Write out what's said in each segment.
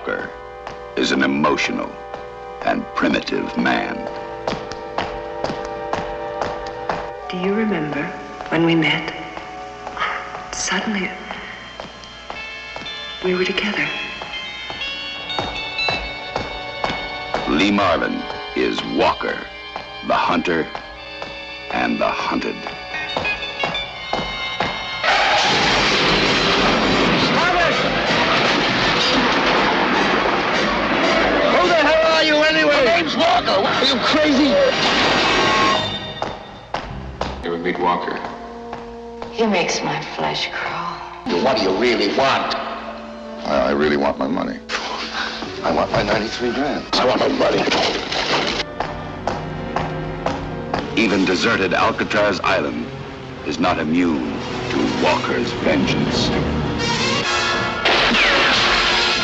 Walker is an emotional and primitive man. Do you remember when we met? Suddenly, we were together. Lee Marvin is Walker, the hunter and the hunted. Who the hell are you anyway? My name's Walker. Are you crazy? You ever meet Walker? He makes my flesh crawl. What do you really want? I really want my money. I want my 93 grand. I want my money. Even deserted Alcatraz Island is not immune to Walker's vengeance.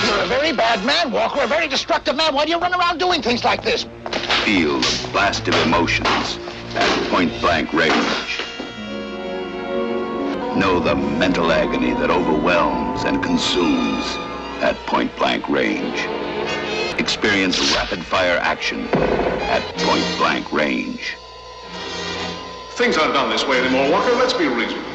You're a very bad man, Walker. A very destructive man. Why do you run around doing things like this? Feel the blast of emotions at point-blank range. Know the mental agony that overwhelms and consumes at point-blank range. Experience rapid-fire action at point-blank range. Things aren't done this way anymore, Walker. Let's be reasonable.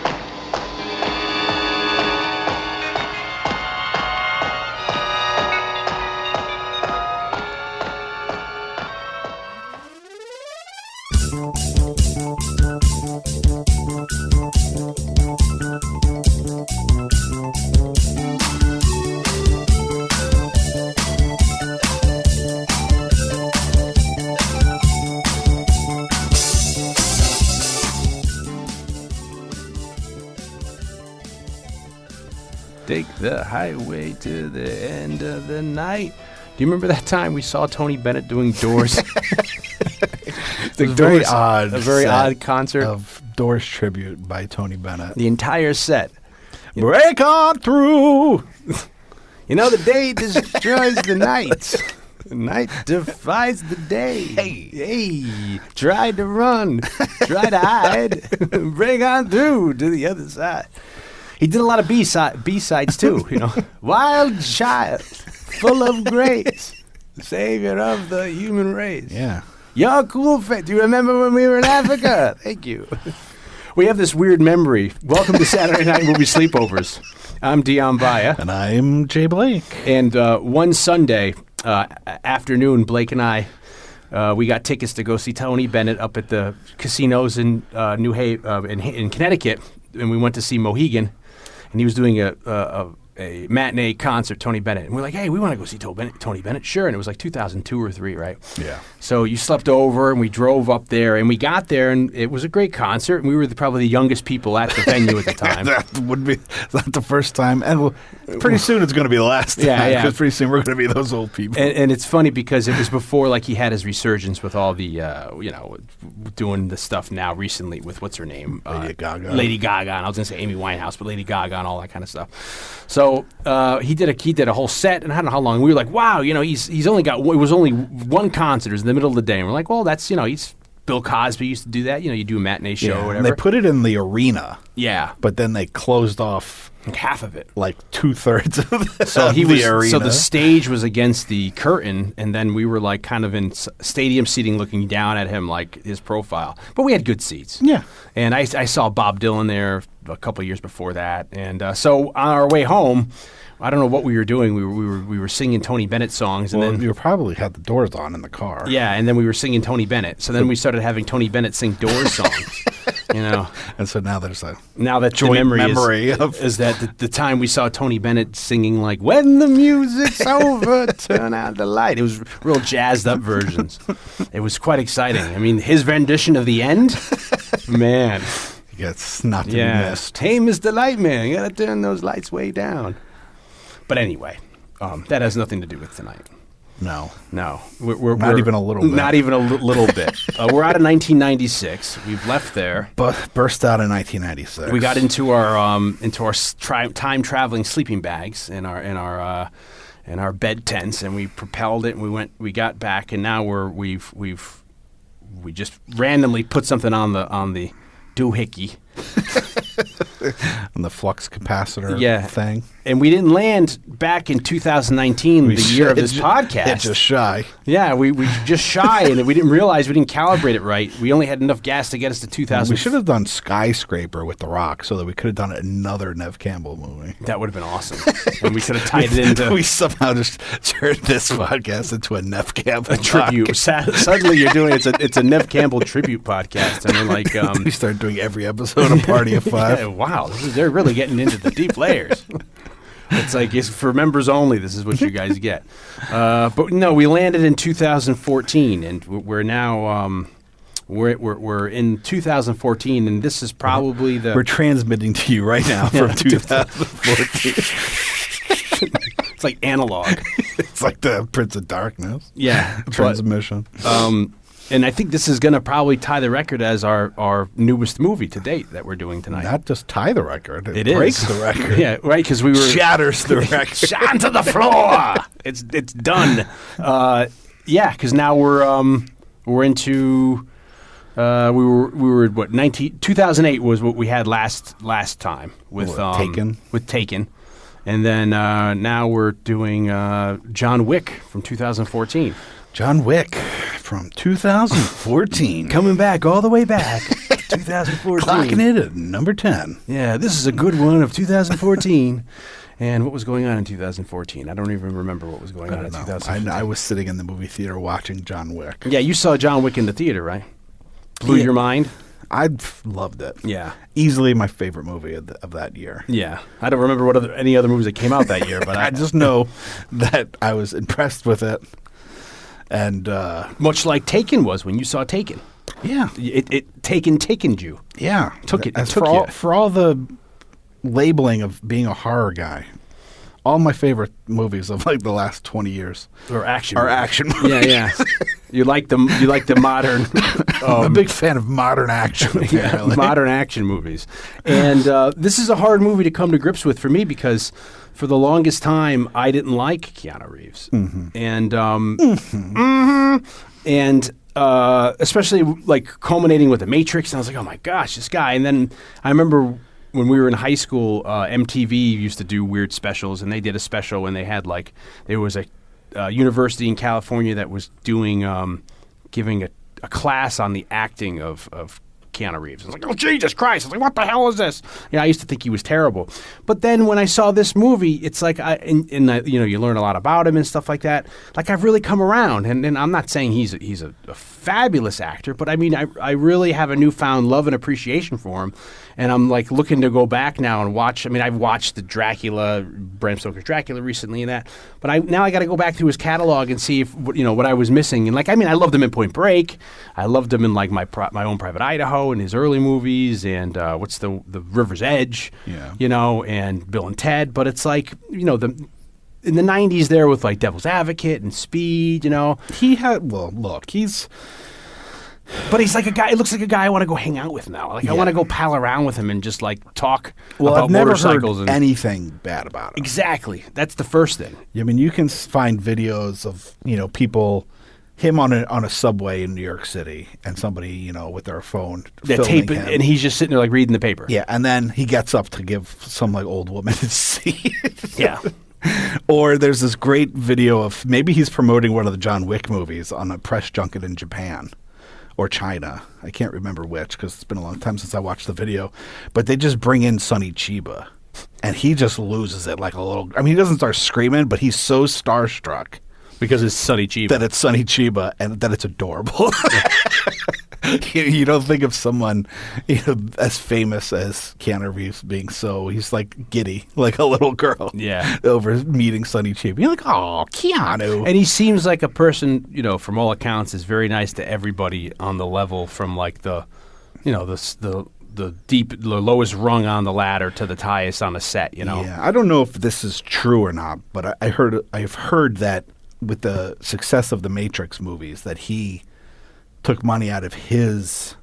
Take the highway to the end of the night. Do you remember that time we saw Tony Bennett doing Doors? It's a very odd concert of Doors tribute by Tony Bennett. The entire set. Break on through. You know, the day destroys the night. The night defies the day. Hey, try to run, try to hide, break on through to the other side. He did a lot of B-sides too, you know. Wild child, full of grace, savior of the human race. Yeah. You're cool, do you remember when we were in Africa? Thank you. We have this weird memory. Welcome to Saturday Night Movie Sleepovers. I'm Dion Baia. And I'm Jay Blake. And one Sunday afternoon, Blake and I, we got tickets to go see Tony Bennett up at the casinos in New Haven, in Connecticut, and we went to see Mohegan. And he was doing a matinee concert, Tony Bennett. And we're like, hey, we want to go see Tony Bennett. Sure. And it was like 2002 or 3, right? Yeah. So you slept over, and we drove up there, and we got there, and it was a great concert. And we were probably the youngest people at the venue at the time. That would be not the first time. And pretty soon it's going to be the last time. Yeah. Because pretty soon we're going to be those old people. And it's funny because it was before, like, he had his resurgence with all the, doing the stuff now recently with, what's her name? Lady Gaga. Lady Gaga. And I was going to say Amy Winehouse, but Lady Gaga and all that kind of stuff. So he did a whole set, and I don't know how long. We were like, wow, he's only got, it was only one concert. It was in the middle of the day. And we're like, well, that's, he's, Bill Cosby used to do that. You do a matinee show or whatever. And they put it in the arena. Yeah. But then they closed off like half of it. Like 2/3 of the, so the arena. So the stage was against the curtain, and then we were like kind of in stadium seating looking down at him like his profile. But we had good seats. Yeah. And I saw Bob Dylan there a couple of years before that. And so on our way home, I don't know what we were doing. We were singing Tony Bennett songs, and then you probably had the doors on in the car. Yeah, and then we were singing Tony Bennett. So then we started having Tony Bennett sing Doors songs. And so now there's a joint memory is that the time we saw Tony Bennett singing like "When the music's over, turn out the light." It was real jazzed up versions. It was quite exciting. I mean, his rendition of the end, man. It's not to be missed. Hey, Mr. Lightman, you gotta turn those lights way down. But anyway, that has nothing to do with tonight. No. We're not even a little bit. Not even a little bit. We're out of 1996. We've left there. But burst out in 1996. We got into our time traveling sleeping bags in our bed tents, and we propelled it. And we got back, and now we just randomly put something on the doohickey. on the flux capacitor thing. And we didn't land back in 2019, the year of this podcast. It's just shy. Yeah, we just shy, and we didn't realize we didn't calibrate it right. We only had enough gas to get us to 2000. We should have done Skyscraper with The Rock so that we could have done another Nev Campbell movie. That would have been awesome. And we could have tied it into... We somehow just turned this podcast into a Nev Campbell tribute. Suddenly you're doing it's a Nev Campbell tribute podcast. And we're like... we start doing every episode a Party of Five. Yeah, wow, they're really getting into the deep layers. It's like it's for members only. This is what you guys get. But no, we landed in 2014, and we're now we're in 2014, and this is probably we're transmitting to you right now from 2014. It's like analog. It's like the Prince of Darkness. Yeah, transmission. And I think this is going to probably tie the record as our newest movie to date that we're doing tonight. Not just tie the record. It is. breaks the record. Yeah, right, because we were... Shatters the record. Onto the floor! It's done. Yeah, because now we're into... we were what 2008 was what we had last time with Taken. With Taken. And then now we're doing John Wick from 2014. John Wick from 2014. Coming back all the way back. 2014. Clocking it at number 10. Yeah, this is a good one of 2014. And what was going on in 2014? I don't even remember what was going on in 2014. I was sitting in the movie theater watching John Wick. Yeah, you saw John Wick in the theater, right? Blew your mind? I loved it. Yeah. Easily my favorite movie of that year. Yeah. I don't remember any other movies that came out that year, but I just know that I was impressed with it. And much like Taken was when you saw Taken. Yeah. It takened you. Yeah. Took you. For all the labeling of being a horror guy, all my favorite movies of like the last 20 years are action movies. Yeah. You like the modern I'm a big fan of modern action. Yeah, modern action movies. And this is a hard movie to come to grips with for me because for the longest time I didn't like Keanu Reeves. Mm-hmm. And especially like culminating with The Matrix, and I was like, oh my gosh, this guy. And then I remember when we were in high school, MTV used to do weird specials, and they did a special when they had there was a university in California that was doing giving a class on the acting of Keanu Reeves. I was like, oh, Jesus Christ. I was like, what the hell is this? I used to think he was terrible. But then when I saw this movie, it's like, you learn a lot about him and stuff like that. Like, I've really come around. And I'm not saying he's a fabulous actor, but I mean, I really have a newfound love and appreciation for him. And I'm like looking to go back now and watch. I mean, I've watched the Bram Stoker's Dracula recently and that. But I got to go back through his catalog and see if what I was missing. And I loved him in Point Break. I loved him in like my Own Private Idaho and his early movies and what's the River's Edge, and Bill and Ted. But it's like in the 90s there with like Devil's Advocate and Speed. He had he's. But he's like a guy. It looks like a guy I want to go hang out with now. I want to go pal around with him and just like talk about I've never motorcycles. Heard anything bad about him. Exactly. That's the first thing. I mean, you can find videos of people, him on a subway in New York City, and somebody with their phone filming him. And he's just sitting there like reading the paper. Yeah, and then he gets up to give some like old woman a seat. Yeah. Or there's this great video of maybe he's promoting one of the John Wick movies on a press junket in Japan. Or China. I can't remember which because it's been a long time since I watched the video. But they just bring in Sonny Chiba. And he just loses it like a little... I mean, he doesn't start screaming, but he's so starstruck. Because it's Sonny Chiba. That it's Sonny Chiba and that it's adorable. You don't think of someone as famous as Keanu Reeves being he's like giddy, like a little girl. Yeah. Over meeting Sonny Chiba. You're like, oh, Keanu. And he seems like a person, from all accounts, is very nice to everybody on the level from like the lowest rung on the ladder to the highest on the set, Yeah, I don't know if this is true or not, but I've heard that with the success of the Matrix movies that he took money out of his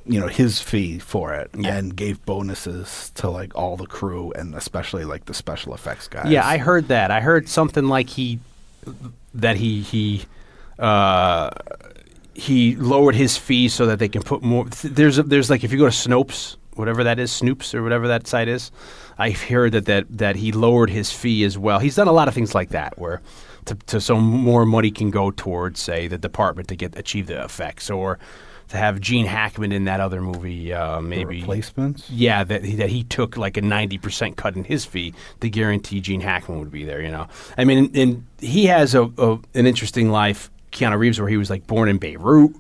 fee for it and gave bonuses to like all the crew and especially like the special effects guys. Yeah, I heard that. I heard something like he lowered his fee so that they can put more. There's like if you go to Snopes whatever that is, Snoops or whatever that site is. I heard that he lowered his fee as well. He's done a lot of things like that where so more money can go towards, say, the department to achieve the effects, or to have Gene Hackman in that other movie, maybe Replacements. Yeah, that he took like a 90% cut in his fee to guarantee Gene Hackman would be there. I mean, and he has an interesting life, Keanu Reeves, where he was like born in Beirut,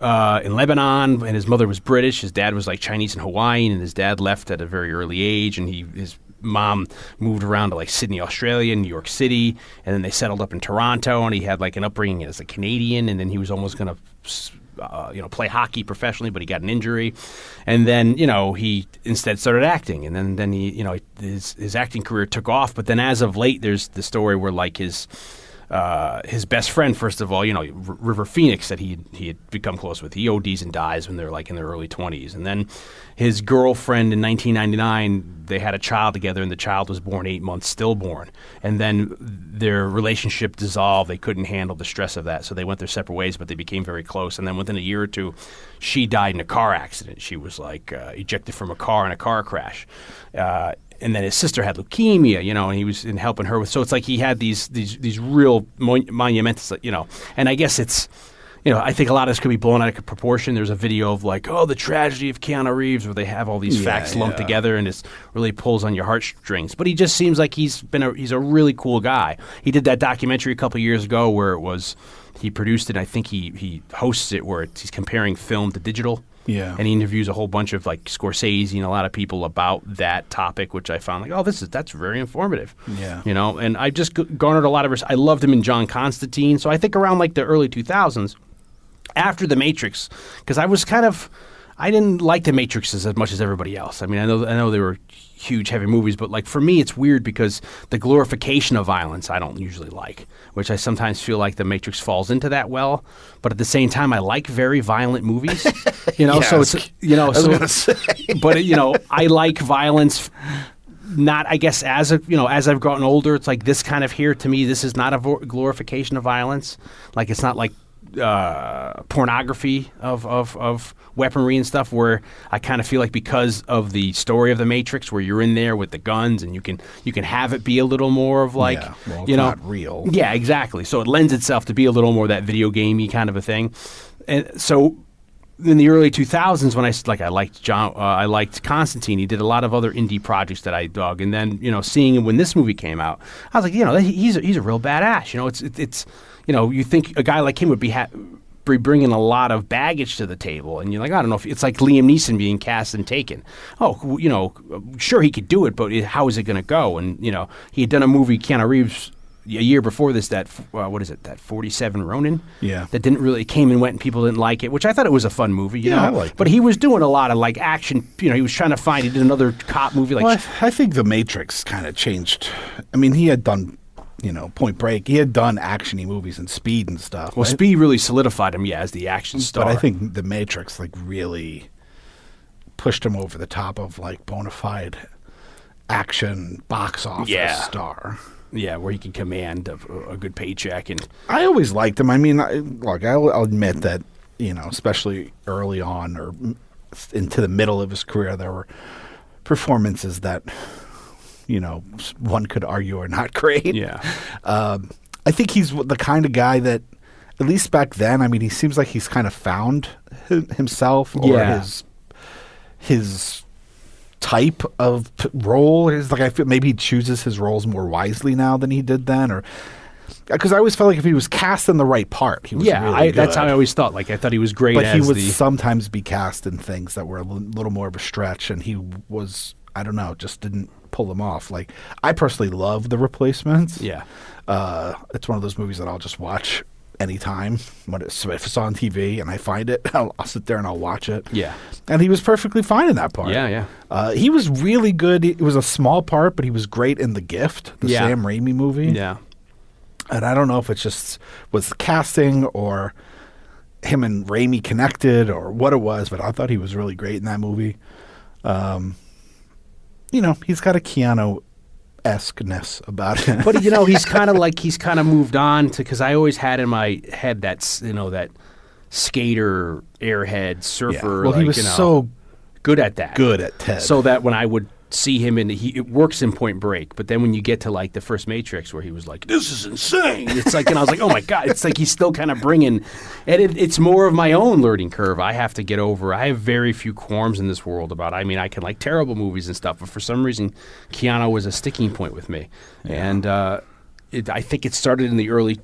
in Lebanon, and his mother was British. His dad was like Chinese and Hawaiian, and his dad left at a very early age, and his mom moved around to like Sydney, Australia, New York City, and then they settled up in Toronto, and he had like an upbringing as a Canadian, and then he was almost going to play hockey professionally, but he got an injury, and then he instead started acting, and then he his acting career took off. But then as of late, there's the story where like his best friend, first of all, River Phoenix, that he had become close with, he ODs and dies when they're like in their early 20s, and then his girlfriend in 1999, they had a child together, and the child was born 8 months stillborn, and then their relationship dissolved. They couldn't handle the stress of that, so they went their separate ways, but they became very close. And then within a year or two, she died in a car accident. She was like ejected from a car in a car crash. And then his sister had leukemia, and he was helping her with. So it's like he had these real monumental, And I guess it's, I think a lot of this could be blown out of proportion. There's a video of like, the tragedy of Keanu Reeves, where they have all these facts lumped together, and it really pulls on your heartstrings. But he just seems like he's a really cool guy. He did that documentary a couple years ago where he produced it. I think he hosts it where he's comparing film to digital. Yeah, and he interviews a whole bunch of like Scorsese and a lot of people about that topic, which I found like, that's very informative. Yeah, and I just garnered a lot of. I loved him in John Constantine, so I think around like the early 2000s, after The Matrix, because I didn't like The Matrix as much as everybody else. I mean, I know they were huge, heavy movies, but like for me, it's weird because the glorification of violence I don't usually like, which I sometimes feel like The Matrix falls into that well. But at the same time, I like very violent movies, So it's but I like violence. Not, I guess, as I've gotten older, it's like this kind of here to me. This is not a glorification of violence. Like it's not like pornography of weaponry and stuff, where I kind of feel like because of the story of The Matrix, where you're in there with the guns and you can have it be a little more of like it's not real. Yeah, exactly. So it lends itself to be a little more that video gamey kind of a thing. And so in the early 2000s, when I liked Constantine. He did a lot of other indie projects that I dug, and then seeing him when this movie came out, I was like, he's a real badass. It's you think a guy like him would be bringing a lot of baggage to the table, and you're like, I don't know if it's like Liam Neeson being cast in Taken. Sure he could do it, but how is it going to go? And he had done a movie, Keanu Reeves, a year before this, that 47 Ronin? Yeah. That didn't really, came and went and people didn't like it, which I thought it was a fun movie, I liked it. But he was doing a lot of like action, he was trying to he did another cop movie. I think The Matrix kind of changed. I mean, he had done, Point Break. He had done action-y movies and Speed and stuff. Well, Speed really solidified him, as the action star. But I think The Matrix really pushed him over the top of like bona fide action box office star. Yeah, where he can command a good paycheck. And I always liked him. I mean, I'll admit that, especially early on or into the middle of his career, there were performances that, one could argue are not great. Yeah. I think he's the kind of guy that, at least back then, I mean, he seems like he's kind of found himself or his type of role. Is like, I feel maybe he chooses his roles more wisely now than he did then, or because I always felt like if he was cast in the right part, he was really good. That's how I always thought. Like I thought he was great, but he would sometimes be cast in things that were a little more of a stretch, and he was, I don't know, just didn't pull them off. Like I personally love The Replacements. Yeah, it's one of those movies that I'll just watch anytime if it's on TV and I find it, I'll sit there and I'll watch it. Yeah, and he was perfectly fine in that part. Yeah. He was really good. It was a small part, but he was great in The Gift, the Sam Raimi movie. Yeah, and I don't know if it just was the casting or him and Raimi connected or what it was, but I thought he was really great in that movie. He's got a Keanu-esque-ness about him. But, he's kind of moved on to, because I always had in my head that skater, airhead, surfer. Yeah. Well, he was so good at that. Good at Ted. So that when I would see him it works in Point Break, but then when you get to like the first Matrix where he was like, this is insane, it's like, and I was like, oh my God, it's like he's still kind of bringing, and it's more of my own learning curve I have to get over. I have very few qualms in this world about, I mean, I can like terrible movies and stuff, but for some reason Keanu was a sticking point with me. And I think it started in the early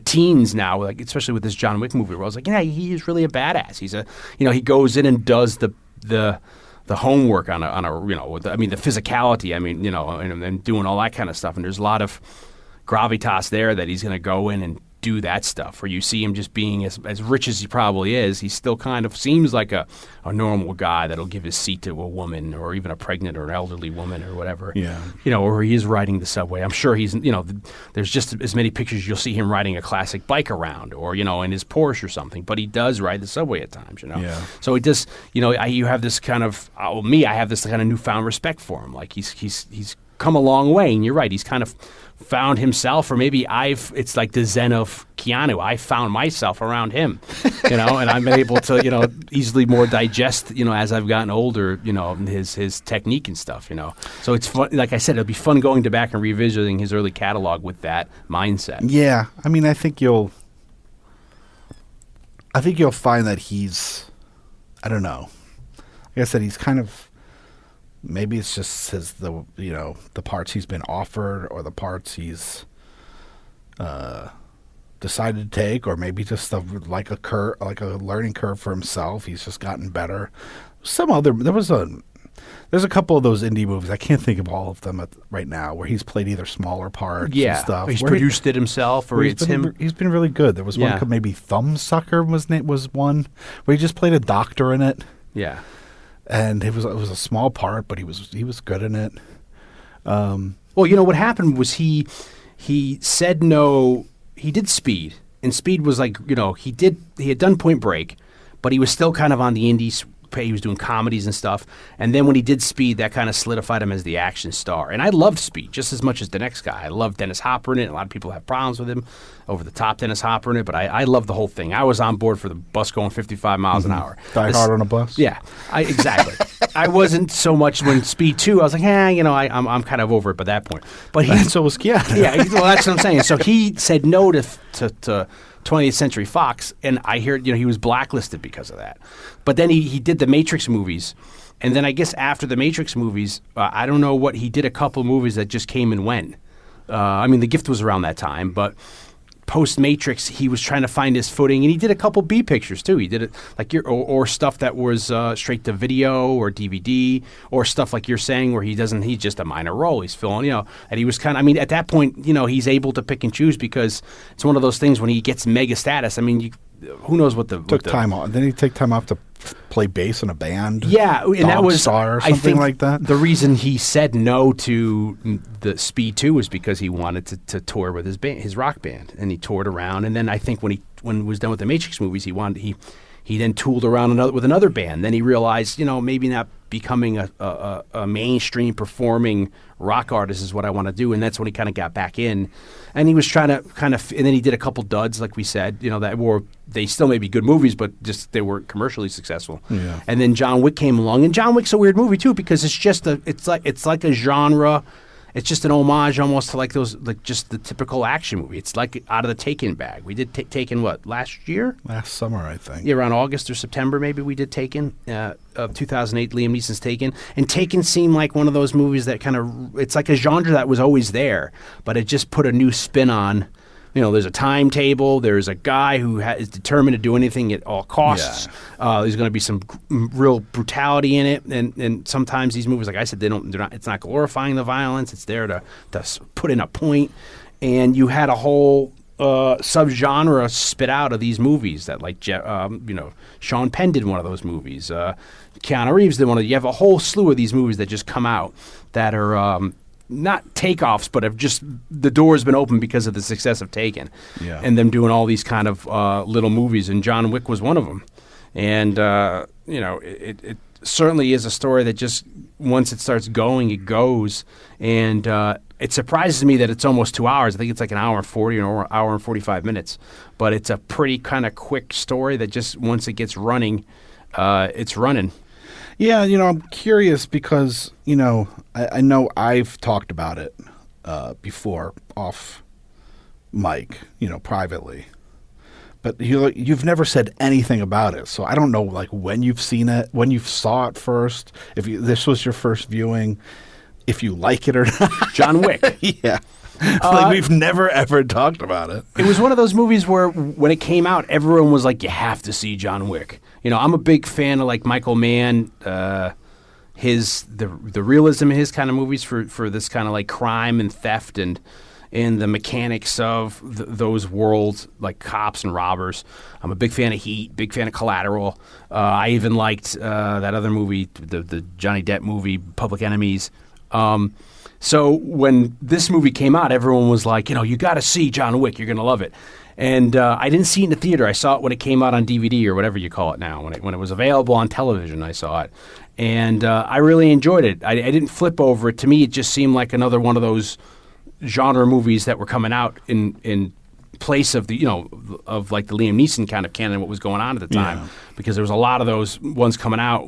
teens now, like especially with this John Wick movie where I was like, yeah, he is really a badass. He's a, he goes in and does the homework on a the physicality, and doing all that kind of stuff. And there's a lot of gravitas there that he's going to go in and do that stuff. Where you see him just being as rich as he probably is, he still kind of seems like a normal guy that'll give his seat to a woman or even a pregnant or an elderly woman or whatever. Yeah. Or he is riding the subway. I'm sure he's, there's just as many pictures you'll see him riding a classic bike around or, in his Porsche or something. But he does ride the subway at times, Yeah. So it does, you have this kind of, I have this kind of newfound respect for him. Like he's come a long way, and you're right. He's kind of found himself, or maybe it's like the Zen of Keanu. I found myself around him, and I've been able to, easily more digest, as I've gotten older, his technique and stuff, So it's fun. Like I said, it'll be fun going back and revisiting his early catalog with that mindset. Yeah. I mean, I think you'll find that he's, I don't know. Like I said, he's kind of, maybe it's just the parts he's been offered or the parts he's decided to take, or maybe just like a learning curve for himself. He's just gotten better. There's a couple of those indie movies. I can't think of all of them right now where he's played either smaller parts and stuff. He's produced it himself, or it's him. He's been really good. There was one called maybe Thumbsucker was one where he just played a doctor in it. Yeah. And it was a small part, but he was good in it. Well, what happened was he said no. He did Speed, and Speed was like, he had done Point Break, but he was still kind of on the indies. He was doing comedies and stuff, and then when he did Speed, that kind of solidified him as the action star. And I loved Speed just as much as the next guy. I love Dennis Hopper in it. A lot of people have problems with him, over the top Dennis Hopper in it, but I love the whole thing. I was on board for the bus going 55 miles an hour. Die hard on a bus. Yeah, exactly. I wasn't so much when Speed 2. I was like, I'm kind of over it by that point. But so was Keanu. Yeah, well, that's what I'm saying. So he said no to 20th Century Fox, and I hear he was blacklisted because of that. But then he did the Matrix movies, and then I guess after the Matrix movies, I don't know what, he did a couple movies that just came and went. The Gift was around that time, but post Matrix, he was trying to find his footing, and he did a couple B pictures too. He did it like or stuff that was straight to video or DVD, or stuff like you're saying where he's just a minor role. He's filling, and he was kind of, at that point, he's able to pick and choose because it's one of those things when he gets mega status. Who knows what time off? Didn't he take time off to play bass in a band? Yeah, and that was Star or something, I think, like that. The reason he said no to the Speed 2 was because he wanted to tour with his rock band, and he toured around. And then I think when he was done with the Matrix movies, he then tooled around with another band. Then he realized, maybe not becoming a mainstream performing rock artist is what I want to do. And that's when he kind of got back in. And he was trying to and then he did a couple duds, like we said, that were, they still may be good movies, but just they weren't commercially successful. Yeah. And then John Wick came along, and John Wick's a weird movie too, because it's like a genre. It's just an homage almost to just the typical action movie. It's like out of the Taken bag. We did Taken, what, last year? Last summer, I think. Yeah, around August or September maybe we did Taken, of 2008, Liam Neeson's Taken. And Taken seemed like one of those movies that kind of, it's like a genre that was always there, but it just put a new spin on. There's a timetable. There's a guy who is determined to do anything at all costs. Yeah. There's going to be some real brutality in it, and sometimes these movies, like I said, they're not. It's not glorifying the violence. It's there to put in a point. And you had a whole subgenre spit out of these movies that, like, Sean Penn did one of those movies. Keanu Reeves did one of. You have a whole slew of these movies that just come out that are. Not takeoffs, but have just, the door's been open because of the success of Taken, and them doing all these kind of little movies, and John Wick was one of them. And it certainly is a story that just, once it starts going, it goes. And it surprises me that it's almost 2 hours. I think it's like an hour and 40 or an hour and 45 minutes, but it's a pretty kind of quick story that just, once it gets running, it's running. Yeah, I'm curious because, I know I've talked about it before off mic, privately. But you've never said anything about it. So I don't know, like, when you've seen it, when you saw it first, if this was your first viewing, if you like it or not. John Wick. Yeah. Like, we've never, ever talked about it. It was one of those movies where when it came out, everyone was like, you have to see John Wick. I'm a big fan of, like, Michael Mann, the realism in his kind of movies for this kind of, like, crime and theft and the mechanics of those worlds, like cops and robbers. I'm a big fan of Heat, big fan of Collateral. I even liked that other movie, the Johnny Depp movie, Public Enemies. So when this movie came out, everyone was like, you got to see John Wick. You're going to love it. And I didn't see it in the theater. I saw it when it came out on DVD or whatever you call it now. When it was available on television, I saw it. And I really enjoyed it. I didn't flip over it. To me, it just seemed like another one of those genre movies that were coming out in place of the, of like the Liam Neeson kind of canon, what was going on at the time. Because there was a lot of those ones coming out.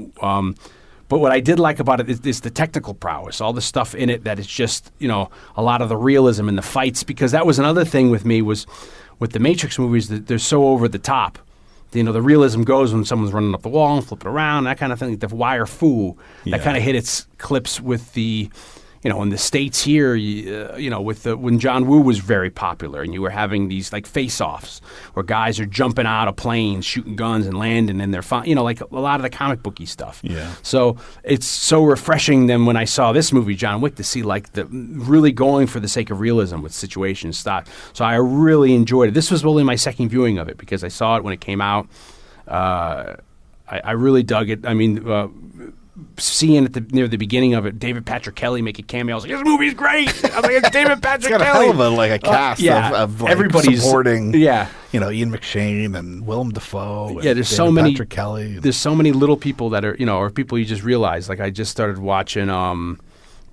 But what I did like about it is the technical prowess, all the stuff in it that is just, a lot of the realism in the fights. Because that was another thing with me was with the Matrix movies, that they're so over the top. The realism goes when someone's running up the wall and flipping around, that kind of thing. The wire fu, that kind of hit its clips with the... in the States here, when John Woo was very popular and you were having these like face-offs where guys are jumping out of planes, shooting guns and landing and they're fine, like a lot of the comic booky stuff. Yeah. So it's so refreshing then when I saw this movie, John Wick, to see like the really going for the sake of realism with situation stuff. So I really enjoyed it. This was only my second viewing of it because I saw it when it came out. I really dug it. I mean, seeing near the beginning of it, David Patrick Kelly make a cameo. I was like, this movie's great. I was like, it's David Patrick Kelly. It's got Kelly. a hell of a cast of like, everybody's supporting, Ian McShane and Willem Dafoe. And there's David so many. Patrick Kelly. There's so many little people that are, or people you just realize. Like I just started watching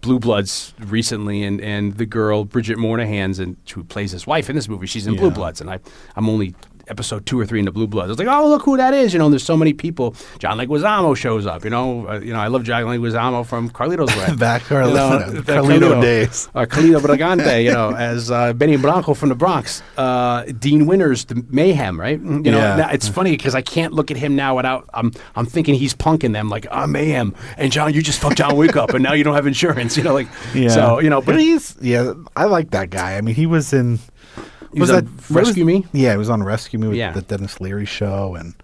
Blue Bloods recently, and the girl Bridget Moynahan's who plays his wife in this movie. She's in Blue Bloods, and I'm only episode 2 or 3 into Blue Bloods. I was like, oh, look who that is. And there's so many people. John Leguizamo shows up. I love John Leguizamo from Carlito's Way. Back Carlito days. Carlito Brigante, as Benny Blanco from the Bronx. Dean Winters, the Mayhem, right? Now, it's funny because I can't look at him now without, I'm thinking he's punking them like, I'm Mayhem. And John, you just fucked John Wick up and now you don't have insurance. So, but I like that guy. I mean, he was in... Was that Rescue Me? Yeah, he was on Rescue Me with the Dennis Leary show, and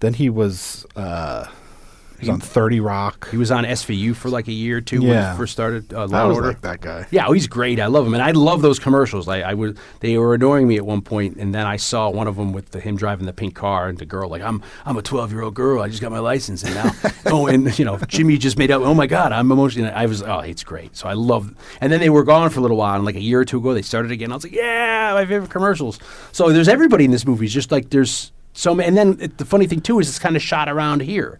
then he was on 30 Rock. He was on SVU for like a year or two when he first started Law and Order. Like that guy. Yeah, he's great. I love him, and I love those commercials. They were annoying me at one point, and then I saw one of them with him driving the pink car, and the girl like, I'm a 12-year-old girl. I just got my license, and now Jimmy just made up. Oh my God, I'm emotional. It's great. So I love. And then they were gone for a little while, and like a year or two ago, they started again. I was like, yeah, my favorite commercials. So there's everybody in this movie. It's just like there's so many. And then the funny thing too is it's kind of shot around here.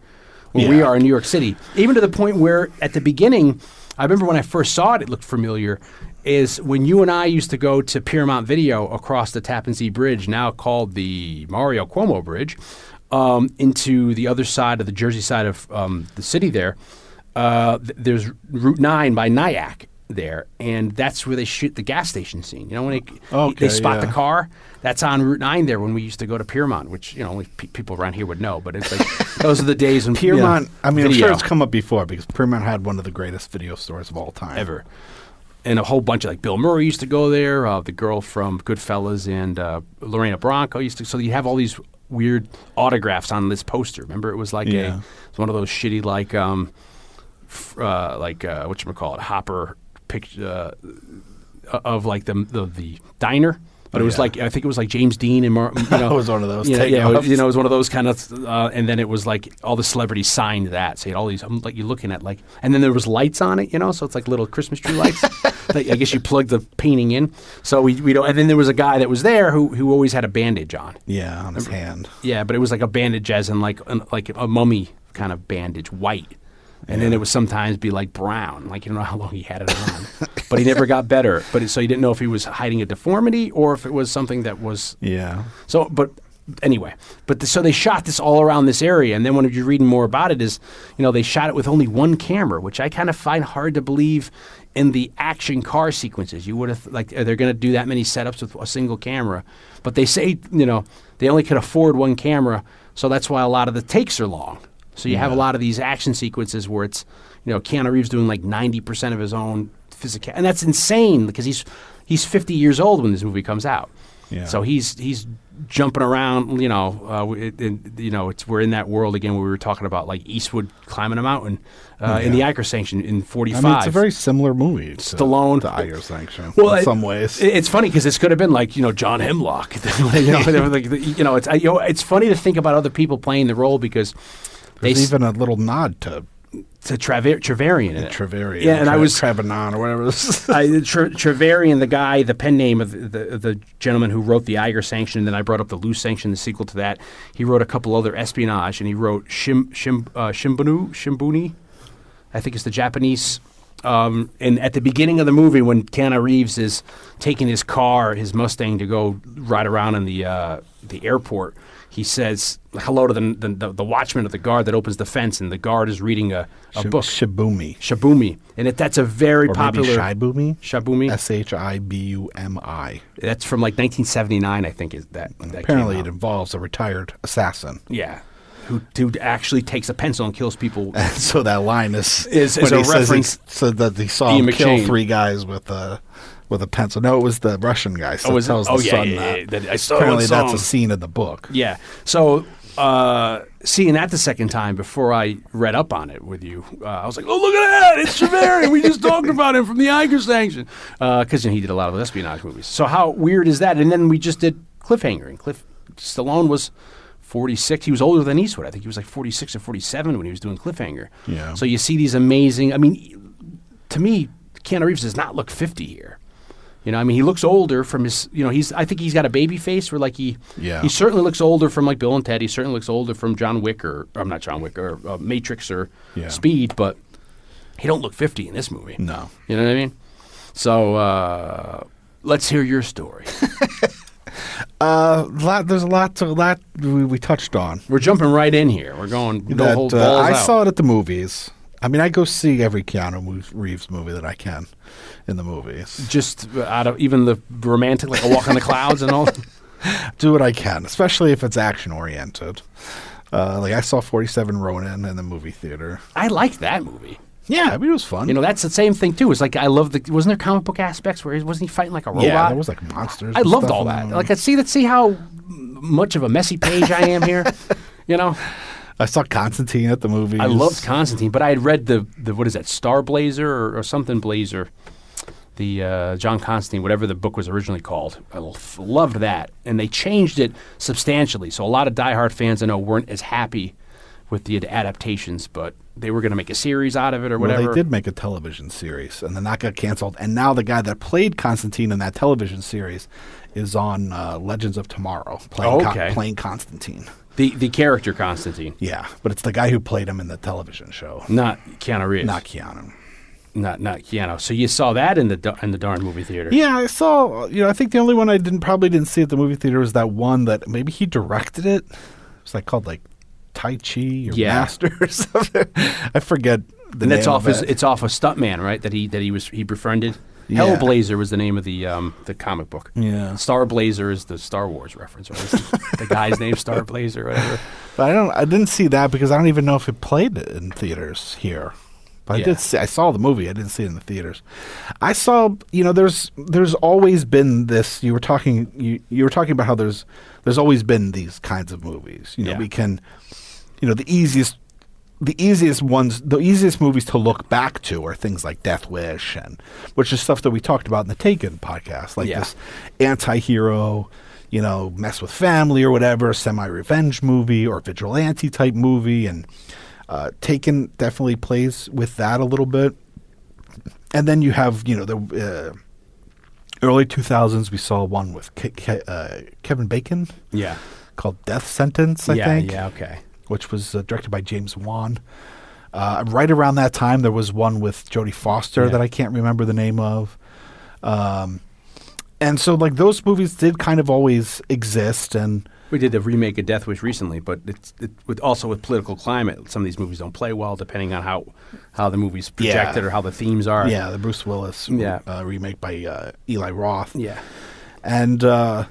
Where we are in New York City, even to the point where at the beginning, I remember when I first saw it, it looked familiar, is when you and I used to go to Paramount Video across the Tappan Zee Bridge, now called the Mario Cuomo Bridge, into the other side of the Jersey side of the city there. There's Route 9 by Nyack there, and that's where they shoot the gas station scene. When they spot the car, that's on Route 9 there when we used to go to Piermont, which only people around here would know. But it's like those are the days when Piermont. I mean, I'm sure it's come up before because Piermont had one of the greatest video stores of all time ever, and a whole bunch of like Bill Murray used to go there. The girl from Goodfellas and Lorena Bronco used to. So you have all these weird autographs on this poster. Remember, it was like it's one of those shitty whatchamacallit, Hopper picture of like the diner. But it was like, I think it was like James Dean and it was one of those. It was one of those kind of, and then it was like all the celebrities signed that. So you had all these, like you're looking at like, and then there was lights on it, so it's like little Christmas tree lights. I guess you plug the painting in. So we don't, and then there was a guy that was there who always had a bandage on. Yeah, on his hand. Yeah, but it was like a bandage as in like a mummy kind of bandage, white. And then it would sometimes be like brown, like you don't know how long he had it on. But he never got better. So you didn't know if he was hiding a deformity or if it was something that was... Yeah. So, but anyway, so they shot this all around this area, and then when you're reading more about it, is they shot it with only one camera, which I kind of find hard to believe in the action car sequences. You would have they're going to do that many setups with a single camera, but they say they only could afford one camera, so that's why a lot of the takes are long. So you have a lot of these action sequences where it's Keanu Reeves doing like 90% of his own physical, and that's insane because he's 50 years old when this movie comes out. Yeah. So he's jumping around, we're in that world again where we were talking about like Eastwood climbing a mountain in the Eicher Sanction in 45. I mean, it's a very similar movie. Stallone. The Eicher Sanction in some ways. It's funny because this could have been like, John Hemlock. It's funny to think about other people playing the role because there's even a little nod to Trevelyan in it. Trevelyan. Yeah, and I was Trevenon or whatever this is. Trevelyan, the guy, the pen name of the gentleman who wrote the Eiger Sanction, and then I brought up the Loose Sanction, the sequel to that. He wrote a couple other espionage, and he wrote Shimbuni, I think it's the Japanese. And at the beginning of the movie, when Keanu Reeves is taking his car, his Mustang, to go ride around in the airport, he says hello to the watchman of the guard that opens the fence, and the guard is reading a book. Shibumi. And that's a very popular... Shibumi? Shibumi. Shibumi. That's from like 1979, I think. Is that apparently it involves a retired assassin. Yeah. Who actually takes a pencil and kills people. And so that line is a reference. So that he saw him kill 3 guys with a pencil. No, it was the Russian guy. So tells the son that. I saw apparently that's a scene in the book. Yeah. So seeing that the second time before I read up on it with you, I was like, oh, look at that. It's Trevelyan. We just talked about him from the Eicher Sanction. Because he did a lot of espionage movies. So how weird is that? And then we just did Cliffhanger. And Stallone was 46. He was older than Eastwood. I think he was like 46 or 47 when he was doing Cliffhanger. Yeah. So you see these amazing... I mean, to me, Keanu Reeves does not look 50 here. He looks older from his... I think he's got a baby face where like he certainly looks older from like Bill and Ted. He certainly looks older from John Wick or not John Wick, or Matrix or Speed, but he don't look 50 in this movie. No. You know what I mean? So let's hear your story. There's a lot we touched on. We're jumping right in here. We're going. I saw it at the movies. I mean, I go see every Keanu Reeves movie that I can in the movies. Just out of even the romantic, like A Walk on the Clouds and all. Do what I can, especially if it's action oriented. Like I saw 47 Ronin in the movie theater. I liked that movie. Yeah, I mean, it was fun. That's the same thing too. It's like I love wasn't there comic book aspects where wasn't he fighting like a robot? Yeah, there was like monsters. I loved all that. Like let's see how much of a messy page I am here. I saw Constantine at the movies. I loved Constantine, but I had read the what is that, Star Blazer or something Blazer, the John Constantine, whatever the book was originally called. I loved that, and they changed it substantially. So a lot of diehard fans I know weren't as happy with the adaptations, but they were going to make a series out of it or whatever. Well, they did make a television series, and then that got canceled. And now the guy that played Constantine in that television series is on Legends of Tomorrow, playing Constantine. The character Constantine. Yeah, but it's the guy who played him in the television show. Not Keanu Reeves. Not Keanu. Not Keanu. So you saw that in the darn movie theater. Yeah, I saw. I think the only one I probably didn't see at the movie theater was that one that maybe he directed it. It was called Tai Chi or Master or something. I forget the name. It's off a stuntman, right? That he befriended. Yeah. Hellblazer was the name of the comic book. Yeah. Star Blazer is the Star Wars reference, right? The guy's name Star Blazer or whatever. But I didn't see that because I don't even know if it played in theaters here. But I saw the movie. I didn't see it in the theaters. I saw, there's always been this. You were talking about how there's always been these kinds of movies. We can, the easiest movies to look back to are things like Death Wish, which is stuff that we talked about in the Taken podcast, this anti-hero, mess with family or whatever, semi-revenge movie or vigilante type movie, and Taken definitely plays with that a little bit. And then you have, the early 2000s, we saw one with Kevin Bacon. Yeah. Called Death Sentence, I think. Yeah, okay. Which was directed by James Wan. Right around that time, there was one with Jodie Foster that I can't remember the name of. And so, those movies did kind of always exist. And We did the remake of Death Wish recently, but also with political climate, some of these movies don't play well depending on how the movie's projected or how the themes are. Yeah, the Bruce Willis remake by Eli Roth. Yeah. And so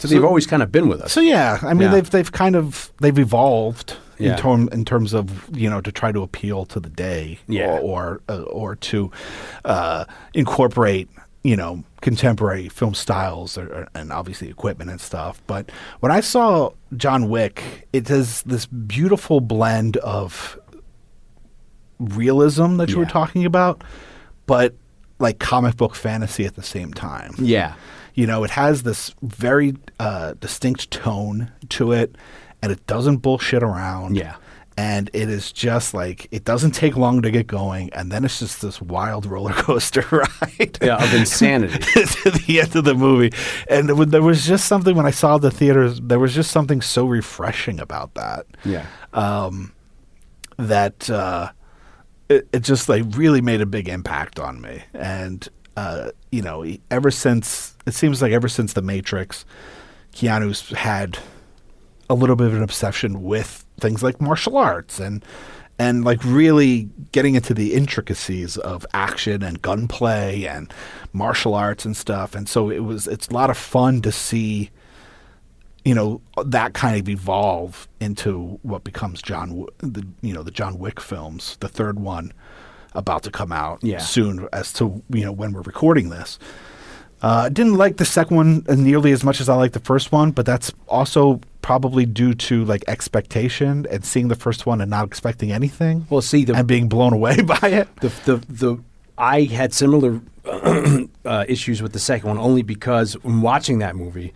they've always kind of been with us. So yeah, I mean they've evolved Yeah. in terms of to try to appeal to the day, or to incorporate contemporary film styles and obviously equipment and stuff. But when I saw John Wick, it has this beautiful blend of realism that you were talking about, but like comic book fantasy at the same time. Yeah. It has this very distinct tone to it, and it doesn't bullshit around. Yeah. And it is just like, it doesn't take long to get going, and then it's just this wild roller coaster ride. Yeah, of insanity. To the end of the movie. And there was just something, when I saw the theaters, there was just something so refreshing about that. Yeah. That it just like really made a big impact on me. And, ever since The Matrix, Keanu's had a little bit of an obsession with things like martial arts and like really getting into the intricacies of action and gunplay and martial arts and stuff. And so it's a lot of fun to see, that kind of evolve into what becomes the John Wick films, the third one about to come out soon as to, when we're recording this. I didn't like the second one nearly as much as I liked the first one, but that's also probably due to like expectation and seeing the first one and not expecting anything. Well, see, and being blown away by it. I had similar issues with the second one only because when watching that movie,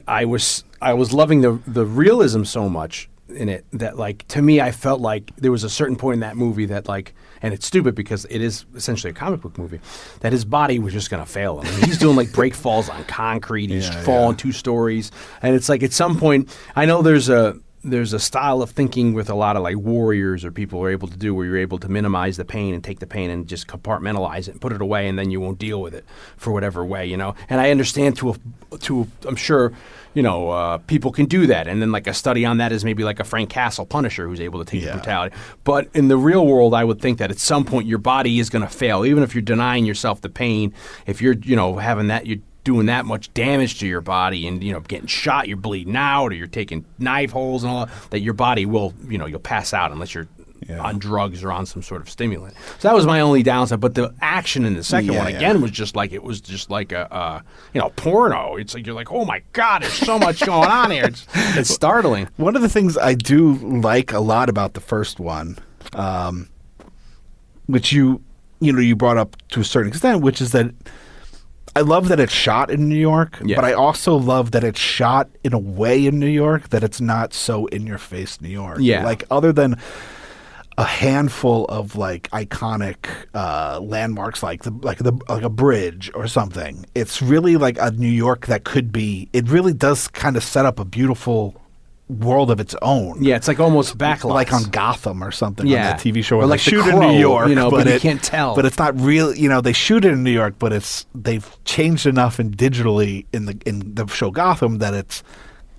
I was loving the realism so much in it that, like, to me, I felt like there was a certain point in that movie that, like, and it's stupid because it is essentially a comic book movie, that his body was just going to fail him. I mean, he's doing like break falls on concrete. He's falling 2 stories. And it's like at some point, I know there's a style of thinking with a lot of like warriors or people are able to do where you're able to minimize the pain and take the pain and just compartmentalize it and put it away, and then you won't deal with it for whatever way, And I understand I'm sure, people can do that. And then like a study on that is maybe like a Frank Castle Punisher who's able to take the brutality. But in the real world, I would think that at some point your body is going to fail, even if you're denying yourself the pain. If you're, having that, you're doing that much damage to your body and, getting shot, you're bleeding out, or you're taking knife holes and all that your body will, you'll pass out unless you're on drugs or on some sort of stimulant. So that was my only downside. But the action in the second one, again, was just like, a porno. It's like, you're like, oh my God, there's so much going on here. It's startling. One of the things I do like a lot about the first one, which you brought up to a certain extent, which is that I love that it's shot in New York, but I also love that it's shot in a way in New York that it's not so in-your-face New York. Yeah. Like, other than a handful of like iconic landmarks, like a bridge or something, it's really like a New York that could be. It really does kind of set up a beautiful world of its own. Yeah, it's like almost backlots. Like on Gotham or something on that TV show where or they like shoot Crow, in New York, but you can't tell. But it's not real, they shoot it in New York, but they've changed enough in digitally in the show Gotham that it's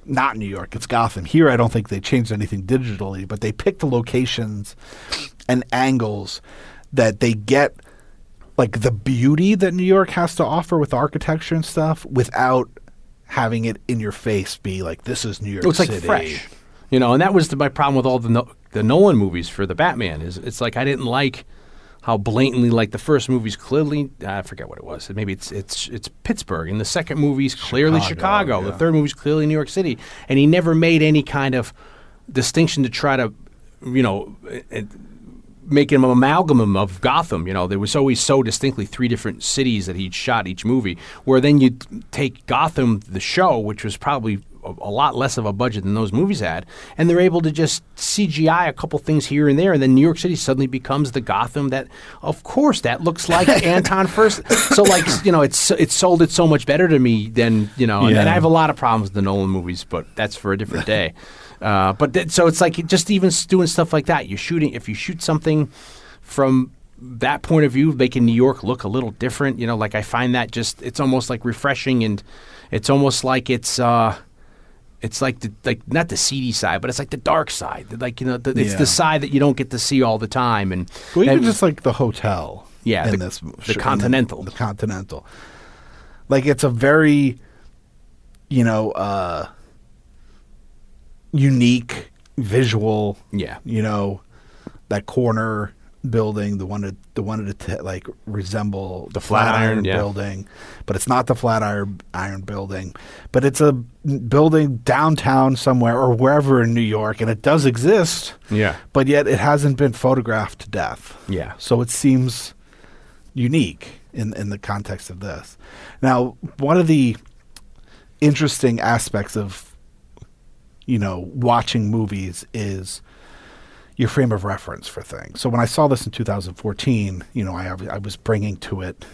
not New York, it's Gotham. Here I don't think they changed anything digitally, but they picked the locations and angles that they get like the beauty that New York has to offer with architecture and stuff without having it in your face be like, this is New York City. It's like fresh. And that was my problem with all the Nolan movies for the Batman is it's like I didn't like how blatantly, like the first movie's clearly, I forget what it was. Maybe it's Pittsburgh. And the second movie's clearly Chicago. Yeah. The third movie's clearly New York City. And he never made any kind of distinction to try to, make an amalgam of Gotham. There was always so distinctly 3 different cities that he'd shot each movie, where then you take Gotham, the show, which was probably a lot less of a budget than those movies had, and they're able to just CGI a couple things here and there, and then New York City suddenly becomes the Gotham that, of course, that looks like Anton first. So, like, it's sold it so much better to me than, and I have a lot of problems with the Nolan movies, but that's for a different day. So it's like just even doing stuff like that. If you shoot something from that point of view, making New York look a little different, like I find that it's almost like refreshing, and it's almost like it's It's like not the seedy side, but it's like the dark side. Like it's the side that you don't get to see all the time. And well, even just like the hotel. Yeah, in the Continental. The Continental. Like it's a very, unique visual. Yeah. That corner building, the one to like resemble the Flatiron building, but it's not the Flatiron building, but it's a building downtown somewhere or wherever in New York, and it does exist. Yeah. But yet it hasn't been photographed to death. Yeah. So it seems unique in the context of this. Now, one of the interesting aspects of watching movies is your frame of reference for things. So when I saw this in 2014, I was bringing to it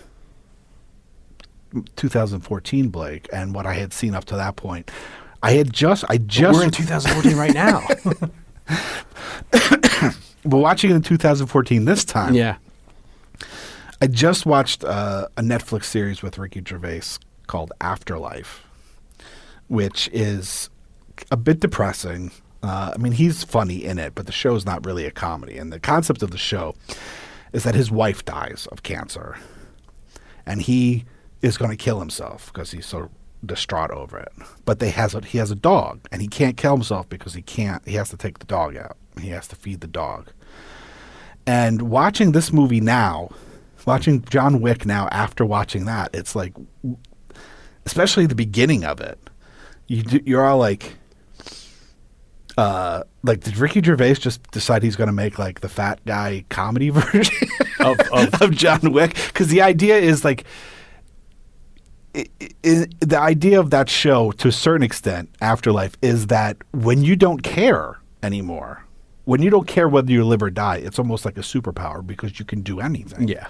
2014 Blake and what I had seen up to that point. I just we're in 2014 right now. But watching it in 2014 this time. Yeah. I just watched a Netflix series with Ricky Gervais called Afterlife, which is a bit depressing. He's funny in it, but the show's not really a comedy. And the concept of the show is that his wife dies of cancer, and he is going to kill himself because he's so distraught over it. But he has a dog, and he can't kill himself because he has to take the dog out. He has to feed the dog. And watching this movie now, watching John Wick now after watching that, it's like, especially the beginning of it, you're all like, did Ricky Gervais just decide he's going to make like the fat guy comedy version of John Wick? Because the idea is like, the idea of that show to a certain extent, Afterlife, is that when you don't care anymore, when you don't care whether you live or die, it's almost like a superpower because you can do anything. Yeah.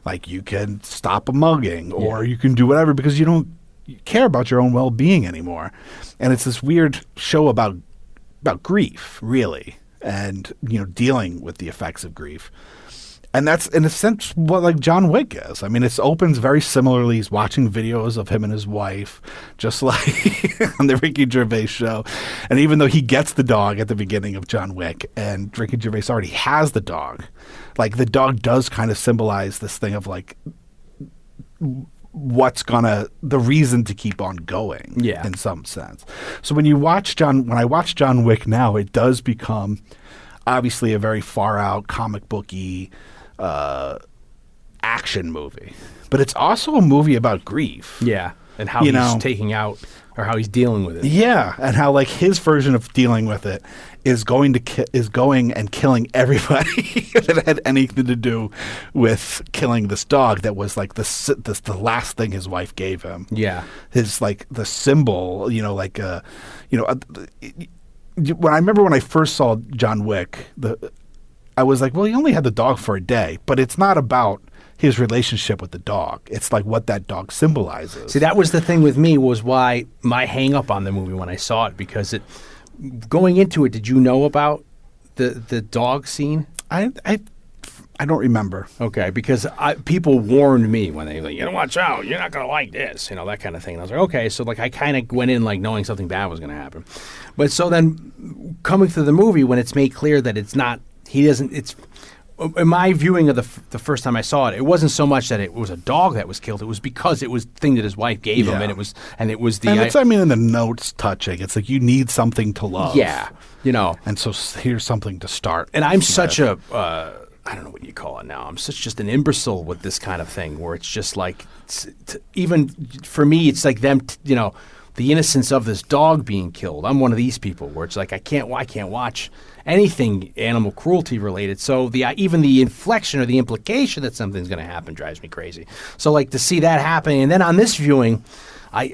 Like you can stop a mugging or you can do whatever because you don't care about your own well-being anymore. And it's this weird show about grief, really, and dealing with the effects of grief. And that's in a sense what like John Wick is. I mean, it opens very similarly. He's watching videos of him and his wife, just like on the Ricky Gervais show. And even though he gets the dog at the beginning of John Wick, and Ricky Gervais already has the dog, like the dog does kind of symbolize this thing of like the reason to keep on going, in some sense. So when I watch John Wick now, it does become obviously a very far out comic booky action movie, but it's also a movie about grief. Yeah, and how he's taking out or how he's dealing with it. Yeah, and how like his version of dealing with it is going and killing everybody that had anything to do with killing this dog that was like the last thing his wife gave him. Yeah, his like the symbol. When I first saw John Wick, I was like, well, he only had the dog for a day, but it's not about his relationship with the dog. It's like what that dog symbolizes. See, that was the thing with me, was why my hang up on the movie when I saw it, because going into it, did you know about the dog scene? I don't remember. Okay, because people warned me when they like, watch out, you're not going to like this, that kind of thing. And I was like, okay, so like I kind of went in like knowing something bad was going to happen. But so then coming through the movie, when it's made clear that it's not, it's, in my viewing of the first time I saw it, it wasn't so much that it was a dog that was killed. It was because it was the thing that his wife gave him, and it was the. And it's, in the notes touching. It's like you need something to love. Yeah, And so here's something to start. And I'm such a. I don't know what you call it now. I'm just an imbecile with this kind of thing, where it's just like, even for me, it's like them. The innocence of this dog being killed. I'm one of these people where it's like I can't watch anything animal cruelty related. So even the inflection or the implication that something's going to happen drives me crazy. So like to see that happening, and then on this viewing,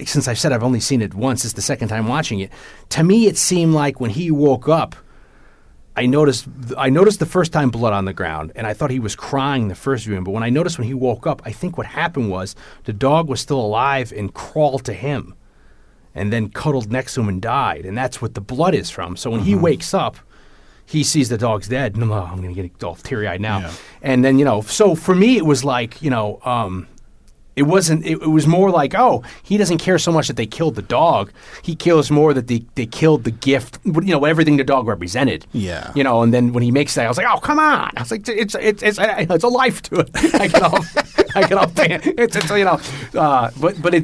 since I've said I've only seen it once, it's the second time watching it. To me, it seemed like when he woke up, I noticed the first time blood on the ground, and I thought he was crying the first viewing. But when I noticed when he woke up, I think what happened was the dog was still alive and crawled to him, and then cuddled next to him and died, and that's what the blood is from. So when he wakes up, he sees the dog's dead. No, I'm going to get all teary-eyed now. Yeah. And then, so for me, it was like, it It wasn't. It was more like, oh, he doesn't care so much that they killed the dog. He cares more that they killed the gift. Everything the dog represented. Yeah. And then when he makes that, I was like, oh, come on. I was like, it's a life to it. I get off.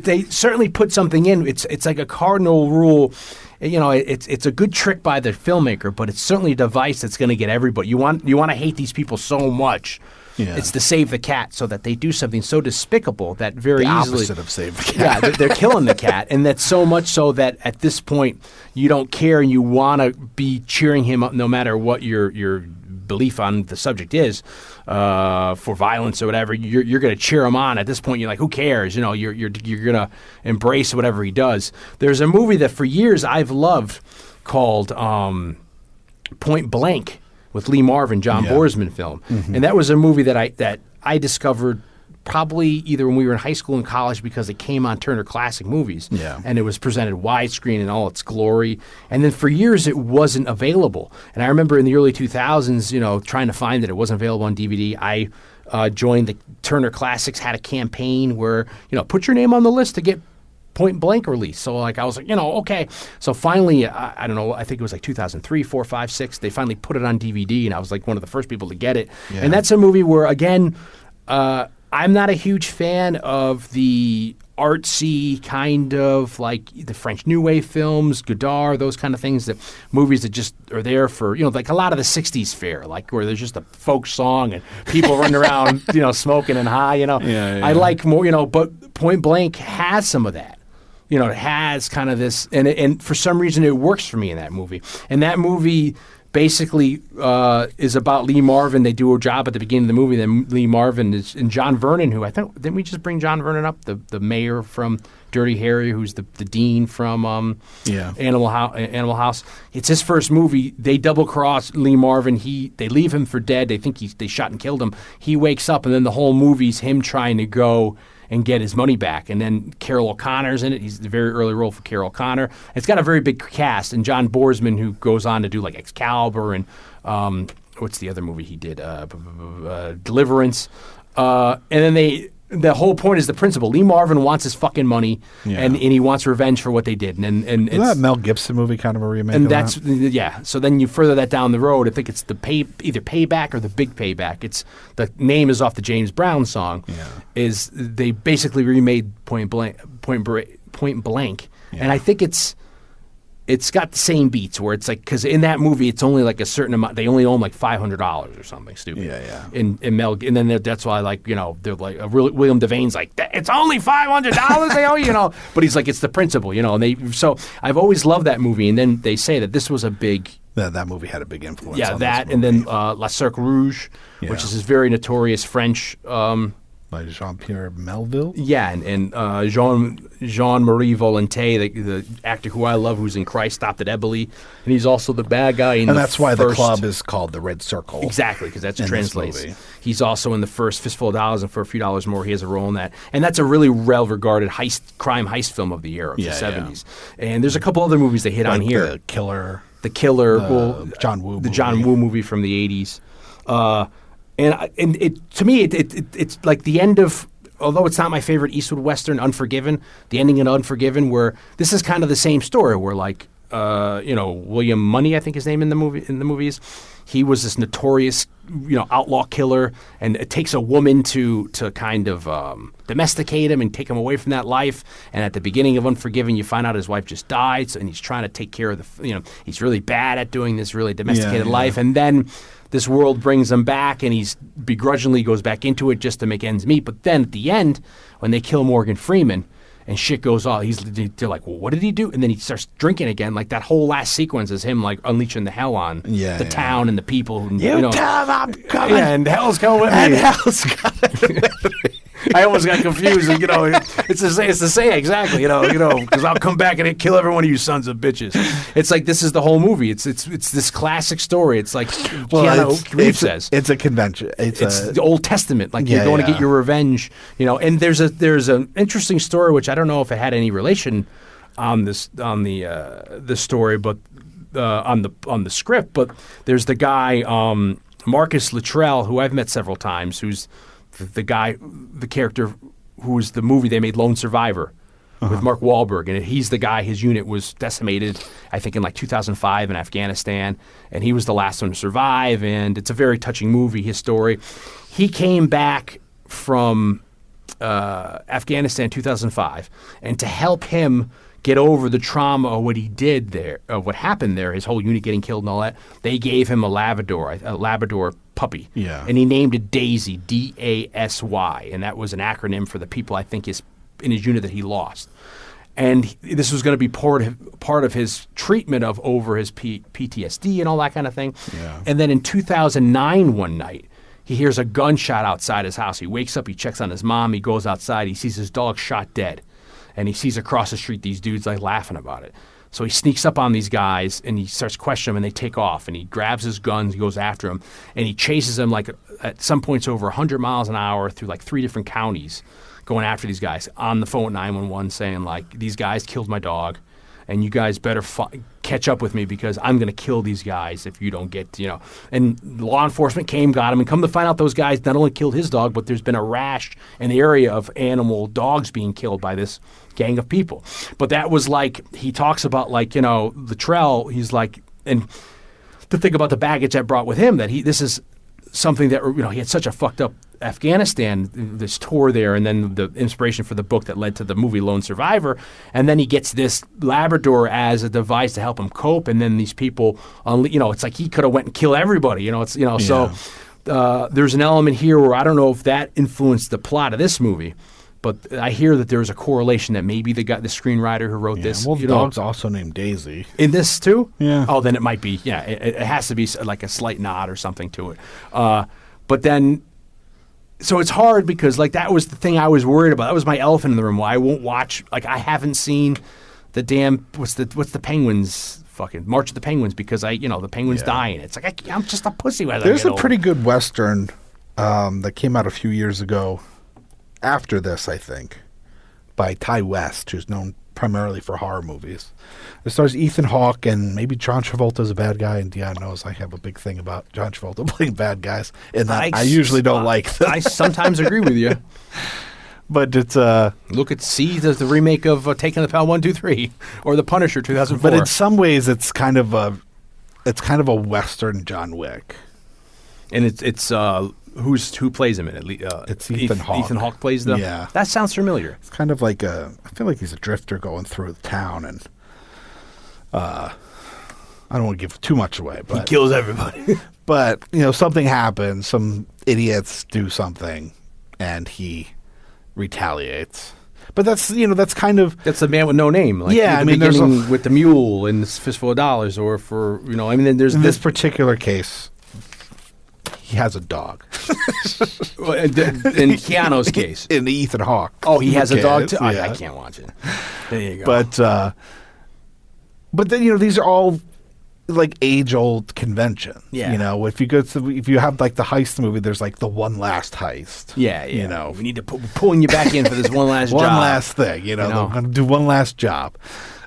They certainly put something in. It's like a cardinal rule. It's a good trick by the filmmaker, but it's certainly a device that's going to get everybody. You want to hate these people so much. Yeah. It's to save the cat, so that they do something so despicable that very the easily opposite of save the cat. Yeah, they're killing the cat, and that's so much so that at this point you don't care and you want to be cheering him up no matter what your belief on the subject is for violence or whatever. You're going to cheer him on. At this point, you're like, who cares? You're going to embrace whatever he does. There's a movie that for years I've loved called Point Blank with Lee Marvin, John Boorman film, and that was a movie that I discovered probably either when we were in high school and college because it came on Turner Classic Movies, and it was presented widescreen in all its glory. And then for years it wasn't available. And I remember in the early 2000s, trying to find it. It wasn't available on DVD. I joined the Turner Classics, had a campaign where put your name on the list to get Point Blank release. So I was like, okay. So finally, I don't know, I think it was like 2003, 4, 5, 6, they finally put it on DVD, and I was like one of the first people to get it. Yeah. And that's a movie where, again, I'm not a huge fan of the artsy kind of like the French New Wave films, Godard, those kind of things, movies that just are there for, like a lot of the 60s fare, like where there's just a folk song and people running around, smoking and high, Yeah. I like more, but Point Blank has some of that. It has kind of this, and for some reason it works for me in that movie. And that movie basically is about Lee Marvin. They do a job at the beginning of the movie. Then Lee Marvin and John Vernon, who I think, didn't we just bring John Vernon up? The mayor from Dirty Harry, who's the dean from Animal House. It's his first movie. They double cross Lee Marvin. They leave him for dead. They think they shot and killed him. He wakes up, and then the whole movie's him trying to go and get his money back. And then Carol O'Connor's in it. He's the very early role for Carol O'Connor. It's got a very big cast. And John Boorman, who goes on to do like Excalibur and what's the other movie he did? Deliverance. And then the whole point is the principle. Lee Marvin wants his fucking money, and he wants revenge for what they did. And isn't that a Mel Gibson movie, kind of a remake? And that's So then you further that down the road. I think it's either Payback or The Big Payback. The name is off the James Brown song. Yeah. Is they basically remade Point Blank, and I think it's got the same beats where it's like, because in that movie it's only like a certain amount. They only own like $500 or something stupid. Yeah. And then that's why they're like William Devane's like, it's only $500 they owe you, But he's like, it's the principle, And so I've always loved that movie. And then they say that this was a big. That movie had a big influence. Yeah, on that this and then La Cercle Rouge, which is this very notorious French. By Jean-Pierre Melville? Yeah, and Jean-Marie Volonté, the actor who I love, who's in Christ Stopped at Eboli, and he's also the bad guy in and that's why the club is called the Red Circle. Exactly, because that's translates. He's also in the first Fistful of Dollars, and for a few dollars more, he has a role in that. And that's a really well-regarded crime heist film of the era, of the 70s. And there's a couple other movies they hit on here. The Killer. John Woo movie. The John Woo movie from the 80s. And it to me, it's like the end of, although it's not my favorite Eastwood Western, Unforgiven, the ending in Unforgiven, where this is kind of the same story, where like, William Money, I think his name in the movies, he was this notorious, outlaw killer, and it takes a woman to kind of domesticate him and take him away from that life. And at the beginning of Unforgiven, you find out his wife just died, and he's trying to take care of he's really bad at doing this really domesticated life, and then this world brings him back, and he's begrudgingly goes back into it just to make ends meet. But then at the end, when they kill Morgan Freeman and shit goes off, they're like, well, what did he do? And then he starts drinking again. Like that whole last sequence is him like unleashing the hell on the town and the people. Who, tell them I'm coming. Yeah, and hell's coming with me. And hell's coming. I almost got confused. It's the same exactly. Because I'll come back and kill every one of you sons of bitches. It's like this is the whole movie. It's this classic story. It's like Keanu Reeves says. It's a convention. It's the Old Testament. Like you're going to get your revenge. And there's an interesting story which I don't know if it had any relation on the story, but on the script. But there's the guy Marcus Luttrell, who I've met several times, who's the character who's the movie they made, Lone Survivor, with Mark Wahlberg, and he's the guy. His unit was decimated, I think, in like 2005 in Afghanistan, and he was the last one to survive. And it's a very touching movie. His story. He came back from Afghanistan in 2005, and to help him get over the trauma of what he did there, of what happened there, his whole unit getting killed and all that, they gave him a Labrador puppy. Yeah. And he named it Daisy, D-A-S-Y, and that was an acronym for the people I think in his unit that he lost. And this was going to be part of his treatment of over his PTSD and all that kind of thing. Yeah. And then in 2009, one night, he hears a gunshot outside his house. He wakes up, he checks on his mom, he goes outside, he sees his dog shot dead. And he sees across the street these dudes like laughing about it. So he sneaks up on these guys and he starts questioning them, and they take off, and he grabs his guns, he goes after them, and he chases them like at some points over 100 miles an hour through like 3 different counties, going after these guys on the phone with 911 saying like, these guys killed my dog, and you guys better catch up with me because I'm going to kill these guys if you don't get, And law enforcement came, got him, and come to find out those guys not only killed his dog, but there's been a rash in the area of dogs being killed by this gang of people. But that was like, he talks about like, Luttrell, he's like, and the thing about the baggage that brought with him, that this is something that, he had such a fucked up Afghanistan, this tour there, and then the inspiration for the book that led to the movie Lone Survivor, and then he gets this Labrador as a device to help him cope, and then these people, it's like he could have went and killed everybody, So there's an element here where I don't know if that influenced the plot of this movie, but I hear that there's a correlation that maybe the screenwriter who wrote this. Well, the dog's also named Daisy. In this too? Yeah. Oh, then it might be. Yeah, it has to be like a slight nod or something to it. But then, so it's hard because like that was the thing I was worried about. That was my elephant in the room. Why I won't watch. Like I haven't seen the damn what's the Penguins fucking March of the Penguins because the Penguins dying. It's like I'm just a pussy. There's a pretty good Western that came out a few years ago. After this, I think, by Ty West, who's known primarily for horror movies. It stars Ethan Hawke, and maybe John Travolta's a bad guy, and Dion knows I have a big thing about John Travolta playing bad guys, and that I usually don't like them. I sometimes agree with you. But it's look at the remake of Taking the Pelham 1, 2, 3, or The Punisher 2004. But in some ways, it's kind of a Western John Wick, and it's who plays him in it? It's Ethan Hawke. Ethan Hawke plays them. Yeah, that sounds familiar. It's kind of like I feel like he's a drifter going through the town, and I don't want to give too much away, but he kills everybody. But something happens, some idiots do something, and he retaliates. But that's kind of that's the man with no name. Like, yeah, there's with the mule and this fistful of dollars, or for there's in this particular case. He has a dog. In Keanu's case. In the Ethan Hawke. Oh, he has a dog too? Yeah. I can't watch it. There you go. But then, these are all like age-old convention. Yeah. If you have like the heist movie, there's like the one last heist. Yeah. We need to pulling you back in for this one last job. One last thing. They're going to do one last job.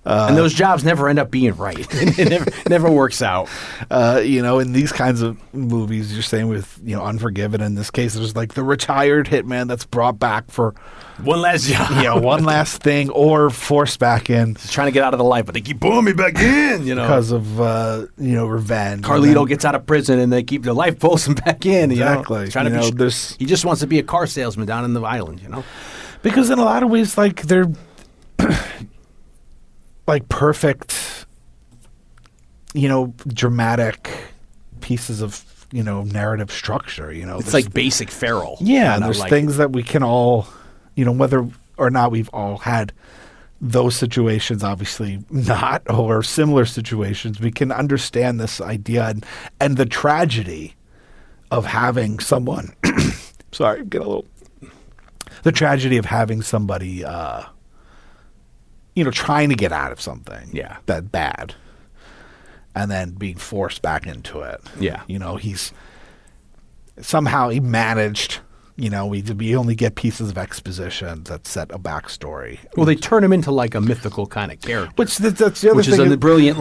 And those jobs never end up being right. It never works out. In these kinds of movies, you're saying with, Unforgiven, in this case, there's like the retired hitman that's brought back for one last job. One last thing, or forced back in. He's trying to get out of the life, but they keep pulling me back in, Because of, revenge. Carlito gets out of prison, and they keep the life pulls him back in. Exactly. He just wants to be a car salesman down in the island, Because in a lot of ways, like, they're like perfect, dramatic pieces of, narrative structure, It's like basic feral. Yeah, and there's things that we can all, whether or not we've all had those situations, obviously not, or similar situations, we can understand this idea and the tragedy of having someone, sorry, the tragedy of having somebody, trying to get out of something that bad and then being forced back into it. Yeah. He managed, We only get pieces of exposition that set a backstory. Well, they turn him into like a mythical kind of character. Which that's the other which thing. is brilliant,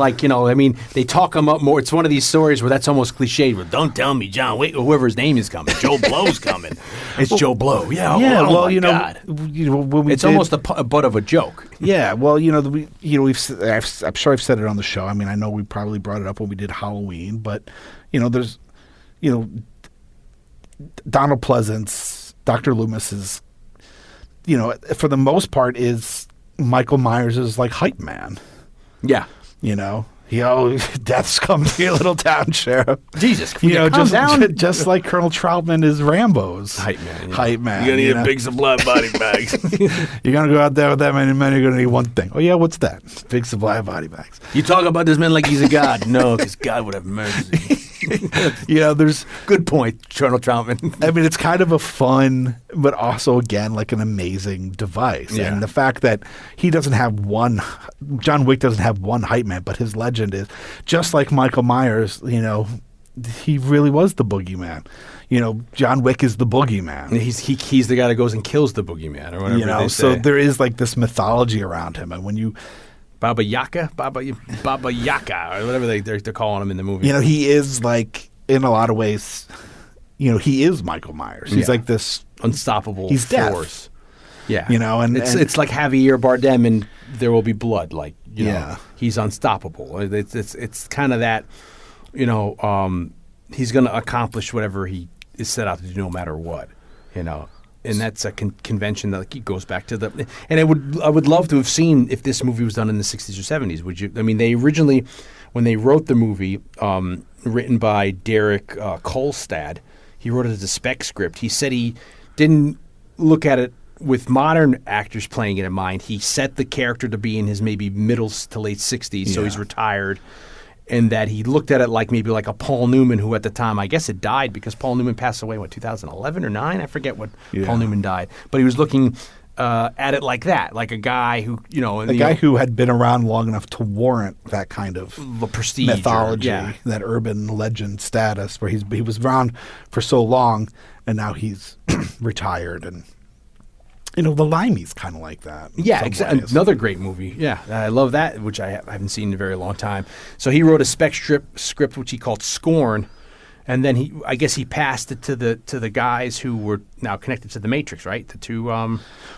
they talk him up more. It's one of these stories where that's almost cliched. Where, don't tell me John Wick or whoever his name is coming. Joe Blow's coming. It's Joe Blow. Yeah, God. When we it's almost a butt of a joke. Yeah, well, I'm sure I've said it on the show. I mean, I know we probably brought it up when we did Halloween, but, there's, Donald Pleasance, Dr. Loomis is, for the most part, is Michael Myers' like hype man. Yeah. Death's come to your little town, Sheriff. Jesus, calm down. Just like Colonel Troutman is Rambo's hype man. Hype man. You're gonna need a big supply of body bags. You're gonna go out there with that many men. You're gonna need one thing. Oh yeah, what's that? Big supply of body bags. You talk about this man like he's a god. No, because God would have mercy. There's good point, Colonel Troutman. I mean, it's kind of a fun, but also again like an amazing device. Yeah. And the fact that he doesn't have one, John Wick doesn't have one hype man, but his legend is just like Michael Myers. He really was the boogeyman. John Wick is the boogeyman. He's the guy that goes and kills the boogeyman or whatever. They say. So there is like this mythology around him, and when you Baba Yaga, or whatever they're calling him in the movie. He is like, in a lot of ways, he is Michael Myers. He's like this unstoppable force. Death. Yeah. And it's like Javier Bardem in There Will Be Blood. Like, he's unstoppable. It's kind of that, he's going to accomplish whatever he is set out to do no matter what, And that's a convention that goes back to the. And I would love to have seen if this movie was done in the 60s or 70s. Would you? I mean, they originally, when they wrote the movie, written by Derek Kolstad, he wrote it as a spec script. He said he didn't look at it with modern actors playing it in mind. He set the character to be in his maybe middle to late 60s, so he's retired. And that he looked at it like maybe like a Paul Newman, who at the time, I guess had died because Paul Newman passed away, 2011 or 9? I forget what Paul Newman died. But he was looking at it like that, like a guy who, who had been around long enough to warrant that kind of the prestige mythology, that urban legend status, where he was around for so long, and now he's retired and. The Limey's kind of like that. Yeah, another great movie. Yeah, I love that, which I haven't seen in a very long time. So he wrote a spec script which he called Scorn, and then I guess he passed it to the guys who were now connected to the Matrix, right? The two.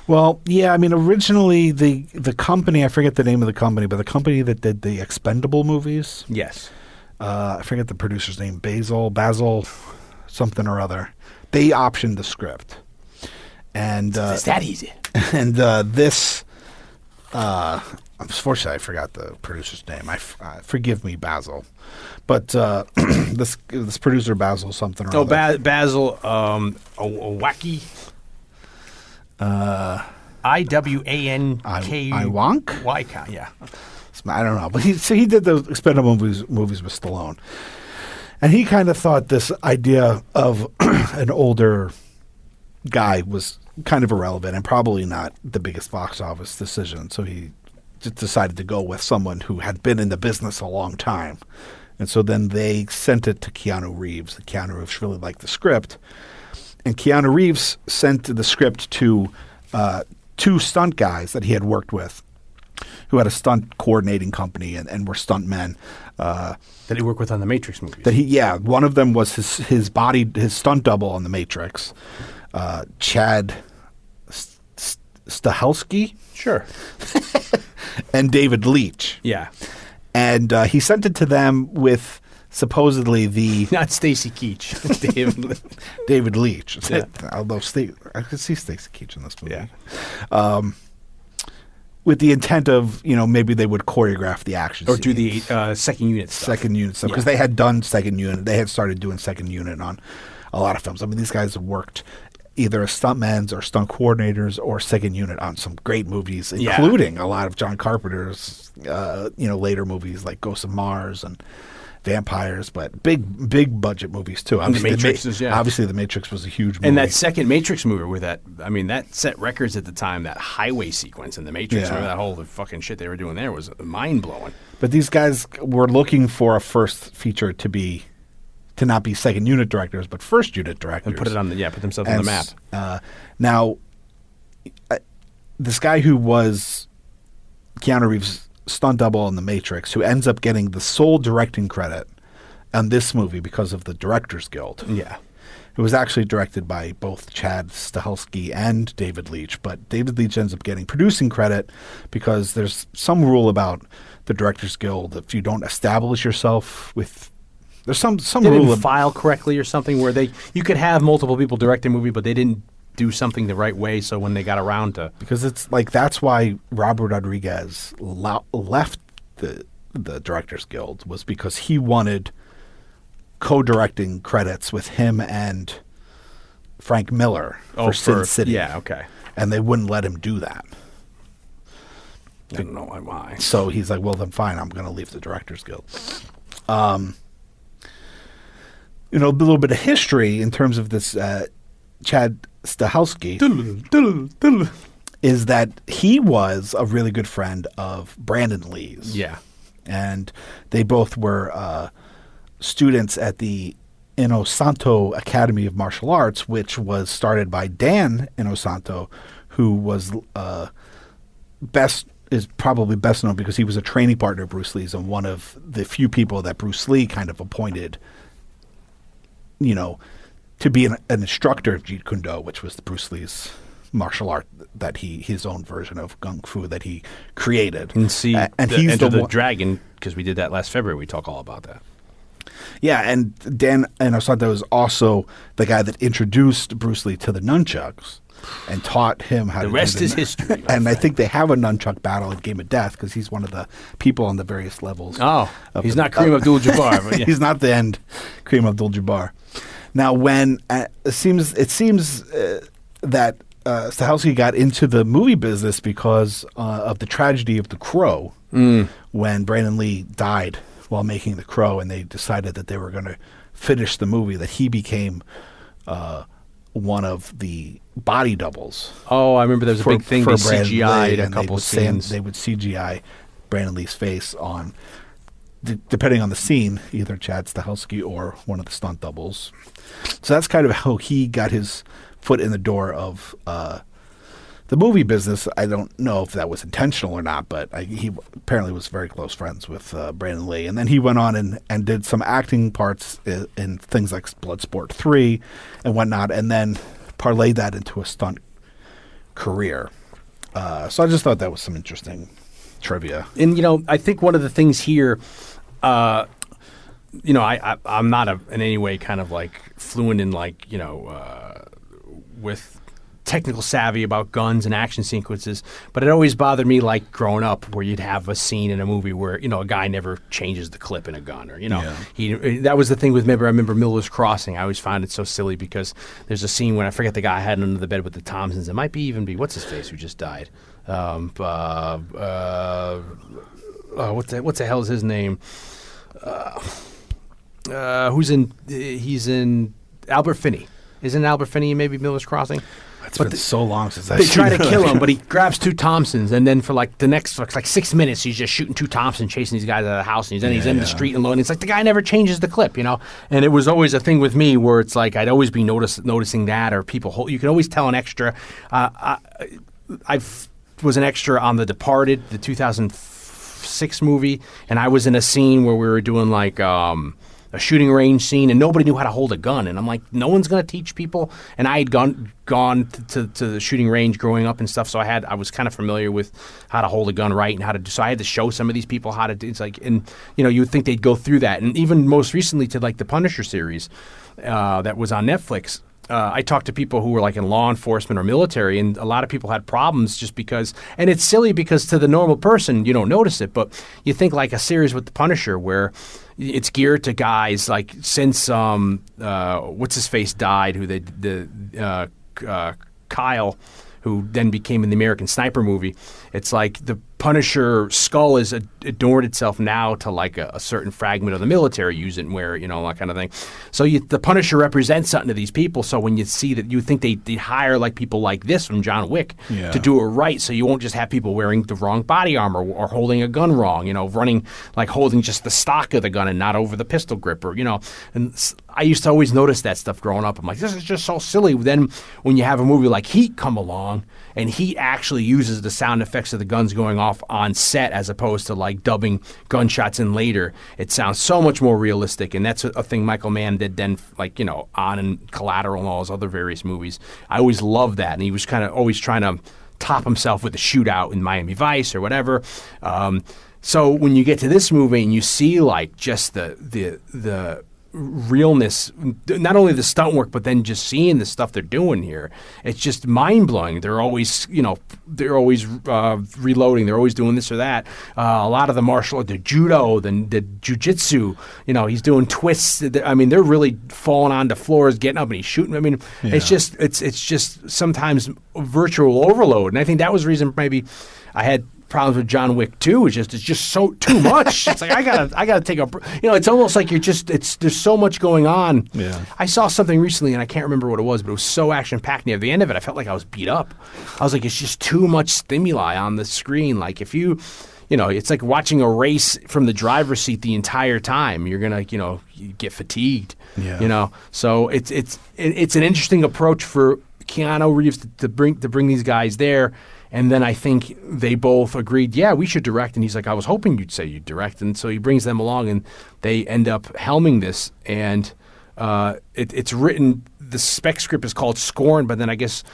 Well, yeah. I mean, originally the company, I forget the name of the company, but the company that did the Expendable movies. Yes. I forget the producer's name. Basil, something or other. They optioned the script. And it's that easy. And this, unfortunately, I forgot the producer's name. Forgive me, Basil, but this producer Basil something or other. Basil Iwanki. Iwank. Iwank. Yeah. I don't know, but he did the Expendable movies with Stallone, and he kind of thought this idea of an older guy was kind of irrelevant and probably not the biggest box office decision. So he just decided to go with someone who had been in the business a long time. And so then they sent it to Keanu Reeves. Keanu Reeves really liked the script. And Keanu Reeves sent the script to two stunt guys that he had worked with who had a stunt coordinating company and were stunt men. That he worked with on the Matrix movies. One of them was his stunt double on the Matrix. Chad Stahelski, sure, and David Leitch. Yeah, and he sent it to them with supposedly the not Stacy Keach, David Leitch. Yeah. Although I could see Stacy Keach in this movie. Yeah. With the intent of maybe they would choreograph the action or scenes. do the second unit stuff. Because they had done second unit. They had started doing second unit on a lot of films. I mean, these guys have worked either as stuntmen or stunt coordinators or second unit on some great movies, including a lot of John Carpenter's, later movies like Ghosts of Mars and Vampires, but big budget movies too. Obviously, obviously, The Matrix was a huge movie. And that second Matrix movie that set records at the time. That highway sequence in The Matrix, remember that whole fucking shit they were doing there was mind blowing. But these guys were looking for a first feature to to not be second unit directors, but first unit directors. And put themselves on the map. Now, this guy who was Keanu Reeves' stunt double in The Matrix, who ends up getting the sole directing credit on this movie because of the Directors Guild. Yeah. It was actually directed by both Chad Stahelski and David Leitch, but David Leitch ends up getting producing credit because there's some rule about the Directors Guild. If you don't establish yourself with, there's some rule didn't file correctly or something where you could have multiple people direct a movie, but they didn't do something the right way. So when they got around to, because it's like that's why Robert Rodriguez left the Directors Guild, was because he wanted co-directing credits with him and Frank Miller for Sin City. Yeah, okay. And they wouldn't let him do that. I don't know why. So he's like, well, then fine, I'm going to leave the Directors Guild. A little bit of history in terms of this Chad Stahelski is that he was a really good friend of Brandon Lee's. Yeah. And they both were students at the Inosanto Academy of Martial Arts, which was started by Dan Inosanto, who was probably best known because he was a training partner of Bruce Lee's and one of the few people that Bruce Lee kind of appointed, to be an instructor of Jeet Kune Do, which was Bruce Lee's martial art that his own version of Kung Fu that he created. And see, and he's Enter the Dragon, because we did that last February. We talk all about that. Yeah, and Dan Inosanto is also the guy that introduced Bruce Lee to the nunchucks and taught him how to do the rest is history. And I think they have a nunchuck battle in Game of Death because he's one of the people on the various levels. Oh, he's not Kareem Abdul-Jabbar. But yeah. He's not the end Kareem Abdul-Jabbar. Now, when it seems that Stahelski got into the movie business because of the tragedy of The Crow, when Brandon Lee died while making The Crow, and they decided that they were going to finish the movie, that he became one of the body doubles. Oh, I remember there was a big thing. They CGI'd a couple scenes. They would CGI Brandon Lee's face on, depending on the scene, either Chad Stahelski or one of the stunt doubles. So that's kind of how he got his foot in the door of the movie business. I don't know if that was intentional or not, but he apparently was very close friends with Brandon Lee. And then he went on and did some acting parts in things like Bloodsport 3 and whatnot, and then parlayed that into a stunt career. So I just thought that was some interesting trivia. And, I think one of the things here, I'm not in any way kind of like fluent in with technical savvy about guns and action sequences, but it always bothered me, like growing up, where you'd have a scene in a movie where a guy never changes the clip in a gun, or that was the thing with. I remember Miller's Crossing. I always found it so silly because there's a scene when I forget the guy I had under the bed with the Thompsons. It might be what's his face who just died. What the hell is his name? He's in Albert Finney. Isn't Albert Finney maybe Miller's Crossing? It's been so long since they try to kill him, but he grabs two Thompsons, and then for the next 6 minutes, he's just shooting two Thompsons, chasing these guys out of the house, and he's in the street alone. It's like the guy never changes the clip, And it was always a thing with me where it's like I'd always be noticing that, or people. You can always tell an extra. I was an extra on The Departed, the 2006 movie, and I was in a scene where we were doing a shooting range scene, and nobody knew how to hold a gun. And I'm like, no one's going to teach people. And I had gone to the shooting range growing up and stuff, so I was kind of familiar with how to hold a gun right and how to do. So I had to show some of these people how to do. It's like, and you would think they'd go through that. And even most recently to the Punisher series that was on Netflix. I talked to people who were in law enforcement or military, and a lot of people had problems just because. And it's silly because to the normal person, you don't notice it, but you think a series with the Punisher where it's geared to guys since what's his face died, who Kyle, who then became in the American Sniper movie. It's like the Punisher skull is adorned itself now to a certain fragment of the military use it and wear it, that kind of thing. So the Punisher represents something to these people. So when you see that, you think they hire people like this from John Wick to do it right. So you won't just have people wearing the wrong body armor or holding a gun wrong, running holding just the stock of the gun and not over the pistol grip, or And I used to always notice that stuff growing up. I'm like, this is just so silly. Then when you have a movie like Heat come along, and Heat actually uses the sound effects of the guns going off on set as opposed to like dubbing gunshots in later, it sounds so much more realistic. And that's a thing Michael Mann did then, like, you know, on and Collateral and all his other various movies. I always loved that. And he was kind of always trying to top himself with a shootout in Miami Vice or whatever. So when you get to this movie and you see like just the realness, not only the stunt work, but then just seeing the stuff they're doing here, it's just mind blowing. They're always, you know, reloading. They're always doing this or that. A lot of the judo, the jujitsu, you know, he's doing twists. I mean, they're really falling onto floors, getting up, and he's shooting. I mean, it's just sometimes virtual overload. And I think that was the reason maybe I had problems with John Wick 2. It's just so too much. It's like I gotta take a, you know, it's almost like there's so much going on. Yeah. I saw something recently and I can't remember what it was, but it was so action packed. Near the end of it, I felt like I was beat up. I was like, it's just too much stimuli on the screen. Like if you know, it's like watching a race from the driver's seat the entire time. You're gonna, you know, you get fatigued. Yeah. You know, so it's an interesting approach for Keanu Reeves to bring these guys there. And then I think they both agreed, yeah, we should direct. And he's like, I was hoping you'd say you'd direct. And so he brings them along, and they end up helming this. And it's written, the spec script is called Scorn, but then I guess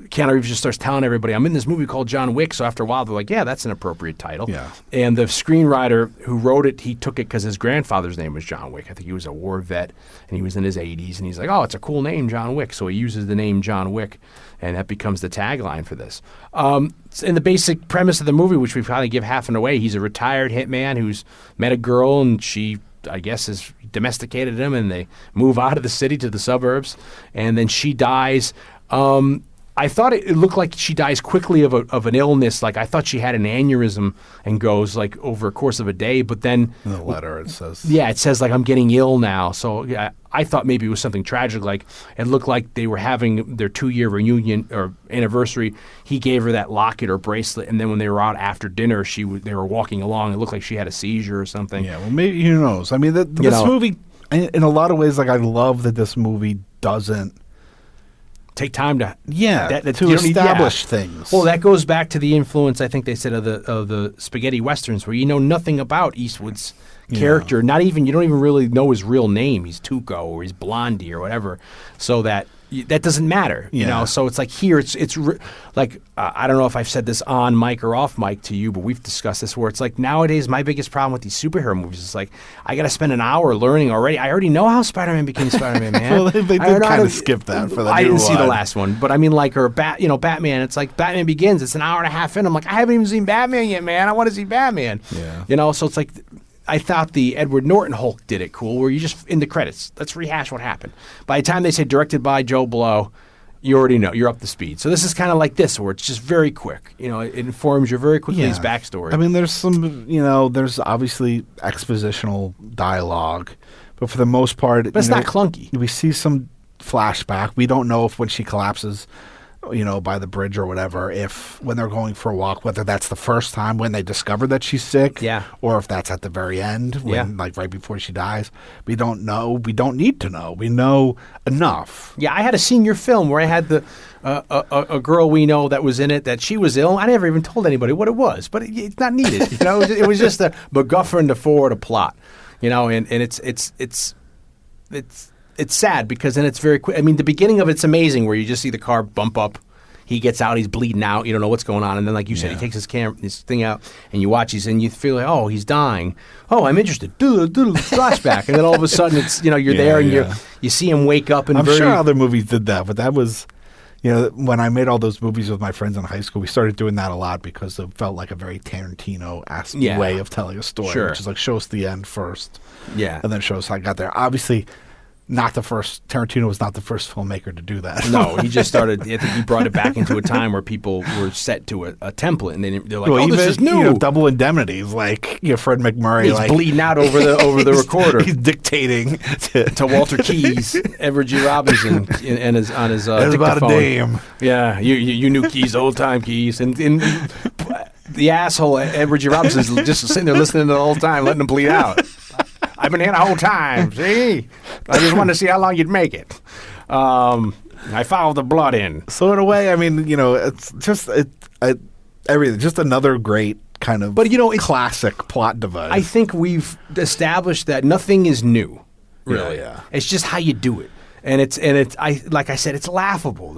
Keanu Reeves just starts telling everybody, I'm in this movie called John Wick. So after a while, they're like, yeah, that's an appropriate title. Yeah. And the screenwriter who wrote it, he took it because his grandfather's name was John Wick. I think he was a war vet, and he was in his 80s. And he's like, oh, it's a cool name, John Wick. So he uses the name John Wick, and that becomes the tagline for this. In the basic premise of the movie, which we probably give half and away, he's a retired hitman who's met a girl, and she, I guess, has domesticated him, and they move out of the city to the suburbs, and then she dies. I thought it looked like she dies quickly of an illness. Like I thought she had an aneurysm and goes like over a course of a day. But then in the letter it says, yeah, it says like I'm getting ill now. So I thought maybe it was something tragic. Like it looked like they were having their 2-year reunion or anniversary. He gave her that locket or bracelet, and then when they were out after dinner, they were walking along. It looked like she had a seizure or something. Yeah, well, maybe who knows? I mean, this movie, in a lot of ways, like I love that this movie doesn't take time to to establish things. Well, that goes back to the influence, I think they said, of the spaghetti westerns, where you know nothing about Eastwood's character. You don't even really know his real name. He's Tuco or he's Blondie or whatever. So that doesn't matter, you know. So it's like here, it's like I don't know if I've said this on mic or off mic to you, but we've discussed this where it's like nowadays my biggest problem with these superhero movies is like I got to spend an hour learning already. I already know how Spider-Man became Spider-Man, man. Well, they did kind of skip that for the I new didn't see the one. last one, but I mean like Batman. It's like Batman Begins. It's an hour and a half in. I'm like I haven't even seen Batman yet, man. I want to see Batman. Yeah. You know, so it's like. I thought the Edward Norton Hulk did it cool, where you just, in the credits, let's rehash what happened. By the time they say directed by Joe Blow, you already know, you're up to speed. So this is kind of like this, where it's just very quick. You know, it informs you very quickly his backstory. I mean, there's there's obviously expositional dialogue, but for the most part... But it's not clunky. We see some flashback. We don't know if when she collapses... by the bridge or whatever, when they're going for a walk, whether that's the first time when they discover that she's sick, or if that's at the very end, like right before she dies. We don't know. We don't need to know. We know enough. Yeah, I had a senior film where I had a girl we know that was in it, that she was ill. I never even told anybody what it was, but it's not needed. You know, it was just a MacGuffin to forward a plot. You know, and it's sad because then it's very quick. I mean, the beginning of it's amazing where you just see the car bump up. He gets out, he's bleeding out. You don't know what's going on. And then, like you said, he takes his thing out, and you watch, and you feel like, oh, he's dying. Oh, I'm interested. Flashback. And then all of a sudden, it's, you're there, and you see him wake up. And I'm sure other movies did that, but that was, when I made all those movies with my friends in high school, we started doing that a lot because it felt like a very Tarantino-esque way of telling a story, which is like, show us the end first. Yeah. And then show us how I got there. Obviously, Tarantino was not the first filmmaker to do that. No, he just started, I think he brought it back into a time where people were set to a template, and they're like, this is new. Double Indemnity is like, Fred McMurray. He's bleeding out over the recorder. He's dictating to Walter Keys, Edward G. Robinson, on his That's dictaphone. about a dame. Yeah, you knew Keys, old time Keys. And the asshole, Edward G. Robinson, is just sitting there listening to the whole time, letting him bleed out. I've been here the whole time. See, I just wanted to see how long you'd make it. I followed the blood in. So in a way, I mean, it's just everything. Just another great kind of, classic plot device. I think we've established that nothing is new. Really, Yeah. It's just how you do it. And it's like I said, it's laughable.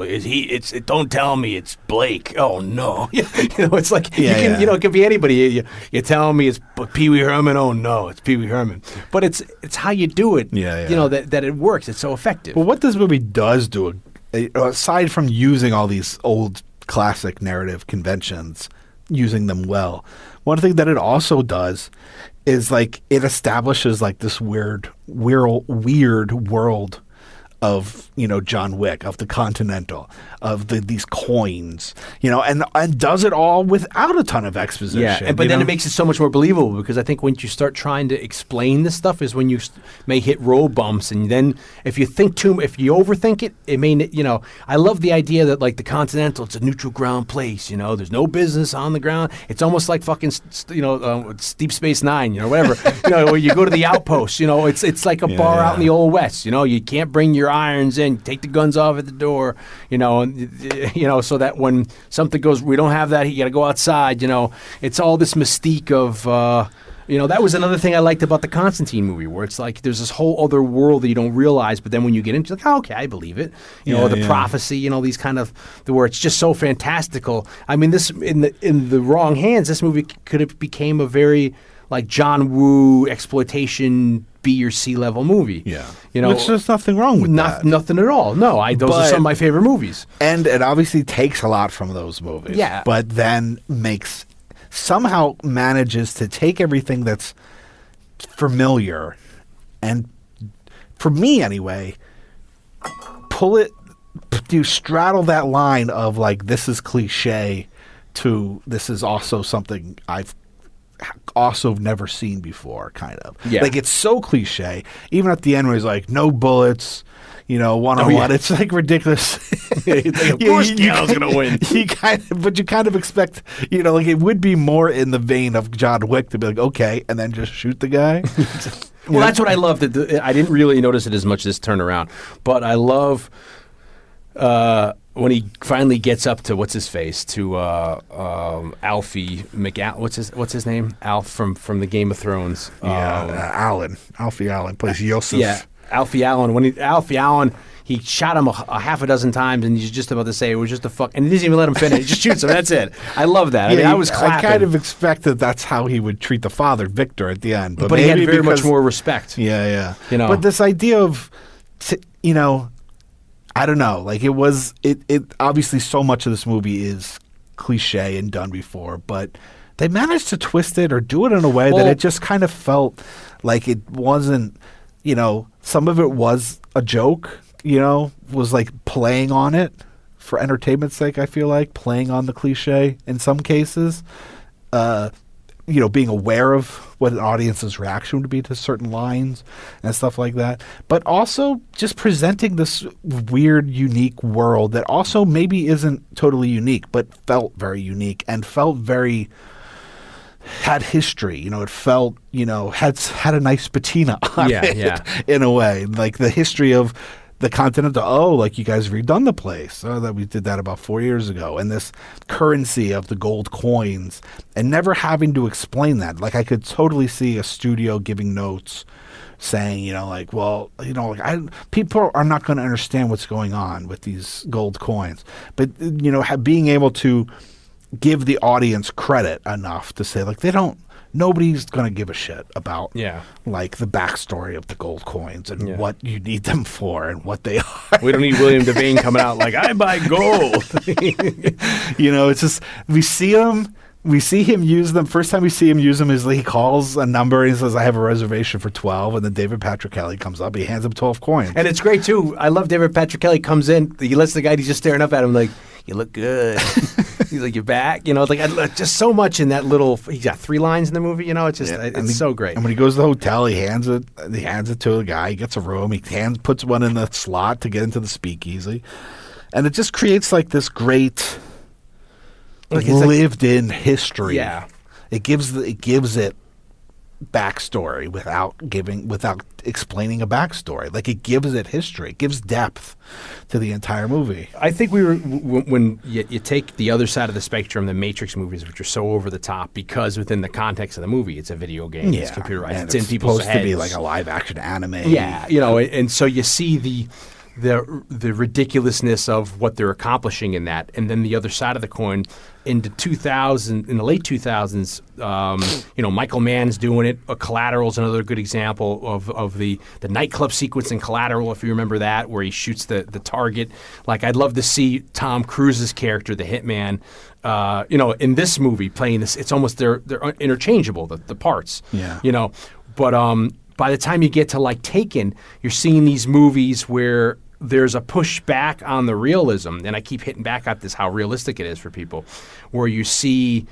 Don't tell me it's Blake. Oh no, it's like it could be anybody. You tell me it's Pee Wee Herman. Oh no, it's Pee Wee Herman. But it's how you do it. That it works. It's so effective. But what this movie does do, aside from using all these old classic narrative conventions, using them well, one thing that it also does is like it establishes like this weird world of John Wick, of the Continental, of these coins, and does it all without a ton of exposition. Yeah, but then it makes it so much more believable, because I think when you start trying to explain this stuff is when you may hit road bumps, and then if you overthink it, it may I love the idea that like the Continental, it's a neutral ground place. There's no business on the ground. It's almost like fucking Deep Space Nine, whatever. Where you go to the outpost. It's like a bar out in the Old West. You can't bring your irons in, take the guns off at the door, so that when something goes, we don't have that, you got to go outside, it's all this mystique of, that was another thing I liked about the Constantine movie, where it's like there's this whole other world that you don't realize, but then when you get into it, like, oh, okay, I believe it, the prophecy, these kind of, where it's just so fantastical. I mean, this, in the wrong hands, this movie could have became a very, like, John Woo exploitation B or C level movie. Yeah. Which there's nothing wrong with that. Nothing at all. No, those are some of my favorite movies. And it obviously takes a lot from those movies. Yeah. But then somehow manages to take everything that's familiar and, for me anyway, straddle that line of like, this is cliche to this is also something I've also never seen before, kind of. Yeah. Like, it's so cliche. Even at the end where he's like, no bullets, one-on-one. It's like ridiculous. Of course Keanu's going to win. But you kind of expect, like it would be more in the vein of John Wick to be like, okay, and then just shoot the guy. Well, that's what I love. I didn't really notice it as much this turnaround, but I love when he finally gets up to to Alfie McAllen. What's his name? Alf from the Game of Thrones. Alfie Allen plays Yosef. Yeah, Alfie Allen. Alfie Allen, he shot him a half a dozen times, and he's just about to say it was just a fuck, and he doesn't even let him finish. He just shoots him. That's it. I love that. I was clapping. I kind of expected that's how he would treat the father, Victor, at the end, but he had very much more respect. Yeah. But this idea of, I don't know. Like, it obviously so much of this movie is cliche and done before, but they managed to twist it or do it in a way that it just kind of felt like it wasn't, some of it was a joke, was like playing on it for entertainment's sake, I feel like, playing on the cliche in some cases. Being aware of what an audience's reaction would be to certain lines and stuff like that. But also just presenting this weird, unique world that also maybe isn't totally unique, but felt very unique and felt very, had history. It felt, had a nice patina on it in a way. Like the history of the Continental, like you guys redone the place. That we did that about 4 years ago. And this currency of the gold coins and never having to explain that. Like I could totally see a studio giving notes saying, people are not going to understand what's going on with these gold coins. But, being able to give the audience credit enough to say, like, nobody's going to give a shit about like the backstory of the gold coins and what you need them for and what they are. We don't need William Devane coming out like, I buy gold. It's just, we see him use them. First time we see him use them is he calls a number and he says, I have a reservation for 12. And then David Patrick Kelly comes up. He hands him 12 coins. And it's great, too. I love David Patrick Kelly comes in. He lets the guy, he's just staring up at him like, you look good. He's like, you're back. Just so much in that little, he's got 3 lines in the movie, it's just, it's so great. And when he goes to the hotel, he hands it to the guy. He gets a room. He puts one in the slot to get into the speakeasy. And it just creates like this great lived in history. Yeah. It gives it backstory without explaining a backstory. Like, it gives it history, it gives depth to the entire movie. I think we were when you take the other side of the spectrum, the Matrix movies, which are so over the top because within the context of the movie, it's a video game, it's computerized, and it's in people's supposed heads. to be like a live action anime. Yeah, and so you see the ridiculousness of what they're accomplishing in that, and then the other side of the coin, in the late 2000s, Michael Mann's doing it. Collateral's another good example of the nightclub sequence in Collateral, if you remember that, where he shoots the target. Like, I'd love to see Tom Cruise's character, the hitman, in this movie playing this. It's almost they're interchangeable, the parts. Yeah. But by the time you get to like Taken, you're seeing these movies where there's a pushback on the realism, and I keep hitting back at this, how realistic it is for people, where you see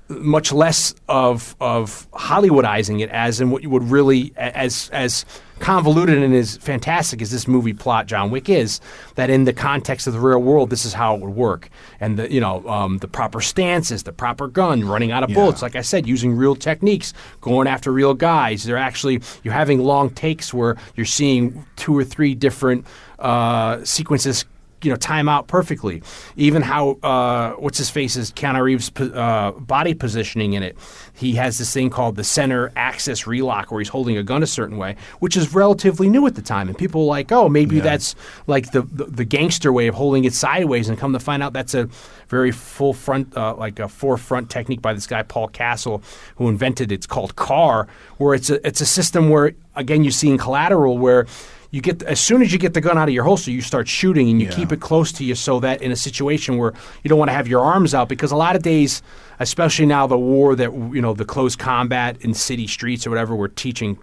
much less of Hollywoodizing it as in what you would really, as convoluted and as fantastic as this movie plot John Wick is, that in the context of the real world, this is how it would work. And the proper stances, the proper gun, running out of bullets, like I said, using real techniques, going after real guys. You're having long takes where you're seeing 2 or 3 different sequences time out perfectly. Even how what's his face's Keanu Reeves' body positioning in it. He has this thing called the center axis relock, where he's holding a gun a certain way, which is relatively new at the time. And people are like, oh, maybe that's like the gangster way of holding it sideways. And come to find out, that's a very full front, like a forefront technique by this guy Paul Castle, who invented. It's called CAR, where it's a system where, again, you see in Collateral, where you get as soon as you get the gun out of your holster, you start shooting, and you keep it close to you, so that in a situation where you don't want to have your arms out, because a lot of days, especially now the war that the close combat in city streets or whatever, we're teaching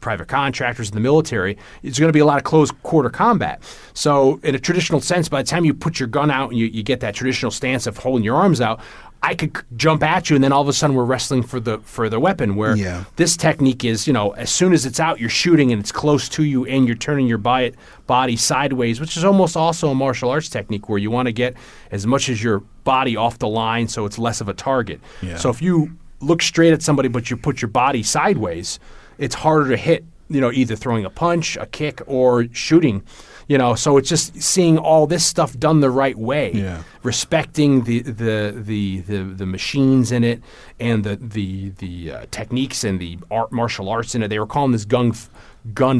private contractors in the military, it's going to be a lot of close quarter combat. So in a traditional sense, by the time you put your gun out and you get that traditional stance of holding your arms out, I could jump at you, and then all of a sudden we're wrestling for the weapon. Where this technique is, as soon as it's out, you're shooting and it's close to you, and you're turning your body sideways, which is almost also a martial arts technique where you want to get as much as your body off the line so it's less of a target. Yeah. So if you look straight at somebody but you put your body sideways, it's harder to hit. Either throwing a punch, a kick, or shooting. So it's just seeing all this stuff done the right way, respecting the machines in it, and the techniques and the martial arts in it. They were calling this gun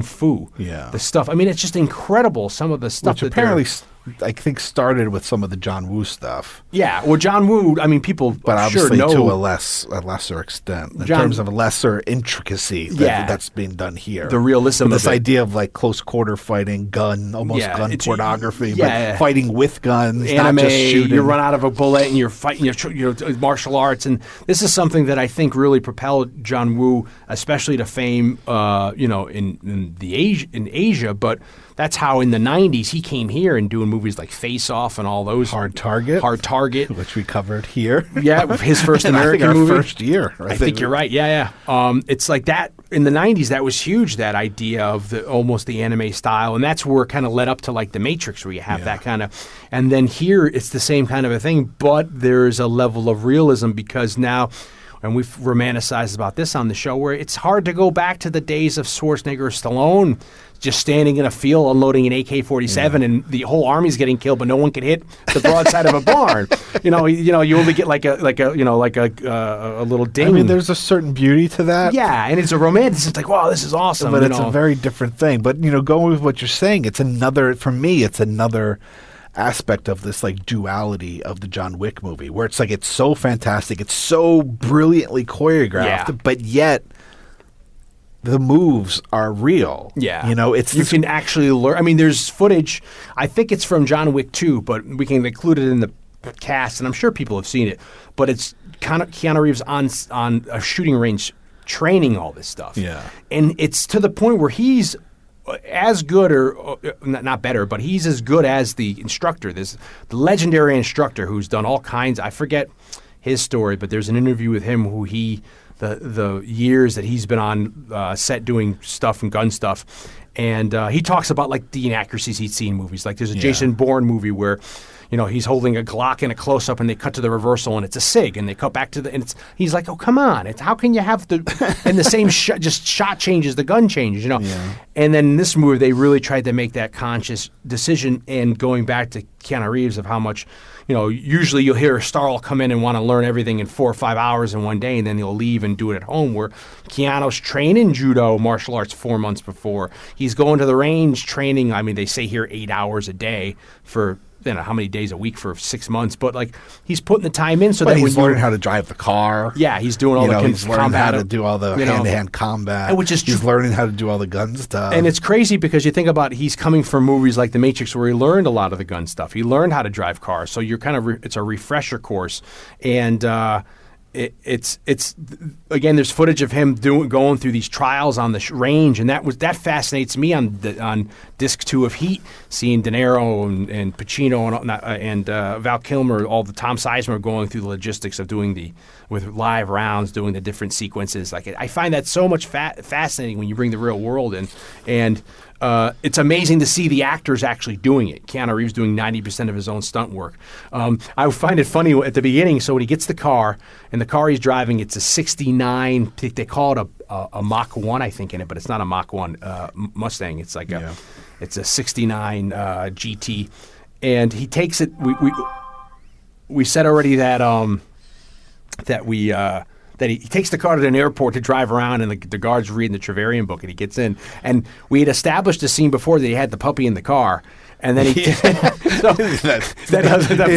fu. Yeah, the stuff. I mean, it's just incredible. Some of the stuff which apparently, I think, started with some of the John Woo stuff. Yeah, well, John Woo. I mean, people, but obviously know to a lesser extent, in terms of a lesser intricacy that's being done here. The realism this of idea of like close quarter fighting, gun pornography, but fighting with guns, anime, not just shooting. You run out of a bullet and you're fighting. Martial arts, and this is something that I think really propelled John Woo, especially to fame. In Asia, but that's how in the 90s he came here and doing movies like Face Off and all those. Hard Target, which we covered here. Yeah, his first American movie. First year. I think you're right. Yeah. It's like that in the 90s. That was huge. That idea of almost the anime style, and that's where it kind of led up to like The Matrix, where you have that kind of. And then here it's the same kind of a thing, but there's a level of realism because now. And we've romanticized about this on the show, where it's hard to go back to the days of Schwarzenegger or Stallone just standing in a field unloading an AK-47 and the whole army's getting killed, but no one can hit the broadside of a barn. You only get like a little ding. I mean, there's a certain beauty to that. Yeah, and it's a romance. It's like, wow, this is awesome. But it's a very different thing. But going with what you're saying, it's another aspect of this like duality of the John Wick movie, where it's like it's so fantastic, it's so brilliantly choreographed, but yet the moves are real. Yeah, you can actually learn. I mean, there's footage. I think it's from John Wick 2, but we can include it in the cast, and I'm sure people have seen it. But it's kind of Keanu Reeves on a shooting range training all this stuff. Yeah, and it's to the point where he's as good, or not better, but he's as good as the instructor. This the legendary instructor who's done all kinds. I forget his story, but there's an interview with him who the years that he's been on set doing stuff and gun stuff, and he talks about like the inaccuracies he'd seen in movies. Like there's a Jason Bourne movie where he's holding a Glock in a close up, and they cut to the reversal, and it's a Sig, and they cut back to he's like, oh come on, how can you have and the same just shot changes, the gun changes, Yeah. And then in this movie they really tried to make that conscious decision, and going back to Keanu Reeves of how much. Usually you'll hear a star will come in and want to learn everything in 4 or 5 hours in one day, and then he'll leave and do it at home, where Keanu's training judo martial arts 4 months before. He's going to the range training, they say here 8 hours a day for how many days a week for 6 months, but he's putting the time in that he's learning how to drive the car. Yeah, he's doing all he's learning how to do all the hand-to-hand combat. And he's learning how to do all the gun stuff. And it's crazy because you think about he's coming from movies like The Matrix where he learned a lot of the gun stuff. He learned how to drive cars, so you're it's a refresher course, and it's again. There's footage of him going through these trials on the range, and that fascinates me on disc 2 of Heat, seeing De Niro and Pacino and Val Kilmer, all the Tom Sizemore going through the logistics of doing with live rounds, doing the different sequences. I find that so much fascinating when you bring the real world in, and it's amazing to see the actors actually doing it. Keanu Reeves doing 90% of his own stunt work. I find it funny at the beginning. So when he gets the car, and the car he's driving, it's a 69. They call it a Mach 1, I think, in it, but it's not a Mach 1 Mustang. It's it's a 69 GT, and he takes it. We said already that he takes the car to an airport to drive around, and the guard's reading the Trevelyan book, and he gets in. And we had established a scene before that he had the puppy in the car. And then that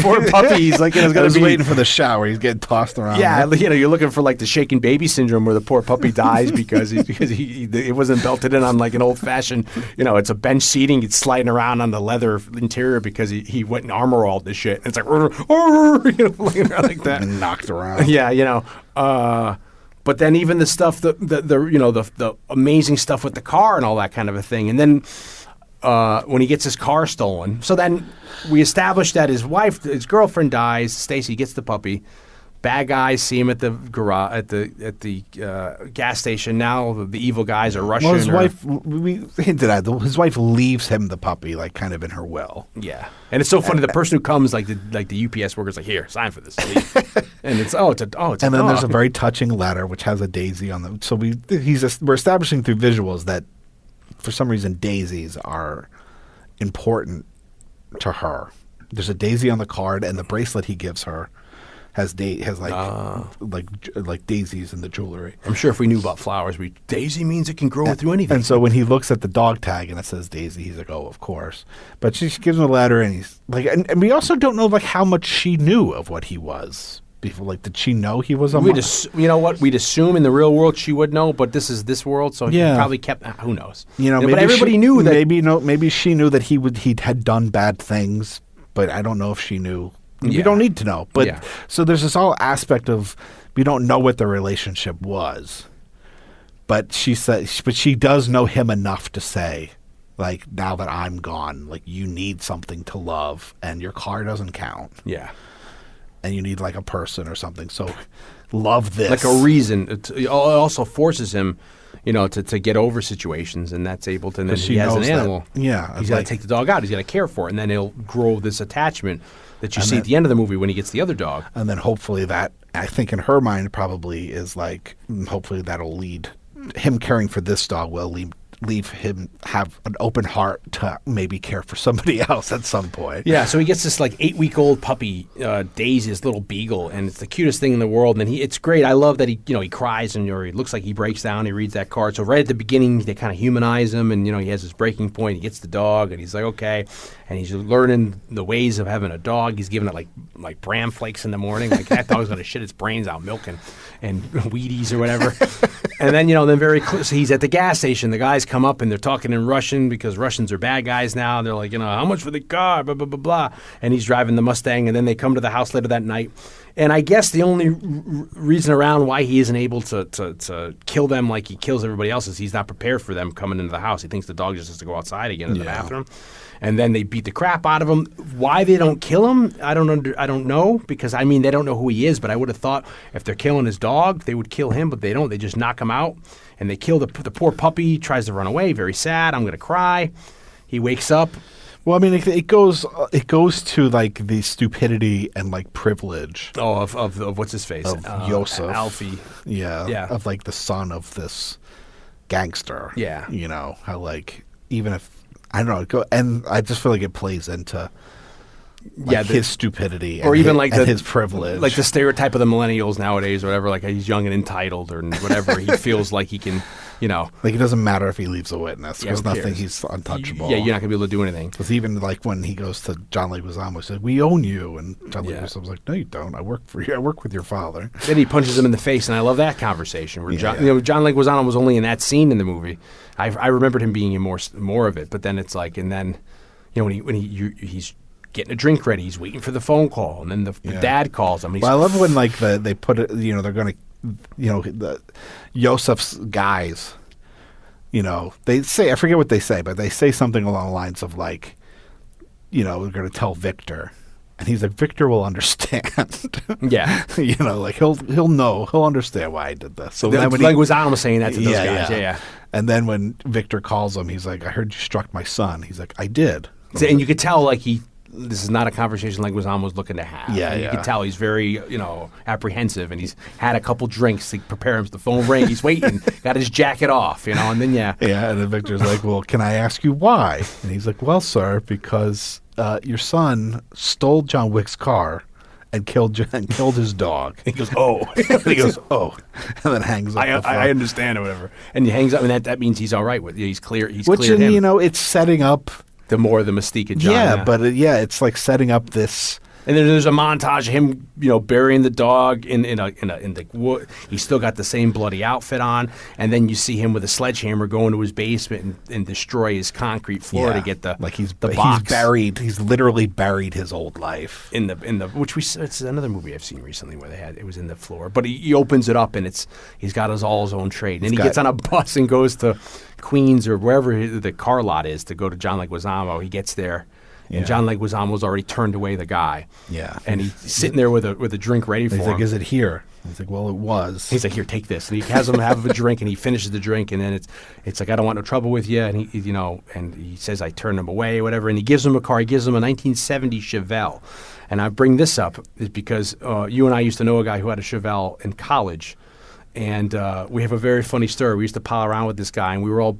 poor puppy, he's going to be waiting for the shower. He's getting tossed around. Yeah, you're looking for the shaken baby syndrome where the poor puppy dies because it wasn't belted in on an old fashioned. It's a bench seating. It's sliding around on the leather interior because he went and armor all this shit. And it's laying around like that and knocked around. Yeah, but then even the stuff the amazing stuff with the car and all that kind of a thing, and then. When he gets his car stolen. So then we established that his girlfriend dies. Stacy gets the puppy. Bad guys see him at the garage, at the gas station. Now the evil guys are Russian. Well, his wife, we hinted at, his wife leaves him the puppy, kind of in her will. Yeah, and it's so funny. The person who comes, the UPS worker's here, sign for this, and it's and then there's a very touching letter which has a daisy on them. So we're establishing through visuals that. For some reason, daisies are important to her. There's a daisy on the card, and the bracelet he gives her has daisies in the jewelry. I'm sure if we knew about flowers, daisy means it can grow through anything. And so when he looks at the dog tag and it says daisy, he's like, oh, of course. But she gives him a letter, and he's and we also don't know how much she knew of what he was. Before, did she know he was a monk? You know what? We'd assume in the real world she would know, but this is this world, so he probably kept. Who knows? But everybody knew that. Maybe she knew that he had done bad things, but I don't know if she knew. Yeah. We don't need to know. But so there's this whole aspect of we don't know what the relationship was, but she does know him enough to say, now that I'm gone, you need something to love, and your car doesn't count. Yeah. And you need a person or something. So love this. A reason. It also forces him, to get over situations, and that's able to. And then he has an animal. He's got to take the dog out. He's got to care for it, and then he'll grow this attachment that you see at the end of the movie when he gets the other dog. And then hopefully that, I think in her mind probably is hopefully that'll lead him caring for this dog will leave him have an open heart to maybe care for somebody else at some point. Yeah, so he gets this 8-week-old puppy, Daisy, this little beagle, and it's the cutest thing in the world. And it's great. I love that he cries and he looks like he breaks down. He reads that card. So right at the beginning, they kind of humanize him, and he has his breaking point. He gets the dog, and he's like, okay, and he's learning the ways of having a dog. He's giving it like bran flakes in the morning. That dog's gonna shit its brains out, milk and Wheaties or whatever. And then then very close. So he's at the gas station. The guys come up and they're talking in Russian because Russians are bad guys now. They're like, how much for the car? Blah blah blah blah. And he's driving the Mustang. And then they come to the house later that night. And I guess the only reason around why he isn't able to kill them like he kills everybody else is he's not prepared for them coming into the house. He thinks the dog just has to go outside again to the bathroom. And then they beat the crap out of him. Why they don't kill him, I don't know, because they don't know who he is. But I would have thought if they're killing his dog, they would kill him. But they don't. They just knock him out, and they kill the poor puppy. Tries to run away. Very sad. I'm gonna cry. He wakes up. Well, I mean, it goes to like the stupidity and like privilege. Oh, of what's his face? Of Yosef. Alfie. Yeah. Of like the son of this gangster. Yeah. You know, how like, even if, I don't know, and I just feel like it plays into like his stupidity or even like his privilege. Like the stereotype of the millennials nowadays or whatever, like he's young and entitled or whatever. He feels like he can, you know. Like it doesn't matter if he leaves a witness because nothing, he's untouchable. Yeah, you're not going to be able to do anything. Because even like when he goes to John Leguizamo, he says, "We own you." And John Leguizamo's like, "No, you don't. I work for you. I work with your father." Then he punches him in the face, and I love that conversation where John Leguizamo was only in that scene in the movie. I remembered him being in more of it, but then it's like, and then, you know, when he's getting a drink ready, he's waiting for the phone call, and then the dad calls him. Well, I love when like they put it, you know, they're going to, you know, the Yosef's guys, you know, they say, I forget what they say, but they say something along the lines of like, you know, we're going to tell Victor. And he's like, Victor will understand. Yeah. You know, like he'll know, he'll understand why I did this. So then when Leguizamo was saying that to those guys. Yeah. And then when Victor calls him, he's like, I heard you struck my son. He's like, I did. And you could tell like this is not a conversation like Leguizamo was looking to have. Yeah, You can tell he's very, you know, apprehensive, and he's had a couple drinks to prepare him. The phone rang. He's waiting, got his jacket off, you know, and then Yeah, and then Victor's like, well, can I ask you why? And he's like, well, sir, because your son stole John Wick's car and killed his dog. He goes, oh. He goes, oh, and then hangs up. I understand or whatever, and he hangs up, and that means he's all right with. He's clear. He's cleared him. You know, it's setting up. The more the mystique of John. Yeah, but it's like setting up this. And then there's a montage of him, you know, burying the dog in the wood. He's still got the same bloody outfit on, and then you see him with a sledgehammer go into his basement and destroy his concrete floor to get the box. He's buried. He's literally buried his old life in the it's another movie I've seen recently where it was in the floor, but he opens it up and he's got his own trade, and he gets on a bus and goes to Queens or wherever the car lot is to go to John Leguizamo. He gets there. And John Leguizamo's already turned away the guy. Yeah. And he's sitting there with a drink ready for him. He's like, is it here? He's like, well, it was. He's like, here, take this. And he has him have a drink, and he finishes the drink, and then it's like, I don't want no trouble with you. And he, you know, and he says, I turned him away, whatever. And he gives him a car. He gives him a 1970 Chevelle. And I bring this up is because you and I used to know a guy who had a Chevelle in college. And we have a very funny story. We used to pal around with this guy, and we were all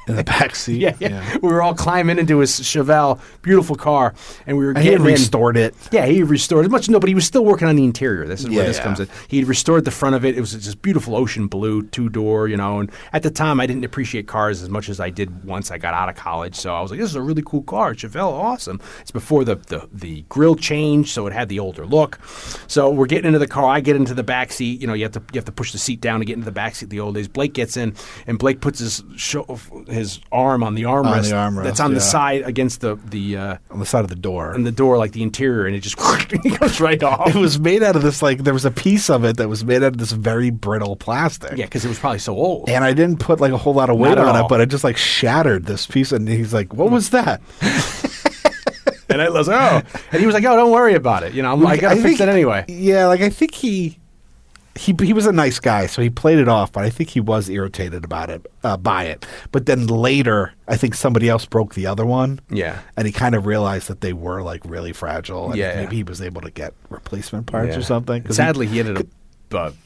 in the back seat. Yeah. We were all climbing into his Chevelle, beautiful car, and we were getting he had restored it. Yeah, he restored it. But he was still working on the interior. This is where this comes in. He had restored the front of it. It was this beautiful ocean blue, 2-door, you know, and at the time I didn't appreciate cars as much as I did once I got out of college, so I was like, this is a really cool car. Chevelle, awesome. It's before the grill changed, so it had the older look. So we're getting into the car. I get into the back seat. You know, you have to push the seat down to get into the back seat the old days. Blake gets in, and Blake puts his arm on the armrest that's on the side against the on the side of the door. On the door, like the interior, and it just it goes right off. It was made out of this, like, there was a piece of it that was made out of this very brittle plastic. Yeah, because it was probably so old. And I didn't put like a whole lot of weight on it, but it just like shattered this piece. And he's like, what was that? And I was like, oh. And he was like, oh, don't worry about it. You know, I got to fix it anyway. Yeah, like I think he was a nice guy, so he played it off, but I think he was irritated about it, by it. But then later, I think somebody else broke the other one. Yeah. And he kind of realized that they were like really fragile. And maybe he was able to get replacement parts or something. Sadly, he ended up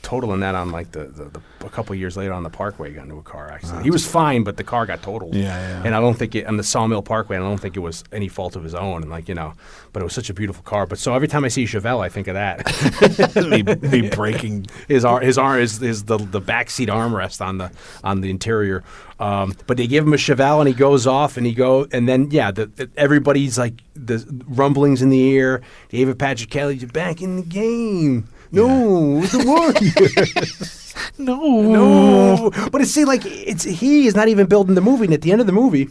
totaling that on like a couple of years later on the Parkway. Got into a car accident. He was fine, but the car got totaled. Yeah. And I don't think on the Sawmill Parkway, I don't think it was any fault of his own. And like, you know, but it was such a beautiful car. But so every time I see Chevelle, I think of that. me breaking his the backseat armrest on the interior. But they give him a Chevelle, and he goes off, and then everybody's like the rumblings in the air. David Patrick Kelly's back in the game. No, it's the Warriors. No. But he is not even building the movie. And at the end of the movie,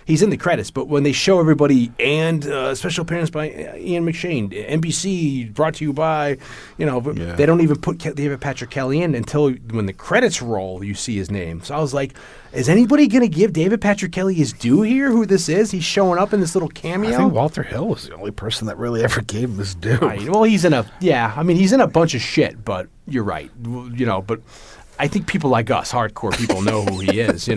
he's in the credits. But when they show everybody and special appearance by Ian McShane, NBC brought to you by, you know, they don't even put David Patrick Kelly in until when the credits roll, you see his name. So I was like, is anybody going to give David Patrick Kelly his due here, who this is? He's showing up in this little cameo. I think Walter Hill was the only person that really ever gave him his due. Right. Well, he's in a bunch of shit, but you're right. You know, but I think people like us, hardcore people, know who he is.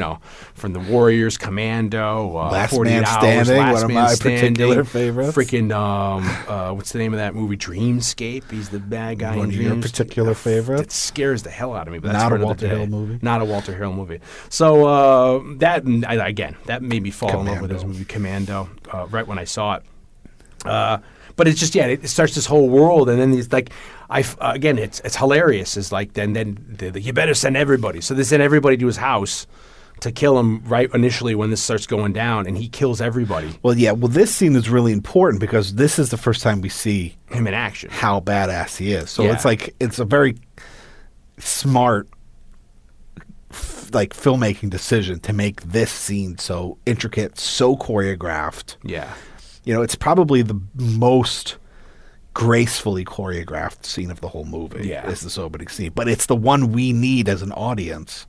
From the Warriors, Commando, Last 48 Man Hours, Standing, Last one of Man my Standing, particular favorites. Freaking, what's the name of that movie? Dreamscape. He's the bad guy One in of your Dreams. particular favorites. It scares the hell out of me. But that's Not a for another Walter day. Hill movie. Not a Walter Hill movie. So that made me fall in love with his movie Commando right when I saw it. But it's just it starts this whole world, and then it's like again it's hilarious. It's like then you better send everybody. So they send everybody to his house to kill him right initially when this starts going down, and he kills everybody. Well, yeah. Well, this scene is really important because this is the first time we see him in action. How badass he is. So it's a very smart filmmaking decision to make this scene so intricate, so choreographed. Yeah. It's probably the most gracefully choreographed scene of the whole movie. Yeah. Is this opening scene. But it's the one we need as an audience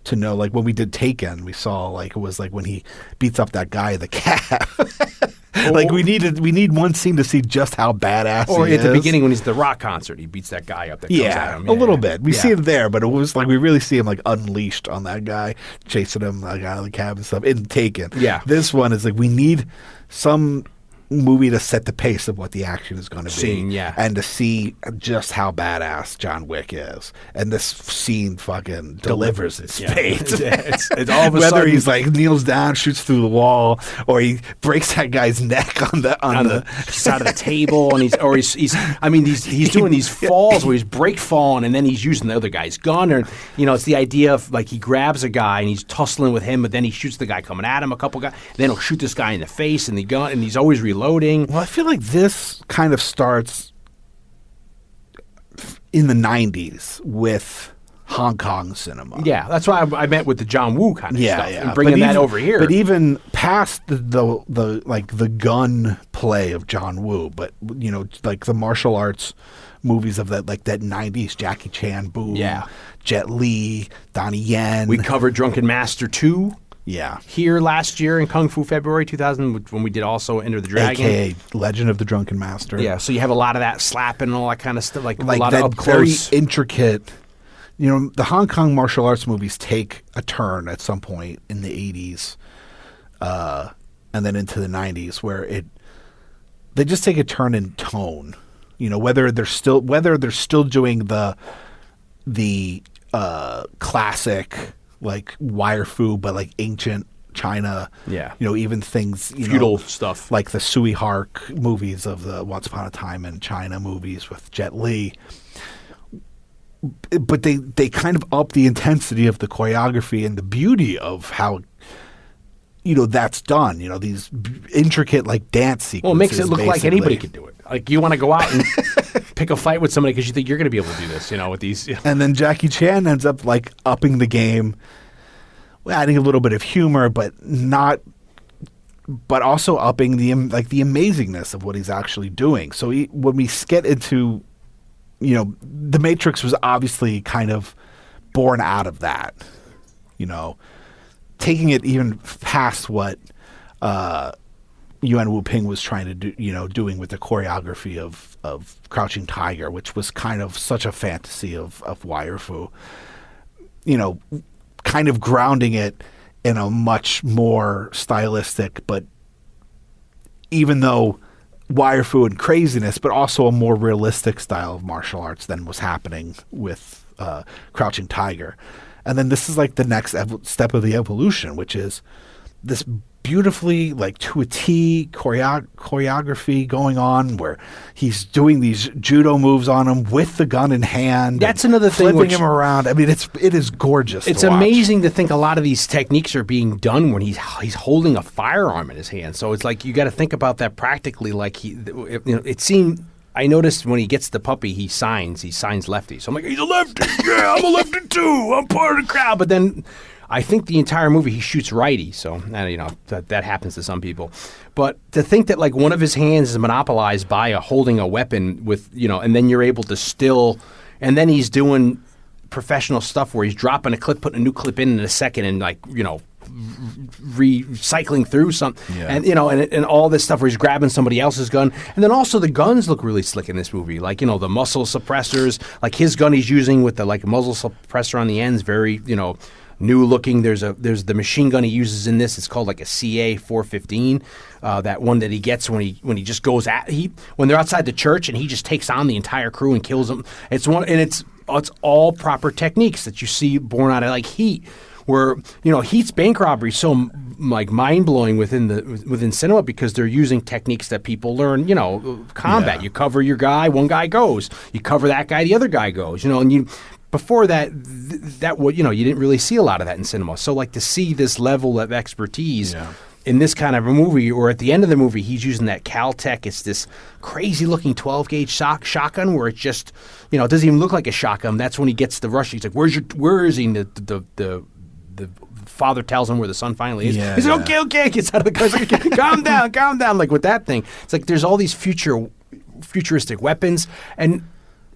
to know. Like when we did Taken, we saw it was when he beats up that guy in the cab. We need one scene to see just how badass or he is. Or at the beginning when he's at the rock concert, he beats that guy up that comes at him. A little bit. We see it there, but it was we really see him unleashed on that guy, chasing him, that guy in the cab and stuff. In Taken. Yeah. This one is we need some movie to set the pace of what the action is going to be. And to see just how badass John Wick is. And this scene fucking delivers in spades. It's all of a Whether sudden, he's kneels down, shoots through the wall, or he breaks that guy's neck on the side of the table, and he's doing these falls where he's break falling, and then he's using the other guy's gun, or it's the idea of he grabs a guy and he's tussling with him, but then he shoots the guy coming at him, a couple guys, then he'll shoot this guy in the face and the gun, and he's always reloading. Well, I feel like this kind of starts in the 90s with Hong Kong cinema. Yeah, that's why I meant with the John Woo kind of stuff. Yeah, and bringing that over here. But even past the gun play of John Woo, but the martial arts movies of that 90s Jackie Chan boom, Jet Li, Donnie Yen. We covered Drunken Master 2. Yeah. Here last year in Kung Fu February 2000 when we did also Enter the Dragon. A.K.A. Legend of the Drunken Master. Yeah, so you have a lot of that slapping and all that kind of stuff, a lot that of up close. Very intricate. The Hong Kong martial arts movies take a turn at some point in the 80s and then into the 90s where they just take a turn in tone. Whether they're still doing the classic wire fu, but ancient China. Yeah. Even things feudal stuff like the Sui Hark movies of the Once Upon a Time in China movies with Jet Li. But they kind of up the intensity of the choreography and the beauty of how that's done. These intricate dance sequences. Well, it makes it look like anybody could do it. You want to go out and pick a fight with somebody because you think you're going to be able to do this, with these. And then Jackie Chan ends up upping the game, adding a little bit of humor, but also upping the amazingness of what he's actually doing. So when we get into, The Matrix was obviously kind of born out of that, taking it even past what Yuan Wu Ping was trying to do, doing with the choreography of Crouching Tiger, which was kind of such a fantasy of wire fu, kind of grounding it in a much more stylistic, but even though wire fu and craziness, but also a more realistic style of martial arts than was happening with Crouching Tiger. And then this is the next step of the evolution, which is this beautifully to a T choreography going on where he's doing these judo moves on him with the gun in hand. That's another thing. Flipping him around. I mean, it is gorgeous. It's amazing to think a lot of these techniques are being done when he's holding a firearm in his hand. So it's you got to think about that practically. It seemed. I noticed when he gets the puppy, he signs lefty. So I'm like, he's a lefty. Yeah, I'm a lefty too. I'm part of the crowd. But then I think the entire movie he shoots righty. So, that happens to some people. But to think that one of his hands is monopolized by holding a weapon with, and then you're able to still, and then he's doing professional stuff where he's dropping a clip, putting a new clip in a second and recycling through something, Yeah. and and all this stuff where he's grabbing somebody else's gun, and then also the guns look really slick in this movie, like the muzzle suppressors, like his gun he's using with the muzzle suppressor on the ends, very new looking. There's the machine gun he uses in this. It's called like a CA 415. That one that he gets when he just goes when they're outside the church and he just takes on the entire crew and kills them. It's all proper techniques that you see born out of like Heat, where Heat's bank robbery is so mind blowing within cinema because they're using techniques that people learn. Combat. Yeah. You cover your guy, one guy goes. You cover that guy, the other guy goes. And you. Before that, you didn't really see a lot of that in cinema. So, to see this level of expertise in this kind of a movie, or at the end of the movie, he's using that Caltech. It's this crazy-looking 12-gauge shotgun where it just, it doesn't even look like a shotgun. That's when he gets the rush. He's like, "Where is he?" The father tells him where the son finally is. He's like, "Okay." Gets out of the car. He's like, calm down. Like with that thing, it's like there's all these futuristic weapons, and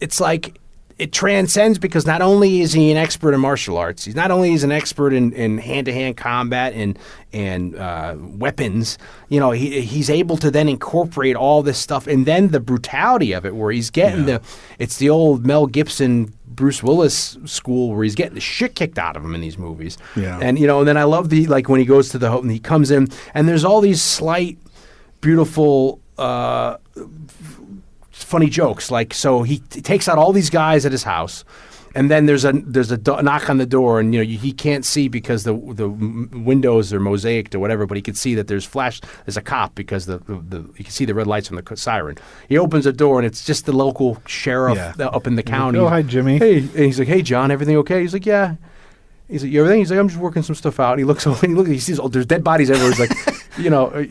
it's like. It transcends because not only is he an expert in martial arts, he's an expert in hand-to-hand combat and weapons. He's able to then incorporate all this stuff, and then the brutality of it, where he's getting it's the old Mel Gibson, Bruce Willis school, where he's getting the shit kicked out of him in these movies. Yeah. And and then I love when he goes to the and he comes in, and there's all these slight, beautiful. Funny jokes, so he takes out all these guys at his house, and then there's a knock on the door, and he can't see because the windows are mosaicked or whatever, but he can see that there's a cop because you can see the red lights from the siren. He opens the door and it's just the local sheriff up in the county. Oh, hi, Jimmy. Hey, and he's like, "Hey, John, everything okay?" He's like, "Yeah." He's like, "You everything?" He's like, "I'm just working some stuff out." And he looks over and he sees there's dead bodies everywhere. He's like,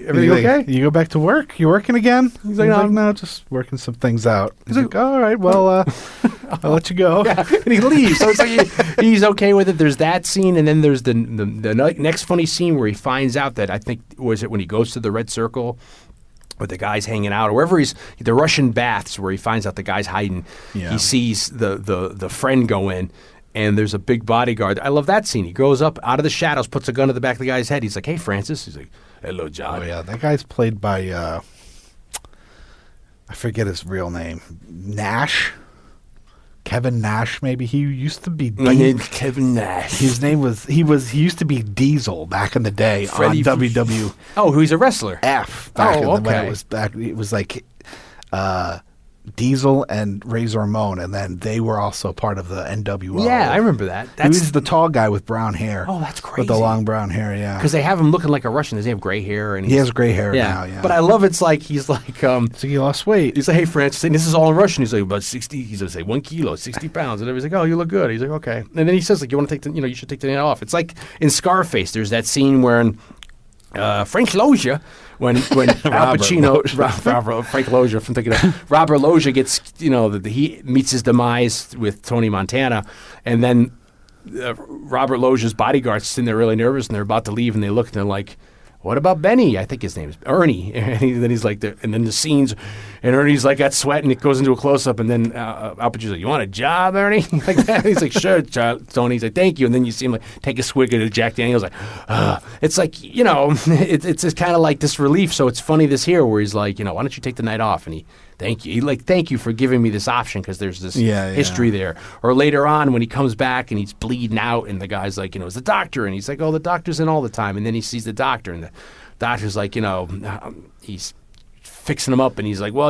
"Everything okay?" You go back to work? You working again? He's like, "No, just working some things out." He's like, "All right, well, I'll let you go." Yeah, and he leaves. So it's like he's okay with it. There's that scene, and then there's the next funny scene where he finds out that, I think, was it when he goes to the Red Circle with the guys hanging out, or wherever the Russian baths, where he finds out the guy's hiding. Yeah. He sees the friend go in. And there's a big bodyguard. I love that scene. He goes up out of the shadows, puts a gun to the back of the guy's head. He's like, "Hey, Francis." He's like, "Hello, John." Oh, yeah. That guy's played by, I forget his real name. Nash? Kevin Nash, maybe. He used to be... My name's Kevin Nash. His name was... He used to be Diesel back in the day Freddie on WWF. Oh, he's a wrestler. Back in the okay. when it was back. It was like... Diesel and Razor Ramon, and then they were also part of the NWO. Yeah, I remember that. He was the tall guy with brown hair. Oh, that's crazy. With the long brown hair, yeah. Because they have him looking like a Russian. Does he have gray hair? And he has gray hair now, yeah. But I love it's like he's like... so he lost weight. He's like, "Hey, Francis," and this is all in Russian. He's like, "About 60, he's going to say 1 kilo, 60 pounds. And everybody's like, "Oh, you look good." He's like, "Okay." And then he says, like, "You want to take you should take the night off." It's like in Scarface, there's that scene where Frank Loja, when Al Pacino, Frank Loja, from thinking of Robert Loja gets, he meets his demise with Tony Montana, and then Robert Loja's bodyguards sitting there really nervous, and they're about to leave, and they look and they're like, "What about Benny?" I think his name is Ernie. And then he's like, and then the scenes, and Ernie's like got sweat, and it goes into a close up, and then Al Pacino's like, "You want a job, Ernie?" Like that. He's like, "Sure, Tony." He's like, "Thank you." And then you see him like take a swig of Jack Daniels, like, it's like, it's just kind of like this relief. So it's funny this here where he's like, "Why don't you take the night off?" And he, "Thank you." Thank you for giving me this option, because there's this history there. Or later on when he comes back and he's bleeding out, and the guy's like, "It's the doctor," and he's like, "Oh, the doctor's in all the time." And then he sees the doctor, and the doctor's like, he's fixing him up, and he's like, "Well,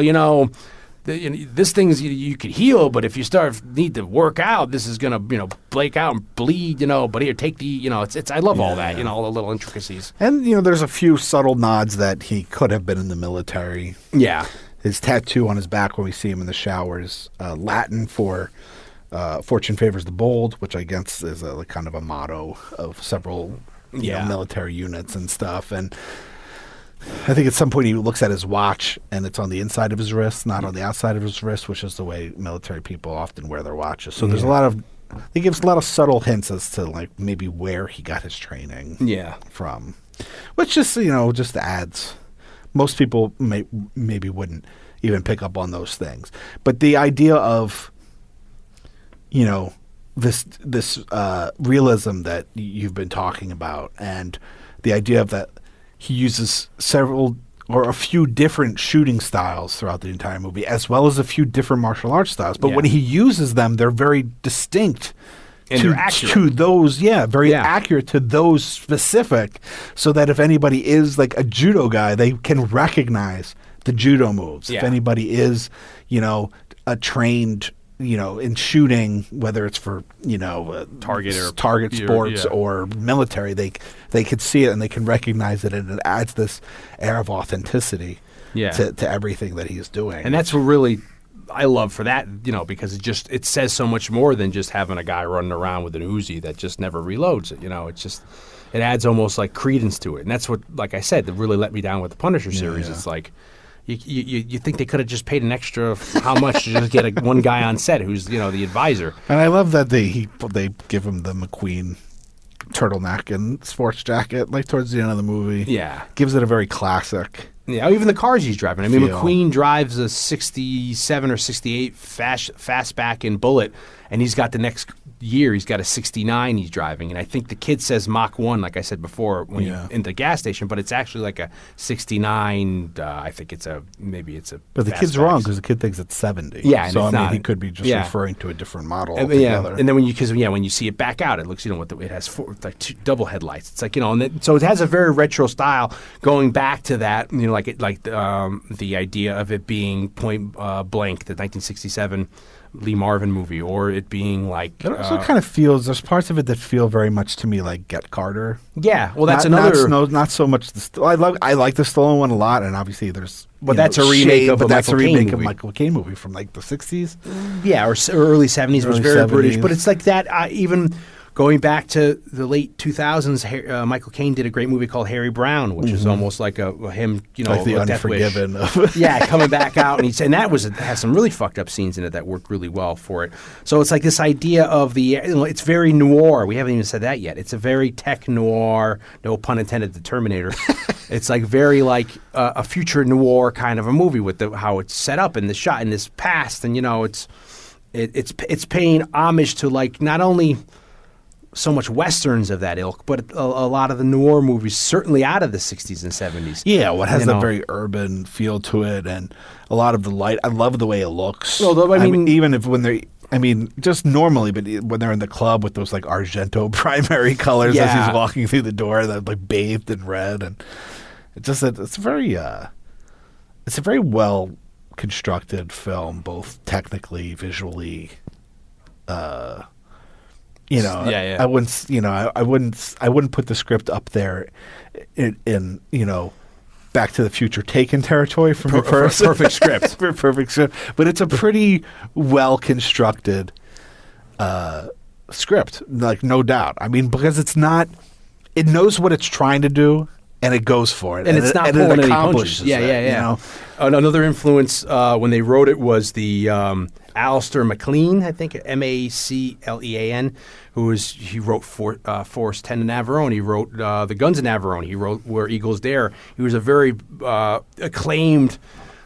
this thing's you could heal, but if you need to work out, this is gonna break out and bleed, But here, take the it's I love all that, all the little intricacies. And there's a few subtle nods that he could have been in the military. Yeah. His tattoo on his back when we see him in the shower is Latin for "Fortune favors the bold," which I guess is kind of a motto of several military units and stuff. And I think at some point he looks at his watch, and it's on the inside of his wrist, not on the outside of his wrist, which is the way military people often wear their watches. So there's he gives a lot of subtle hints as to like maybe where he got his training from, which just just adds. Most people maybe wouldn't even pick up on those things. But the idea of, this realism that you've been talking about, and the idea of that he uses several or a few different shooting styles throughout the entire movie, as well as a few different martial arts styles. But when he uses them, they're very distinct and to, they're accurate. to those, very accurate to those specific, so that if anybody is like a judo guy, they can recognize the judo moves. If anybody is, a trained, in shooting, whether it's for, target sports or military, they could see it and they can recognize it, and it adds this air of authenticity to everything that he's doing. And that's what really I love for that, because it says so much more than just having a guy running around with an Uzi that just never reloads it. It adds almost like credence to it. And that's what, like I said, that really let me down with the Punisher series. It's like, you think they could have just paid an extra how much to just get one guy on set who's the advisor. And I love that they give him the McQueen turtleneck and sports jacket like towards the end of the movie. Yeah, gives it a very classic. Yeah, even the cars he's driving. I mean, feel. McQueen drives a 67 or 68 fastback in Bullet, and he's got the next year, he's got a 69 he's driving. And I think the kid says Mach 1, like I said before, when you're in the gas station, but it's actually like a 69. I think maybe it's a But the kid's wrong because the kid thinks it's 70. Yeah, so I mean, he could be just referring to a different model altogether. And then when you see it back out, it looks, it has two double headlights. It's like, so it has a very retro style going back to that, the idea of it being Point Blank, the 1967 Lee Marvin movie, or it being like... It also kind of feels... There's parts of it that feel very much to me like Get Carter. Yeah, well, that's not so much... I like the Stallone one a lot, and obviously there's... But that's a remake of a Michael Caine movie from like the 60s. Yeah, or early 70s. It was very 70s. British. But it's like that, even... Going back to the late 2000s, Michael Caine did a great movie called Harry Brown, which is almost like him, like the Unforgiven. Coming back out, and that has some really fucked up scenes in it that worked really well for it. So it's like this idea of it's very noir. We haven't even said that yet. It's a very tech noir, no pun intended, the Terminator. It's like very like a future noir kind of a movie with how it's set up and the shot in this past, and it's paying homage to like not only so much westerns of that ilk, but a lot of the noir movies, certainly out of the 60s and 70s. Yeah, what has that very urban feel to it, and a lot of the light. I love the way it looks. Although, I mean even if when they're, just normally, but when they're in the club with those like Argento primary colors as he's walking through the door, that like bathed in red, and it's a very well constructed film, both technically, visually. I wouldn't put the script up there in Back to the Future Taken territory from the first perfect script. Perfect script. But it's a pretty well constructed script, like no doubt. I mean, because it knows what it's trying to do, and it goes for it, and it's not pulling any punches. Yeah. Another influence when they wrote it was the Alistair MacLean, I think, MacLean, he wrote Force 10 in Navarone. He wrote The Guns of Navarone. He wrote Where Eagles Dare. He was a very acclaimed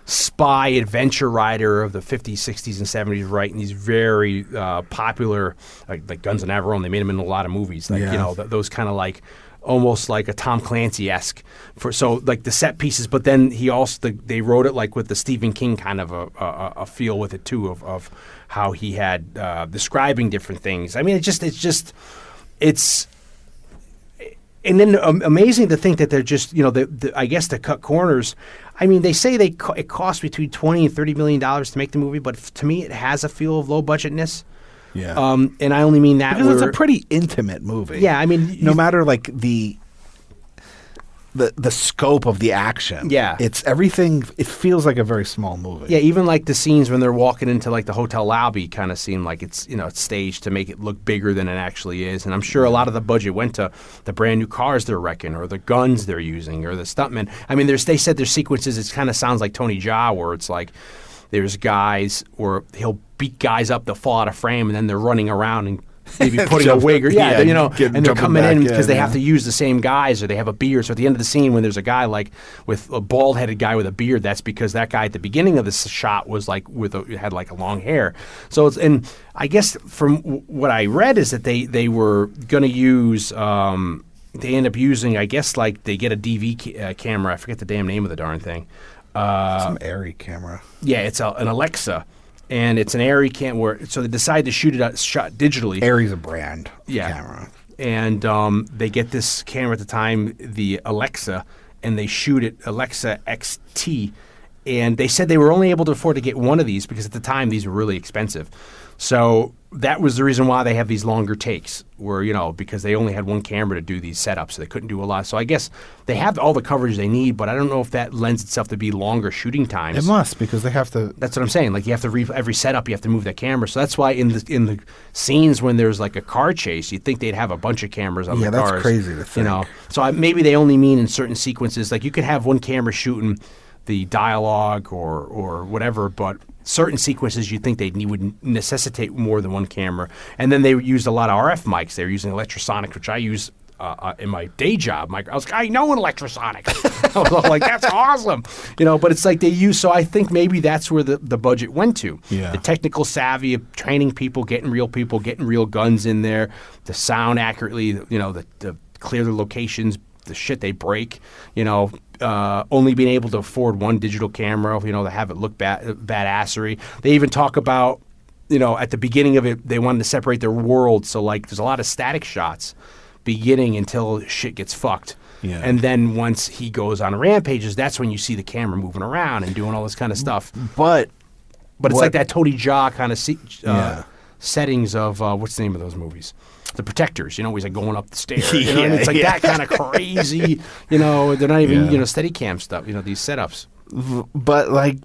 spy adventure writer of the 50s, 60s, and 70s, writing these very popular, like Guns of Navarone. They made him in a lot of movies, those kind of like almost like a Tom Clancy-esque, like the set pieces. But then they wrote it like with the Stephen King kind of a feel with it too, of how he had describing different things. I mean, it's and then amazing to think that they're just I guess to cut corners. I mean, they say it costs between $20 and $30 million to make the movie, but to me, it has a feel of low budgetness. Yeah. And I only mean that because it's a pretty intimate movie. Yeah, I mean, no matter like the scope of the action. Yeah. It's everything. It feels like a very small movie. Yeah, even like the scenes when they're walking into like the hotel lobby kind of seem like it's it's staged to make it look bigger than it actually is. And I'm sure a lot of the budget went to the brand new cars they're wrecking, or the guns they're using, or the stuntmen. I mean, they said there's sequences. It kind of sounds like Tony Jaa, where it's like there's guys, or he'll beat guys up, they'll fall out of frame, and then they're running around and maybe putting a wig or you know, and they're coming in because they have to use the same guys or they have a beard. So at the end of the scene, when there's a guy like with a bald-headed guy with a beard, that's because that guy at the beginning of this shot was like had like a long hair. So it's, and I guess from what I read is that they were going to use. They end up using, I guess, like they get a DV camera. I forget the damn name of the darn thing. Some Airy camera. Yeah, it's an Alexa, and it's an Airy camera. So they decide to shoot it shot digitally. Airy's a brand camera. And they get this camera at the time, the Alexa, and they shoot it Alexa XT. And they said they were only able to afford to get one of these because at the time these were really expensive. So that was the reason why they have these longer takes, where, you know, because they only had one camera to do these setups, so they couldn't do a lot. So I guess they have all the coverage they need, but I don't know if that lends itself to be longer shooting times. It must, because they have to. That's what I'm saying. Like, you have to every setup, you have to move that camera. So that's why in the scenes when there's like a car chase, you'd think they'd have a bunch of cameras on the cars. Yeah, that's crazy to think. You know, so maybe they only mean in certain sequences. Like, you could have one camera shooting the dialogue or whatever, but certain sequences you think would necessitate more than one camera. And then they used a lot of RF mics. They were using electrosonic, which I use in my day job. I know an electrosonic. I was like, that's awesome. You know, but it's like they use, so I think maybe that's where the budget went to. Yeah. The technical savvy of training people, getting real guns in there, the sound accurately, you know, the clear the locations, the shit they break, you know, only being able to afford one digital camera, you know, to have it look badassery. They even talk about, you know, at the beginning of it, they wanted to separate their worlds. So, like, there's a lot of static shots beginning until shit gets fucked. Yeah. And then once he goes on rampages, that's when you see the camera moving around and doing all this kind of stuff. But it's like that Tony Jaa kind of settings of, what's the name of those movies? The Protectors, you know, he's like going up the stairs. You know? And it's like that kind of crazy, you know, they're not even, you know, Steadicam stuff, you know, these setups. But, like,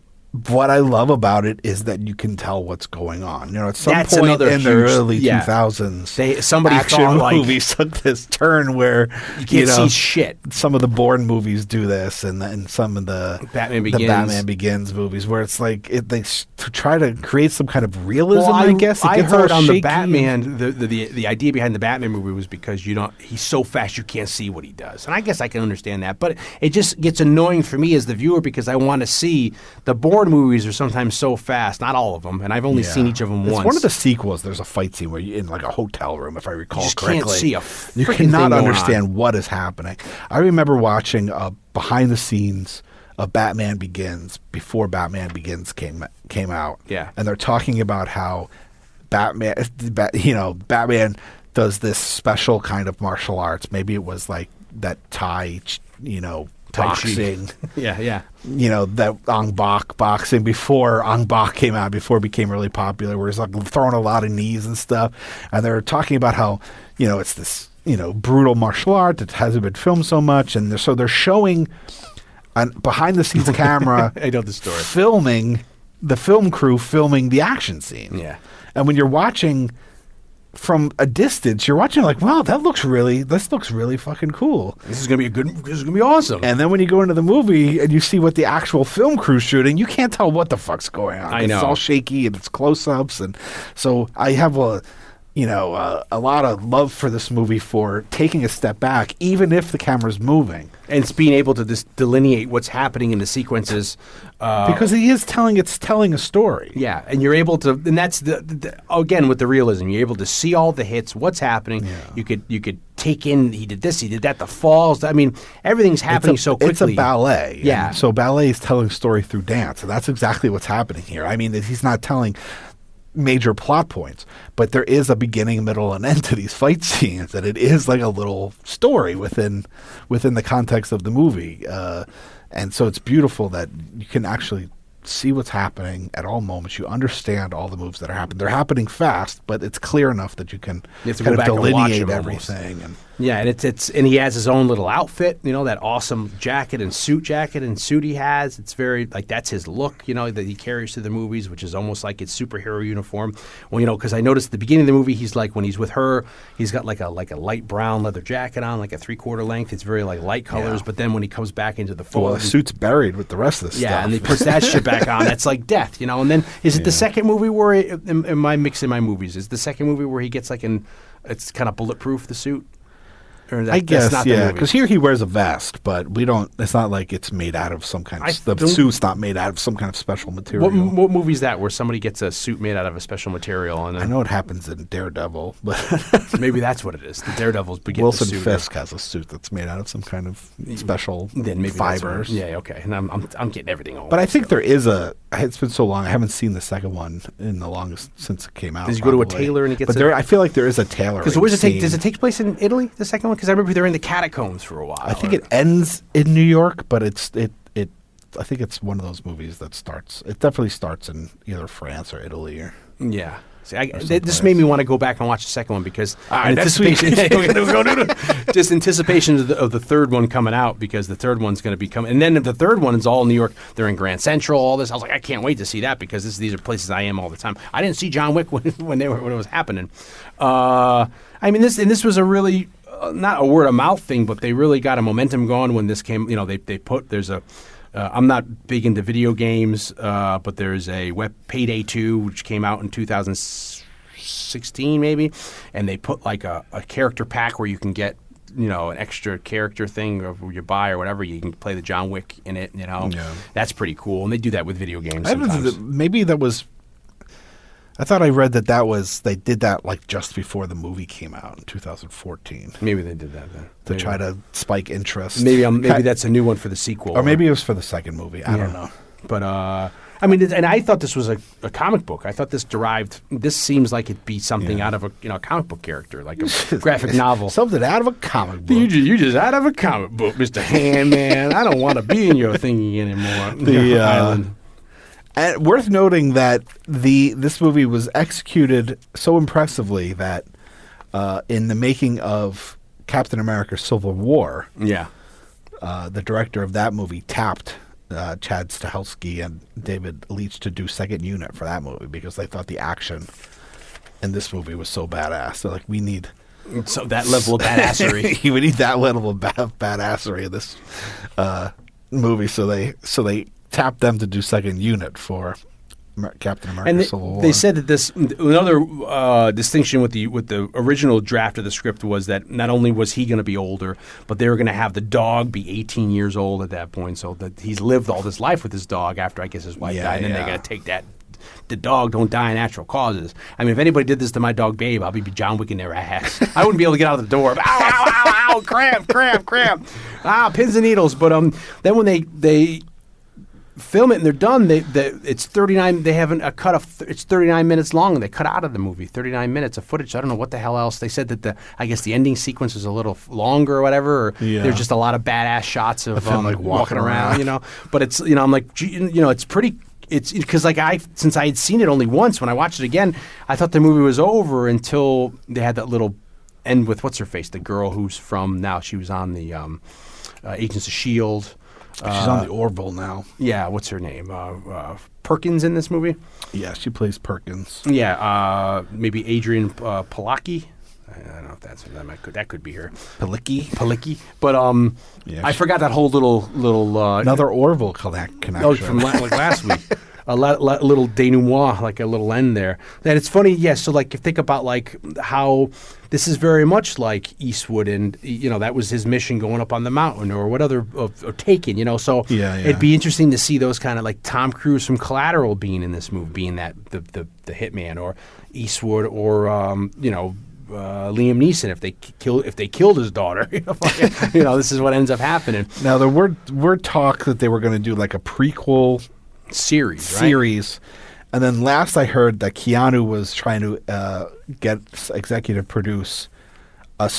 what I love about it is that you can tell what's going on. You know, at some That's point another in the early 2000s, somebody action thought, like, movies took this turn where you can't see shit. Some of the Bourne movies do this, and some of the Batman Begins movies, where it's like to try to create some kind of realism. I guess I heard on the Batman the idea behind the Batman movie was because he's so fast you can't see what he does, and I guess I can understand that, but it just gets annoying for me as the viewer because I want to see the Bourne movies are sometimes so fast, not all of them, and I've only seen each of them once. One of the sequels, there's a fight scene where you're in like a hotel room, if I recall correctly. Can't see you cannot understand what is happening. I remember watching behind the scenes of Batman Begins before Batman Begins came out. Yeah. And they're talking about how Batman does this special kind of martial arts. Maybe it was like that Thai, boxing. Yeah. You know, that Ong Bak boxing before Ong Bak came out, before it became really popular, where he's like throwing a lot of knees and stuff. And they're talking about how, you know, it's this, you know, brutal martial art that hasn't been filmed so much. And they're showing behind the scenes camera. I know the story. Filming the film crew filming the action scene. Yeah. And when you're watching from a distance, you're watching like, wow, this looks really fucking cool. This is gonna be awesome. And then when you go into the movie and you see what the actual film crew's shooting, you can't tell what the fuck's going on. I know. It's all shaky and it's close-ups, and so I have a lot of love for this movie for taking a step back, even if the camera's moving. And it's being able to just delineate what's happening in the sequences. Because it's telling a story. Yeah, and you're able to, and that's again with the realism, you're able to see all the hits, what's happening. Yeah. You could take in, he did this, he did that, the falls. I mean, everything's happening so quickly. It's a ballet. Yeah. So ballet is telling story through dance, and that's exactly what's happening here. I mean, he's not telling major plot points, but there is a beginning, middle, and end to these fight scenes, and it is like a little story within the context of the movie, and so it's beautiful that you can actually see what's happening at all moments. You understand all the moves that are happening. They're happening fast, but it's clear enough that you can kind of delineate everything. Yeah, and and he has his own little outfit, that awesome jacket and suit he has. It's very like that's his look, that he carries to the movies, which is almost like it's superhero uniform. Well, because I noticed at the beginning of the movie, he's like when he's with her, he's got like a light brown leather jacket on, like a 3/4 length. It's very like light colors, but then when he comes back into the fold, the suit's buried with the rest of the stuff. Yeah, and he puts that shit back on. That's like death, And then is it the second movie where am I mixing my movies? Is the second movie where he gets like it's kind of bulletproof, the suit? I guess, because here he wears a vest, but we don't. It's not like it's made out of some kind of. The suit's not made out of some kind of special material. What movie is that where somebody gets a suit made out of a special material? And I know it happens in Daredevil, but maybe that's what it is. The Daredevil's beginning. Wilson Fisk has a suit that's made out of some kind of special fibers. Yeah, okay. And I'm getting everything all. But I think there is a. It's been so long. I haven't seen the second one in the longest since it came out. Does he go to a tailor and he gets? But I feel like there is a tailor. Because where does it take? Does it take place in Italy? The second one? Because I remember they're in the catacombs for a while. I think it ends in New York, but I think it's one of those movies that starts. It definitely starts in either France or Italy or. Yeah. See, this made me want to go back and watch the second one because anticipation, just anticipation of the third one coming out because the third one's going to be coming, and then the third one is all New York. They're in Grand Central, all this. I was like, I can't wait to see that because these are places I am all the time. I didn't see John Wick when it was happening. This was a really not a word of mouth thing, but they really got a momentum going when this came. There's a. I'm not big into video games, but there's a Payday 2, which came out in 2016 maybe, and they put like a character pack where you can get, an extra character thing or you buy or whatever. You can play the John Wick in it, Yeah. That's pretty cool, and they do that with video games sometimes. Maybe that was... I thought I read that they did that like just before the movie came out in 2014. Maybe they did that then. To try to spike interest. Maybe that's a new one for the sequel. Or maybe it was for the second movie. I don't know. But, and I thought this was a comic book. I thought this seems like it'd be something out of a comic book character, like a graphic novel. Something out of a comic book. You just out of a comic book, Mr. Handman. I don't want to be in your thingy anymore. The island. And worth noting that this movie was executed so impressively that in the making of Captain America: Civil War, the director of that movie tapped Chad Stahelski and David Leitch to do second unit for that movie because they thought the action in this movie was so badass. They're like, we need that level of badassery. We need that level of badassery in this movie. So they tapped them to do second unit for Captain America: Civil War. They said that another distinction with the original draft of the script was that not only was he going to be older, but they were going to have the dog be 18 years old at that point, so that he's lived all this life with his dog after I guess his wife died, and then they're going to take that. The dog don't die of natural causes. I mean, if anybody did this to my dog Babe, I'll be John Wick in their ass. I wouldn't be able to get out of the door. Ow, ow, ow, ow, cramp. Pins and needles. But then when they film it and they're done, it's 39. They have a cut of it's 39 minutes long, and they cut out of the movie 39 minutes of footage. I don't know what the hell else. They said that I guess the ending sequence was a little longer or whatever. Or there's just a lot of badass shots of like walking around, But it's I'm like, it's pretty. It's because since I had seen it only once, when I watched it again, I thought the movie was over until they had that little end with what's her face, the girl who's from now. She was on the Agents of S.H.I.E.L.D. She's on the Orville now. Yeah, what's her name? Perkins in this movie? Yeah, she plays Perkins. Yeah, maybe Adrian Palacki. I don't know if that could be her. Palicki. But I forgot that whole little another Orville connection. Oh, from last week. A little denouement, like a little end there. And it's funny, so you think about how this is very much like Eastwood, and that was his mission going up on the mountain, or what other or Taken, So it'd be interesting to see those kind of like Tom Cruise from Collateral being in this movie, being that the hitman, or Eastwood, or Liam Neeson if they killed his daughter. This is what ends up happening. Now there were talk that they were going to do like a prequel series, and then last I heard that Keanu was trying to get executive produce a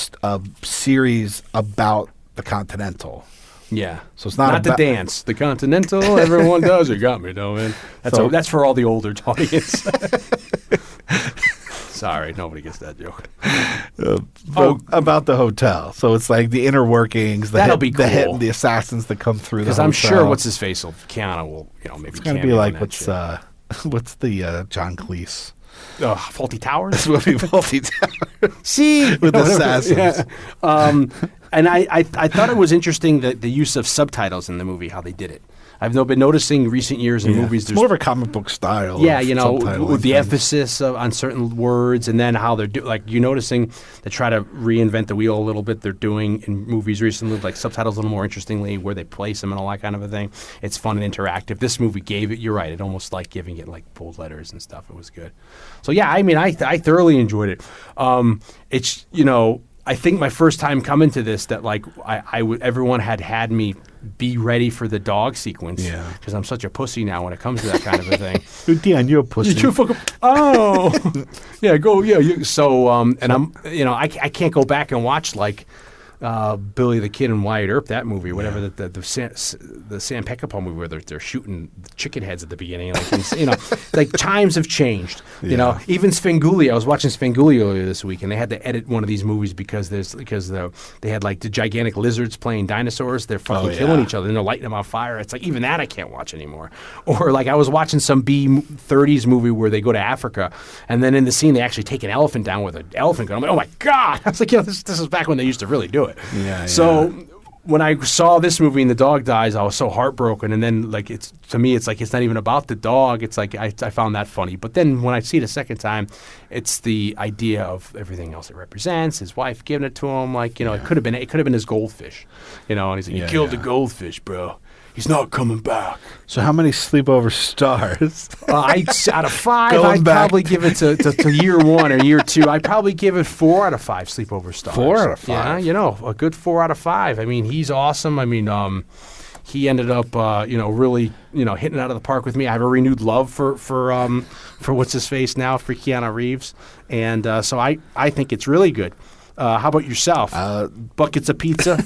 series about the Continental. Yeah, so it's not the dance, the Continental. Everyone does. You got me, though, man. That's for all the older audience. Sorry, nobody gets that joke. About the hotel. So it's like the inner workings, That'll be the hit, cool. the assassins that come through the Because hotel. I'm sure what's his face will Keanu will maybe It's gonna be cameo like in that shit. what's the John Cleese? Faulty Towers. This will be Faulty Towers. See, with assassins. Yeah. And I thought it was interesting that the use of subtitles in the movie, how they did it. I've been noticing recent years in movies. It's more of a comic book style. Yeah, of with the things. emphasis on certain words, and then how they're you're noticing they try to reinvent the wheel a little bit. They're doing in movies recently, like subtitles a little more interestingly, where they place them and all that kind of a thing. It's fun and interactive. This movie gave it. You're right. It almost like giving it like bold letters and stuff. It was good. So yeah, I mean, I thoroughly enjoyed it. It's I think my first time coming to this that everyone had me be ready for the dog sequence. Yeah. Because I'm such a pussy now when it comes to that kind of a thing. Dion, you're a pussy. You're fucking. Oh. Yeah. Go. Yeah. So and I'm I can't go back and watch Billy the Kid and Wyatt Earp, that movie, whatever, the Sam Peckinpah movie where they're shooting the chicken heads at the beginning. Like times have changed. Even Svengoolie. I was watching Svengoolie earlier this week, and they had to edit one of these movies because they had like the gigantic lizards playing dinosaurs. They're fucking killing each other, and they're lighting them on fire. It's like even that I can't watch anymore. Or like I was watching some B-30s movie where they go to Africa, and then in the scene they actually take an elephant down with an elephant gun. I'm like, oh my god! I was like, this is back when they used to really do it. Yeah. So when I saw this movie and the dog dies, I was so heartbroken. And then it's like it's not even about the dog. It's like I found that funny. But then when I see it a second time, it's the idea of everything else it represents. His wife giving it to him, it could have been his goldfish, and he's like, you killed the goldfish, bro. He's not coming back. So how many sleepover stars? Out of 5, I'd probably give it to year 1 or year 2. I'd probably give it 4 out of 5 sleepover stars. 4 out of 5? Yeah, a good 4 out of 5. I mean, he's awesome. I mean, he ended up, really, hitting it out of the park with me. I have a renewed love for what's his face now, for Keanu Reeves. And so I think it's really good. How about yourself? Buckets of pizza?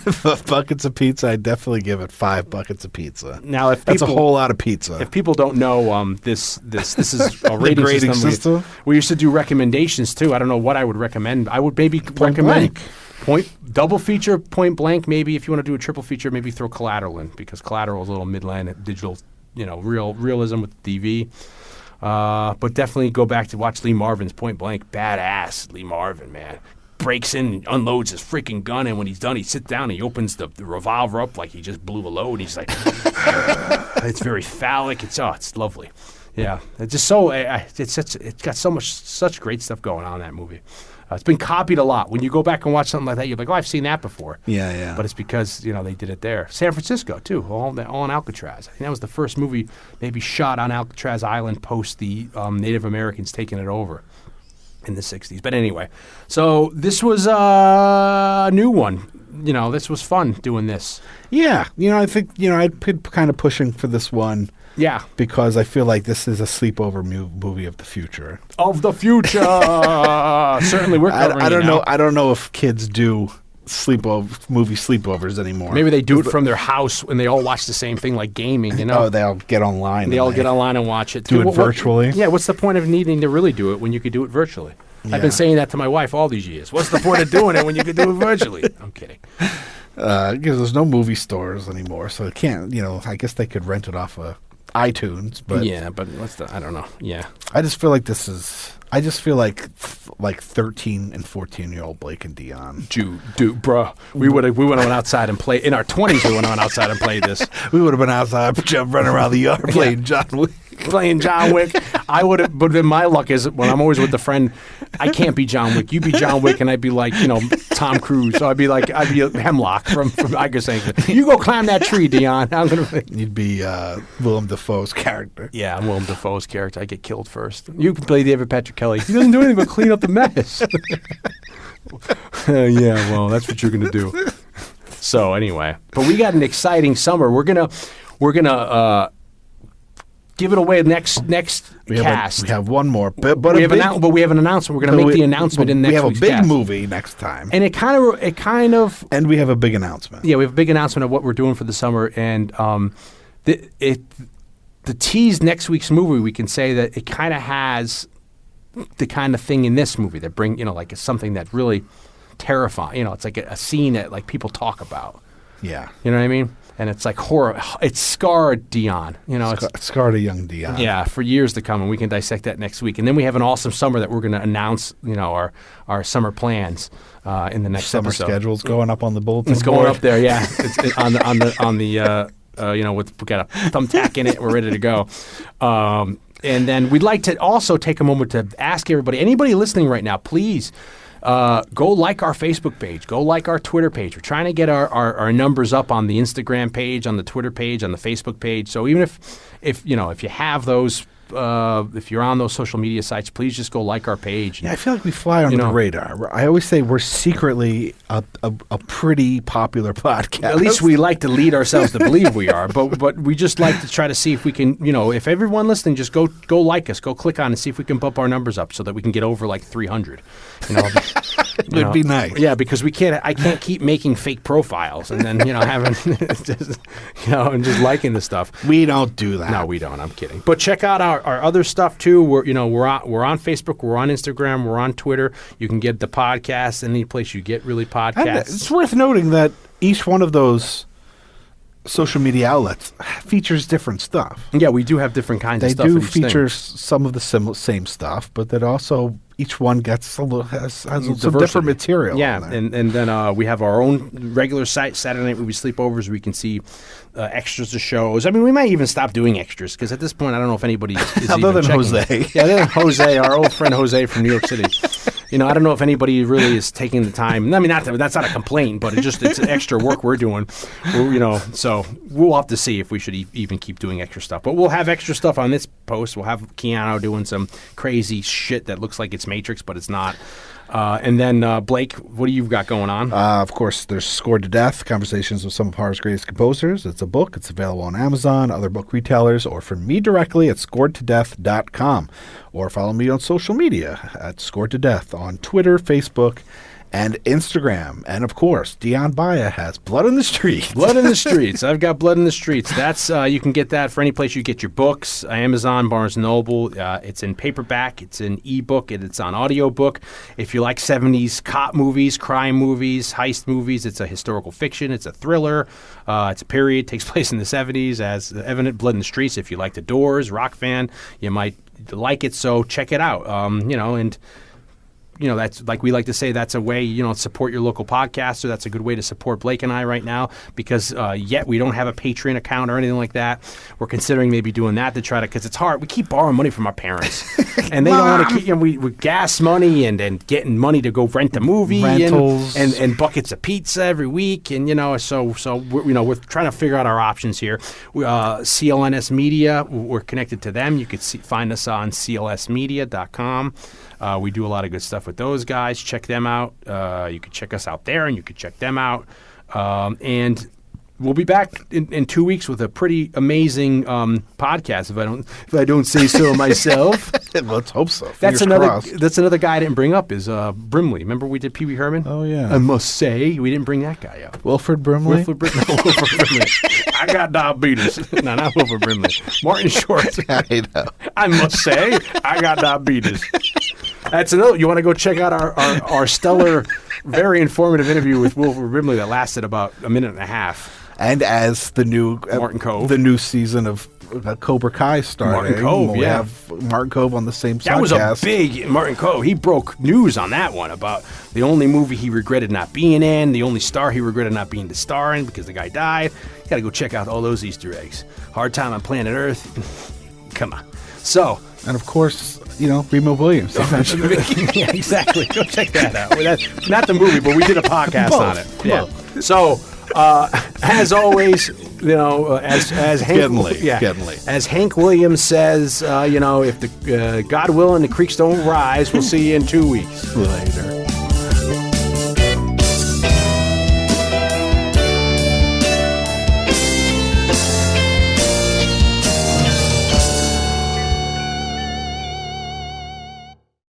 Buckets of pizza, I'd definitely give it 5 buckets of pizza. Now, that's a whole lot of pizza. If people don't know, this is a rating system. We used to do recommendations, too. I don't know what I would recommend. I would maybe recommend double feature, Point Blank. Maybe if you want to do a triple feature, maybe throw Collateral in, because Collateral is a little Midland digital, realism with TV. But definitely go back to watch Lee Marvin's Point Blank. Badass Lee Marvin, man. Breaks in and unloads his freaking gun, and when he's done, he sits down and he opens the revolver up like he just blew a load. He's like, it's very phallic. It's lovely. Yeah, it's just so it's got such great stuff going on in that movie. It's been copied a lot. When you go back and watch something like that, you're like, oh, I've seen that before. Yeah. But it's because they did it there. San Francisco too, all on Alcatraz. I think that was the first movie maybe shot on Alcatraz Island post the Native Americans taking it over in the 60s. But anyway, so this was a new one. This was fun doing this. Yeah. I think, I'd been kind of pushing for this one. Yeah. Because I feel like this is a sleepover movie of the future. Of the future! Certainly we're covering I don't it now. know. I don't know if kids do movie sleepovers anymore. Maybe they do it from their house and they all watch the same thing, like gaming, Oh, they all get online. They all get online and watch it. Do it virtually. Yeah, what's the point of needing to really do it when you could do it virtually? Yeah. I've been saying that to my wife all these years. What's the point of doing it when you could do it virtually? I'm kidding. Because there's no movie stores anymore, so it can't, I guess they could rent it off of iTunes. But yeah, but I don't know. Yeah. I just feel like I just feel like 13 and 14-year-old Blake and Dion. Dude, bro, we went outside and played. In our 20s, we went outside and played this. We would have been outside running around the yard playing John Wick. Playing John Wick. I would have, but then my luck is when I'm always with the friend, I can't be John Wick. You be John Wick, and I'd be like, Tom Cruise. So I'd be Hemlock from I guess saying, you go climb that tree, Dion. You'd be Willem Dafoe's character. Yeah, I'm Willem Dafoe's character. I get killed first. You can play David Patrick Kelly. He doesn't do anything but clean up the mess. Yeah, well, that's what you're gonna do. So anyway, but we got an exciting summer. We're gonna give it away next cast. We have one more, but we have an announcement. We're going to make the announcement in next week's We have a big cast. movie next time, and it kind of, and we have a big announcement. Yeah, we have a big announcement of what we're doing for the summer, and the tease next week's movie. We can say that it kind of has the kind of thing in this movie that bring, like it's something that really terrifying. It's like a scene that like people talk about. Yeah. You know what I mean? And it's like horror. It scarred Dion. It's scarred a young Dion. Yeah, for years to come, and we can dissect that next week. And then we have an awesome summer that we're going to announce, our summer plans in the next summer episode. schedule's going up on the bulletin It's board. going up there, yeah. It's on the we got a thumbtack in it. We're ready to go. And then we'd like to also take a moment to ask anybody listening right now, please. Go like our Facebook page. Go like our Twitter page. We're trying to get our numbers up on the Instagram page, on the Twitter page, on the Facebook page. So even if you have those, if you're on those social media sites, please just go like our page. Yeah, I feel like we fly under the radar. I always say we're secretly a pretty popular podcast. At least we like to lead ourselves to believe we are, but we just like to try to see if we can, if everyone listening, just go like us, go click on and see if we can bump our numbers up so that we can get over like 300. It would be nice. Yeah, because I can't keep making fake profiles and then having and just liking the stuff. We don't do that. No, we don't. I'm kidding. But check out our other stuff too. We're on Facebook, we're on Instagram, we're on Twitter. You can get the podcast any place you get really podcasts. And it's worth noting that each one of those social media outlets features different stuff. Yeah, we do have different kinds of stuff. They do in each thing. feature some of the same stuff, but that also each one gets has some Diversity. different material. Yeah, on there. and then we have our own regular site, Saturday Night Movie Sleepovers. We can see extras to shows. I mean, we might even stop doing extras because at this point, I don't know if anybody is other even than checking. Jose. Yeah, other than Jose, our old friend Jose from New York City. I don't know if anybody really is taking the time. I mean, that's not a complaint, but it's extra work we're doing. So we'll have to see if we should even keep doing extra stuff. But we'll have extra stuff on this post. We'll have Keanu doing some crazy shit that looks like it's Matrix, but it's not. And then, Blake, what do you got going on? Of course, there's Scored to Death, Conversations with Some of Horror's Greatest Composers. It's a book. It's available on Amazon, other book retailers, or from me directly at scoredtodeath.com. Or follow me on social media at Scored to Death on Twitter, Facebook, and Instagram. And, of course, Dion Baia has Blood in the Streets. Blood in the Streets. I've got Blood in the Streets. That's you can get that for any place you get your books. Amazon, Barnes & Noble. It's in paperback. It's in ebook. And it's on audiobook. If you like 70s cop movies, crime movies, heist movies, it's a historical fiction. It's a thriller. It's a period. It takes place in the 70s. As evident, Blood in the Streets. If you like The Doors, rock fan, you might like it. So check it out. And that's like we like to say, that's a way, support your local podcaster. That's a good way to support Blake and I right now because yet we don't have a Patreon account or anything like that. We're considering maybe doing that to try to, because it's hard. We keep borrowing money from our parents and they don't want to keep, we gas money and getting money to go rent a movie Rentals. and buckets of pizza every week. And, so we're trying to figure out our options here. CLNS Media, we're connected to them. You could find us on clsmedia.com. We do a lot of good stuff with those guys. Check them out. You could check us out there, and you could check them out. And we'll be back in 2 weeks with a pretty amazing podcast. If I don't say so myself. Let's hope so. That's Fingers crossed. That's another guy I didn't bring up is Brimley. Remember we did Pee Wee Herman? Oh, yeah. I must say we didn't bring that guy up. Wilford Brimley? Wilford Brimley. I got diabetes. No, not Wilford Brimley. Martin Short. I know. I must say I got diabetes. That's another. You want to go check out our stellar, very informative interview with Wilford Brimley that lasted about a minute and a half. And as the new Martin Cove, the new season of Cobra Kai starting, Martin Cove, we have Martin Cove on the same that podcast. was a big Martin Cove. He broke news on that one about the only movie he regretted not being in, the only star he regretted not being the star in because the guy died. You got to go check out all those Easter eggs. Hard Time on Planet Earth. Come on. So. And of course, Remo Williams. Yeah, exactly. Go check that out. That's not the movie, but we did a podcast on it. Yeah. So, as always, as Hank, getting late. As Hank Williams says, if the God willing the creeks don't rise, we'll see you in 2 weeks. Later.